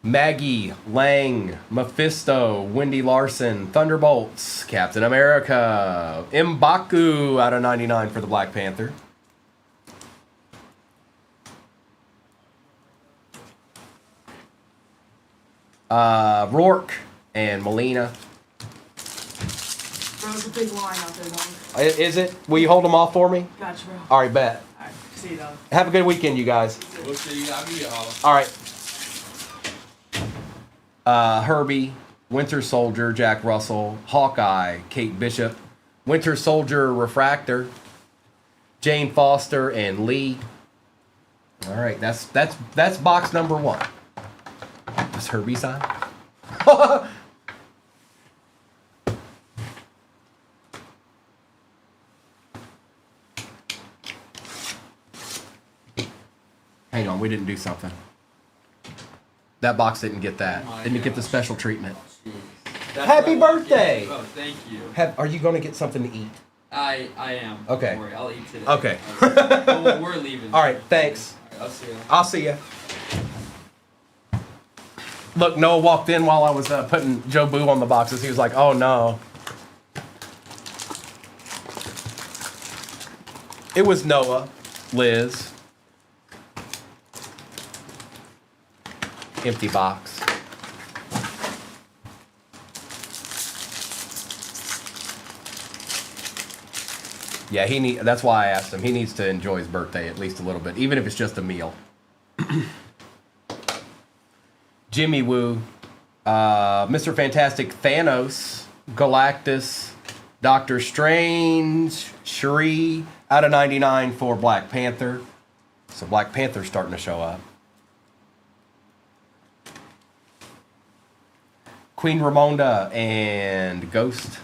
Maggie, Lang, Mephisto, Wendy Larson, Thunderbolts, Captain America, M'Baku out of 99 for the Black Panther. Rourke and Molina. Bro, it's a big line out there, dog. Is it? Will you hold them off for me? Gotcha, bro. All right, bet. All right, see you, dog. Have a good weekend, you guys. We'll see you. I'll give you a holler. All right. Herbie, Winter Soldier, Jack Russell, Hawkeye, Kate Bishop, Winter Soldier Refractor, Jane Foster, and Lee. All right, that's box number 1. Does Herbie sign? Hang on, we didn't do something. That box didn't get that. Oh my Didn't get the gosh. special treatment. That's Happy what I want. birthday! Oh, thank you. Are you going to get something to eat? I am. Okay. Don't worry, I'll eat today. Okay. Well, we're leaving. All right, thanks. All right, I'll see you. I'll see ya. Look, Noah walked in while I was putting Joe Boo on the boxes. He was like, oh no. It was Noah, Liz. Empty box. Yeah, that's why I asked him. He needs to enjoy his birthday at least a little bit, even if it's just a meal. Jimmy Woo, Mr. Fantastic, Thanos, Galactus, Doctor Strange, Shuri, out of 99 for Black Panther. So Black Panther's starting to show up. Queen Ramonda and Ghost.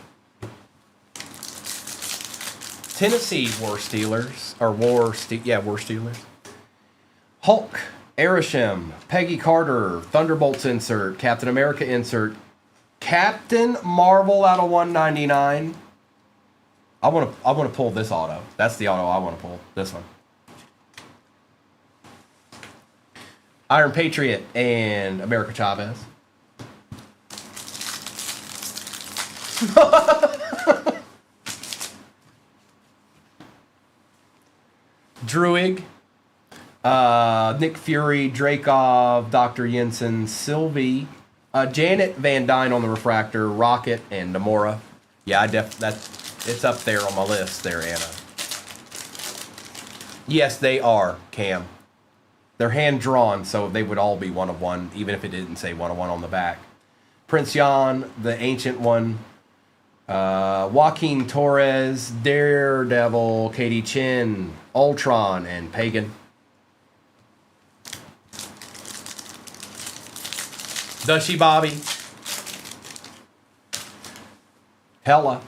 Tennessee War Steelers, or War Steelers. Hulk, Arishem, Peggy Carter, Thunderbolts insert, Captain America insert, Captain Marvel out of 199. I want to pull this auto. That's the auto I want to pull. This one. Iron Patriot and America Chavez. Druig, Nick Fury, Dreykov, Dr. Jensen, Sylvie, Janet Van Dyne on the Refractor, Rocket, and Namora. Yeah, it's up there on my list there, Anna. Yes, they are, Cam. They're hand-drawn, so they would all be 1 of 1, even if it didn't say 1 of 1 on the back. Prince Yan, the Ancient One, Joaquin Torres, Daredevil, Katie Chin, Ultron, and Pagan. Dushy Bobby, Hella,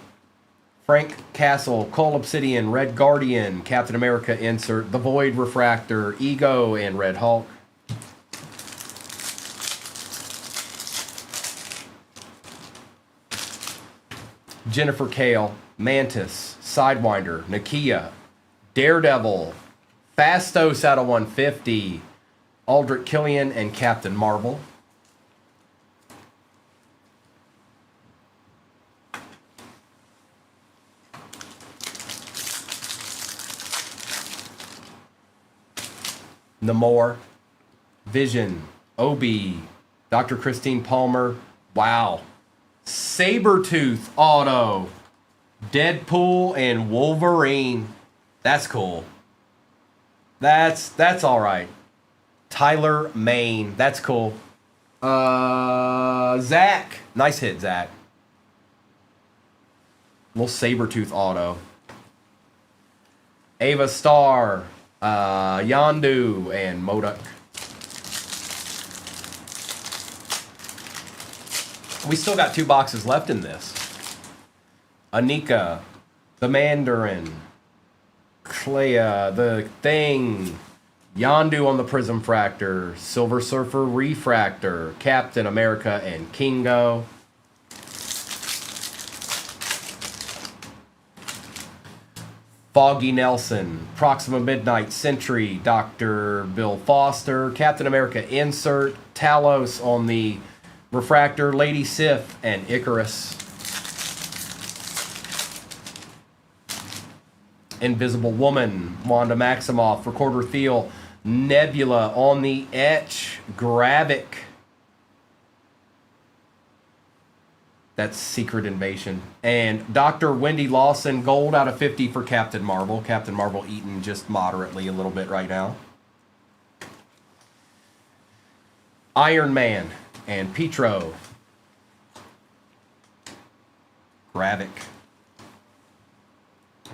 Frank Castle, Cole Obsidian, Red Guardian, Captain America insert, The Void Refractor, Ego, and Red Hulk. Jennifer Kale, Mantis, Sidewinder, Nakia, Daredevil, Fastos out of 150, Aldrich Killian, and Captain Marvel. Namor, Vision, Obi, Dr. Christine Palmer. Wow. Sabretooth auto, Deadpool, and Wolverine. That's cool. That's all right. Tyler Maine. That's cool. Zach. Nice hit, Zach. Little Sabretooth auto. Ava Star, Yondu, and Modok. We still got 2 boxes left in this. Anika, the Mandarin, Clea, the Thing, Yondu on the Prism Fractor, Silver Surfer Refractor, Captain America, and Kingo. Foggy Nelson, Proxima Midnight Sentry, Dr. Bill Foster, Captain America Insert, Talos on the Refractor, Lady Sif, and Icarus. Invisible Woman, Wanda Maximoff, Recorder Thiel, Nebula on the Etch, Gravik. That's Secret Invasion. And Dr. Wendy Lawson, gold out of 50 for Captain Marvel. Captain Marvel eating just moderately a little bit right now. Iron Man and Petro. Gravik.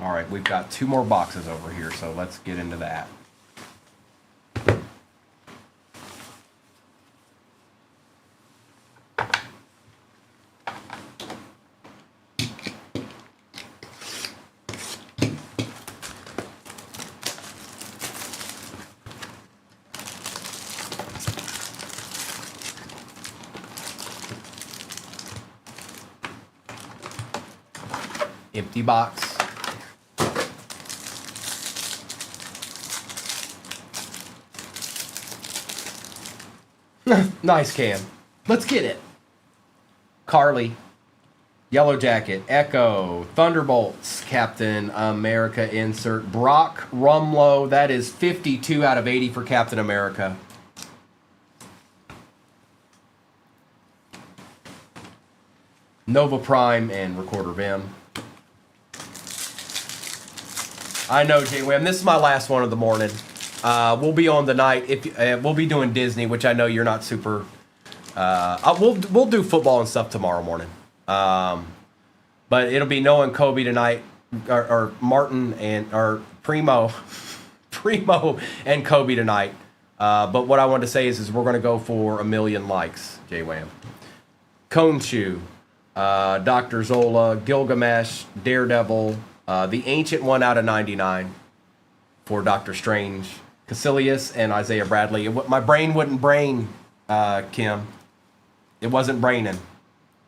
All right, we've got 2 more boxes over here, so let's get into that. Empty box. Nice, Cam. Let's get it. Carly, Yellow Jacket, Echo, Thunderbolts, Captain America insert, Brock Rumlow. That is 52 out of 80 for Captain America. Nova Prime and Recorder Vim. I know, J-Wham. This is my last one of the morning. We'll be on the night. We'll be doing Disney, which I know you're not super. We'll do football and stuff tomorrow morning. But it'll be Noah and Kobe tonight, or Martin or Primo, Primo and Kobe tonight. But what I wanted to say is we're going to go for 1 million likes, J-Wham. Konshu, Dr. Zola, Gilgamesh, Daredevil. The Ancient 1 out of 99 for Doctor Strange, Caecilius, and Isaiah Bradley. My brain wouldn't brain, Kim. It wasn't braining.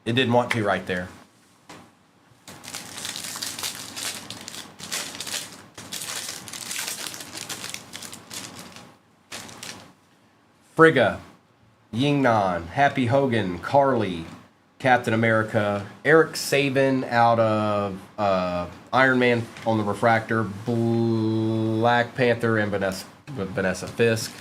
It didn't want to right there. Frigga, Yingnan, Happy Hogan, Carly, Captain America, Eric Saban out of Iron Man on the Refractor, Black Panther, and Vanessa Fisk.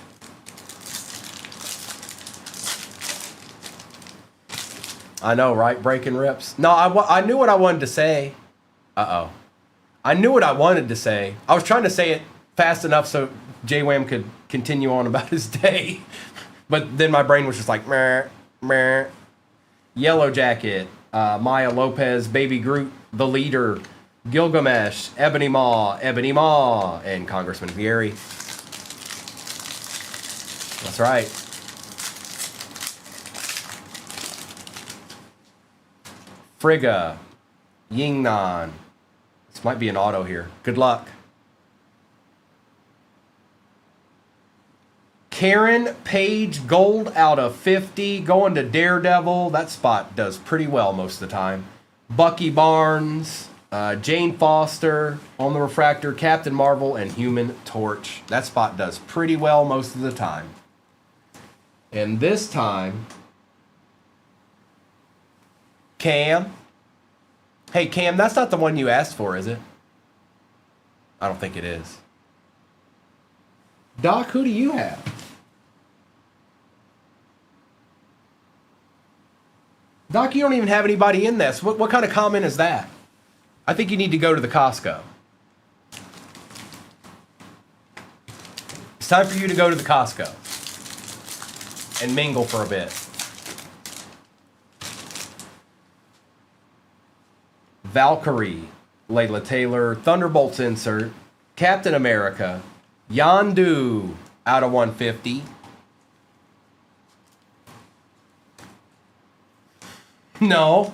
I know, right? Breaking rips. No, I knew what I wanted to say. I knew what I wanted to say. I was trying to say it fast enough so J-Wham could continue on about his day. But then my brain was just like, meh, meh. Yellow Jacket, Maya Lopez, Baby Groot, The Leader, Gilgamesh, Ebony Maw, and Congressman Gary. That's right. Frigga, Yingnan. This might be an auto here. Good luck. Karen Page, gold out of 50, going to Daredevil. That spot does pretty well most of the time. Bucky Barnes, Jane Foster on the Refractor, Captain Marvel, and Human Torch. That spot does pretty well most of the time. And this time, Cam. Hey, Cam, that's not the one you asked for, is it? I don't think it is. Doc, who do you have? Doc, you don't even have anybody in this. What kind of comment is that? I think you need to go to the Costco. It's time for you to go to the Costco and mingle for a bit. Valkyrie, Layla Taylor, Thunderbolts insert, Captain America, Yondu out of 150. No.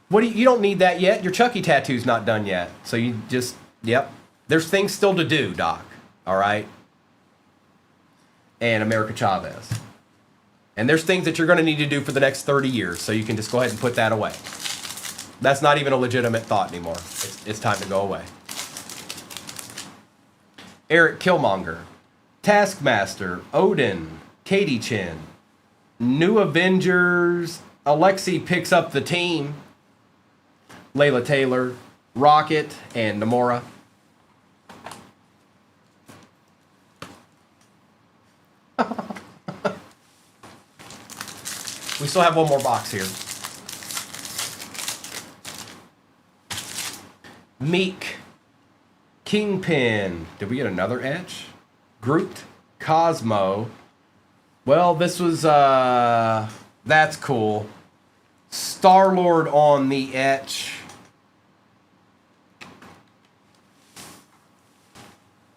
What you don't need that yet. Your Chucky tattoo's not done yet. So you just, yep. There's things still to do, Doc. All right? And America Chavez. And there's things that you're going to need to do for the next 30 years, so you can just go ahead and put that away. That's not even a legitimate thought anymore. It's time to go away. Eric Killmonger. Taskmaster, Odin, Katie Chin. New Avengers, Alexi picks up the team. Layla Taylor, Rocket, and Namora. We still have one more box here. Meek, Kingpin. Did we get another etch? Groot, Cosmo. Well, this was, that's cool. Star-Lord on the etch.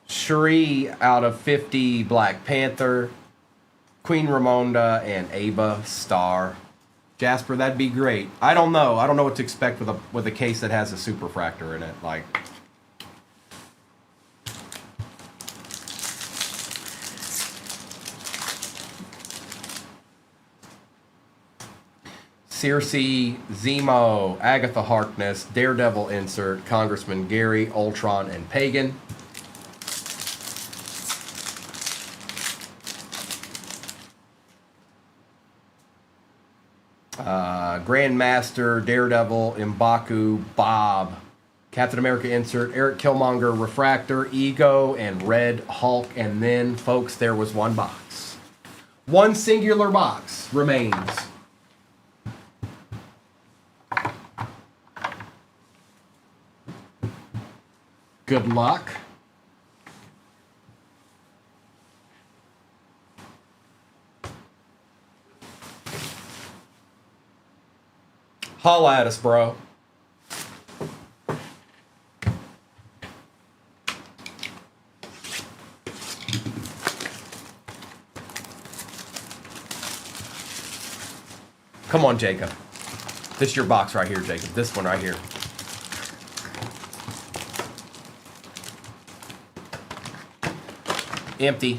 Shuri out of 50, Black Panther. Queen Ramonda and Ava Star. Jasper, that'd be great. I don't know. I don't know what to expect with a case that has a superfractor in it. Like, Circe, Zemo, Agatha Harkness, Daredevil insert, Congressman Gary, Ultron, and Pagan. Grandmaster, Daredevil, M'Baku, Bob, Captain America insert, Eric Killmonger, Refractor, Ego, and Red Hulk. And then, folks, there was one box. One singular box remains. Good luck. Holla at us, bro. Come on, Jacob. This is your box right here, Jacob. This one right here. Empty.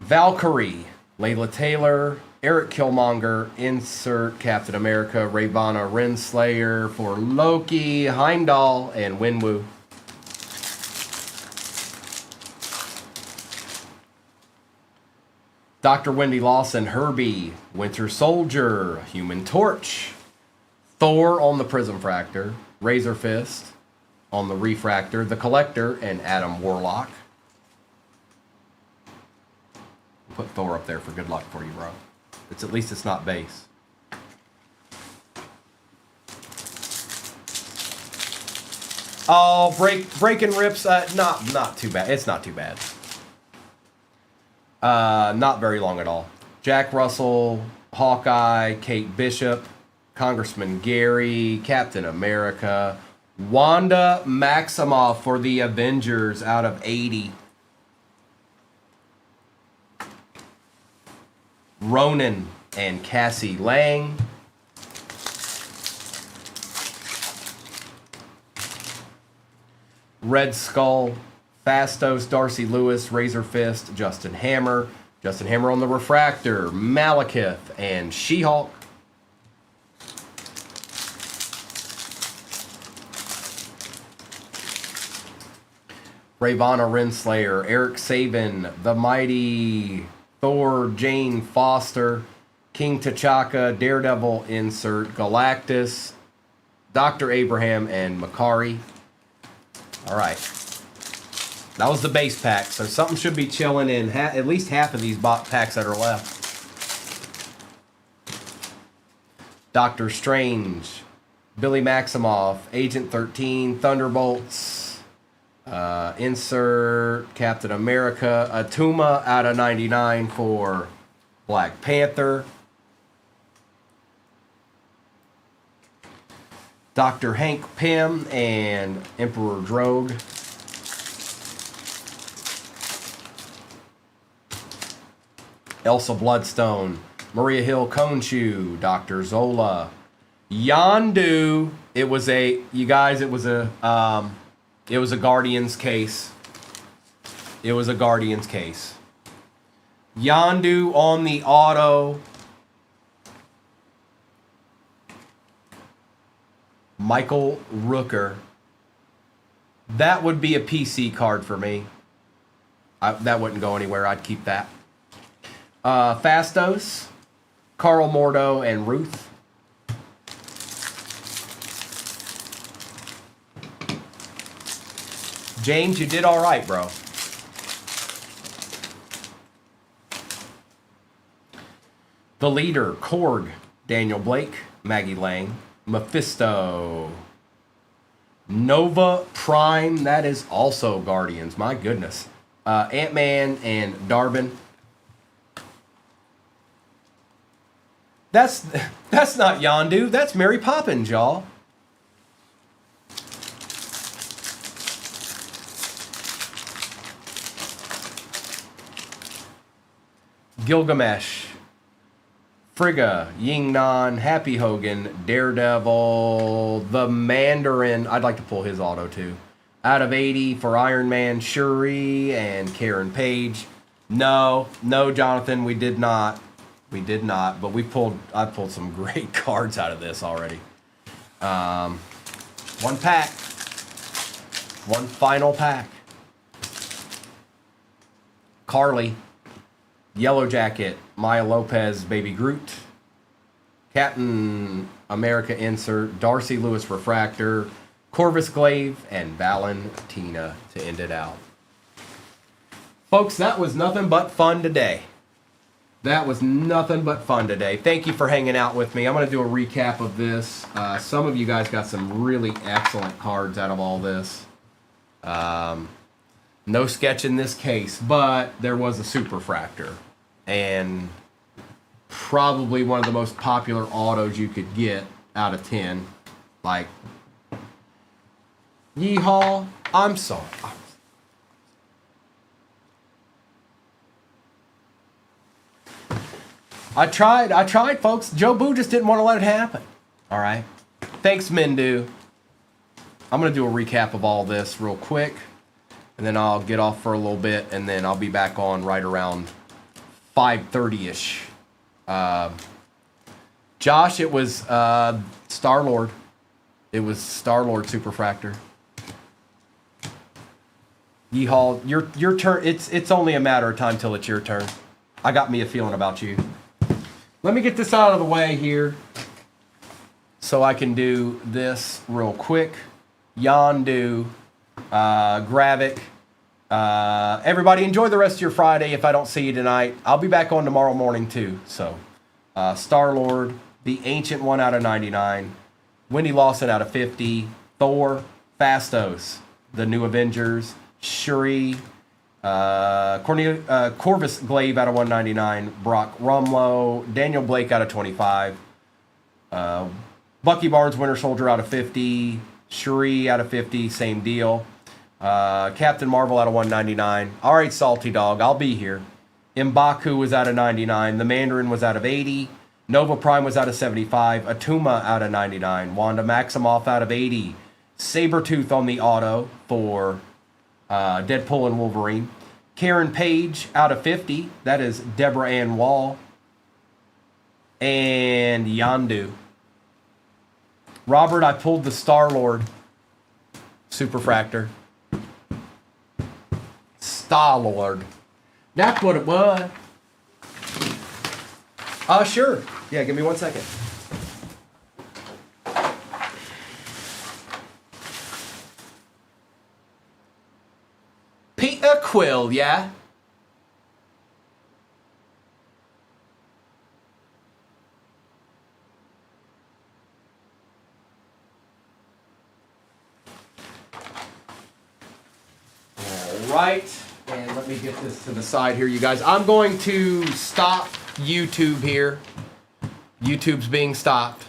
Valkyrie, Layla Taylor, Eric Killmonger, insert Captain America, Ravonna Renslayer for Loki, Heimdall, and Winwu. Dr. Wendy Lawson, Herbie, Winter Soldier, Human Torch, Thor on the Prism Fractor, Razor Fist on the Refractor, The Collector, and Adam Warlock. Put Thor up there for good luck for you, bro. It's at least it's not base. Oh, break and rips. Not too bad. It's not too bad. Not very long at all. Jack Russell, Hawkeye, Kate Bishop, Congressman Gary, Captain America, Wanda Maximoff for the Avengers out of 80. Ronan and Cassie Lang. Red Skull, Fastos, Darcy Lewis, Razor Fist, Justin Hammer on the Refractor, Malekith, and She-Hulk. Ravonna Renslayer, Eric Saban, The Mighty Thor, Jane Foster, King T'Chaka, Daredevil insert, Galactus, Dr. Abraham, and Makari. All right. That was the base pack, so something should be chilling in at least half of these box packs that are left. Doctor Strange, Billy Maximoff, Agent 13, Thunderbolts, insert Captain America, Atuma out of 99 for Black Panther. Dr. Hank Pym and Emperor Drogue. Elsa Bloodstone, Maria Hill Khonshu, Dr. Zola, Yondu. It was a Guardians case. It was a Guardians case. Yondu on the auto. Michael Rooker. That would be a PC card for me. That wouldn't go anywhere. I'd keep that. Fastos, Carl Mordo, and Ruth. James, you did all right, bro. The Leader, Korg, Daniel Blake, Maggie Lang, Mephisto, Nova Prime, that is also Guardians, my goodness. Ant-Man and Darvin. That's not Yondu, that's Mary Poppins, y'all. Gilgamesh, Frigga, Yingnan, Happy Hogan, Daredevil, the Mandarin. I'd like to pull his auto too. Out of 80 for Iron Man, Shuri, and Karen Page. No, Jonathan, we did not. We did not, but I pulled some great cards out of this already. One pack. One final pack. Carly, Yellow Jacket, Maya Lopez, Baby Groot, Captain America insert, Darcy Lewis Refractor, Corvus Glaive, and Valentina to end it out. Folks, that was nothing but fun today. That was nothing but fun today. Thank you for hanging out with me. I'm going to do a recap of this. Some of you guys got some really excellent cards out of all this. No sketch in this case, but there was a Superfractor. And probably one of the most popular autos you could get out of 10. Like, yeehaw, I'm sorry. I tried, folks. Joe Boo just didn't want to let it happen. All right. Thanks, Mindu. I'm going to do a recap of all this real quick, and then I'll get off for a little bit, and then I'll be back on right around 5:30-ish. Josh, it was Star-Lord. It was Star-Lord Superfractor. Yeehaw, your turn. It's only a matter of time till it's your turn. I got me a feeling about you. Let me get this out of the way here so I can do this real quick. Yondu, Gravik. Everybody enjoy the rest of your Friday if I don't see you tonight. I'll be back on tomorrow morning too. So, Star-Lord, the Ancient one out of 99. Wendy Lawson out of 50. Thor, Fastos, the New Avengers. Shuri, Corvus Glaive out of 199, Brock Rumlow, Daniel Blake out of 25, Bucky Barnes Winter Soldier out of 50, Shuri out of 50, same deal, Captain Marvel out of 199. All right, Salty Dog, I'll be here. M'Baku was out of 99, the Mandarin was out of 80, Nova Prime was out of 75, Atuma out of 99, Wanda Maximoff out of 80, Sabretooth on the auto for Deadpool and Wolverine. Karen Page out of 50. That is Deborah Ann Wall. And Yondu. Robert, I pulled the Star-Lord Superfractor. Star-Lord. That's what it was. Sure. Yeah, give me 1 second. Peter Quill, yeah? All right, and let me get this to the side here, you guys. I'm going to stop YouTube here. YouTube's being stopped.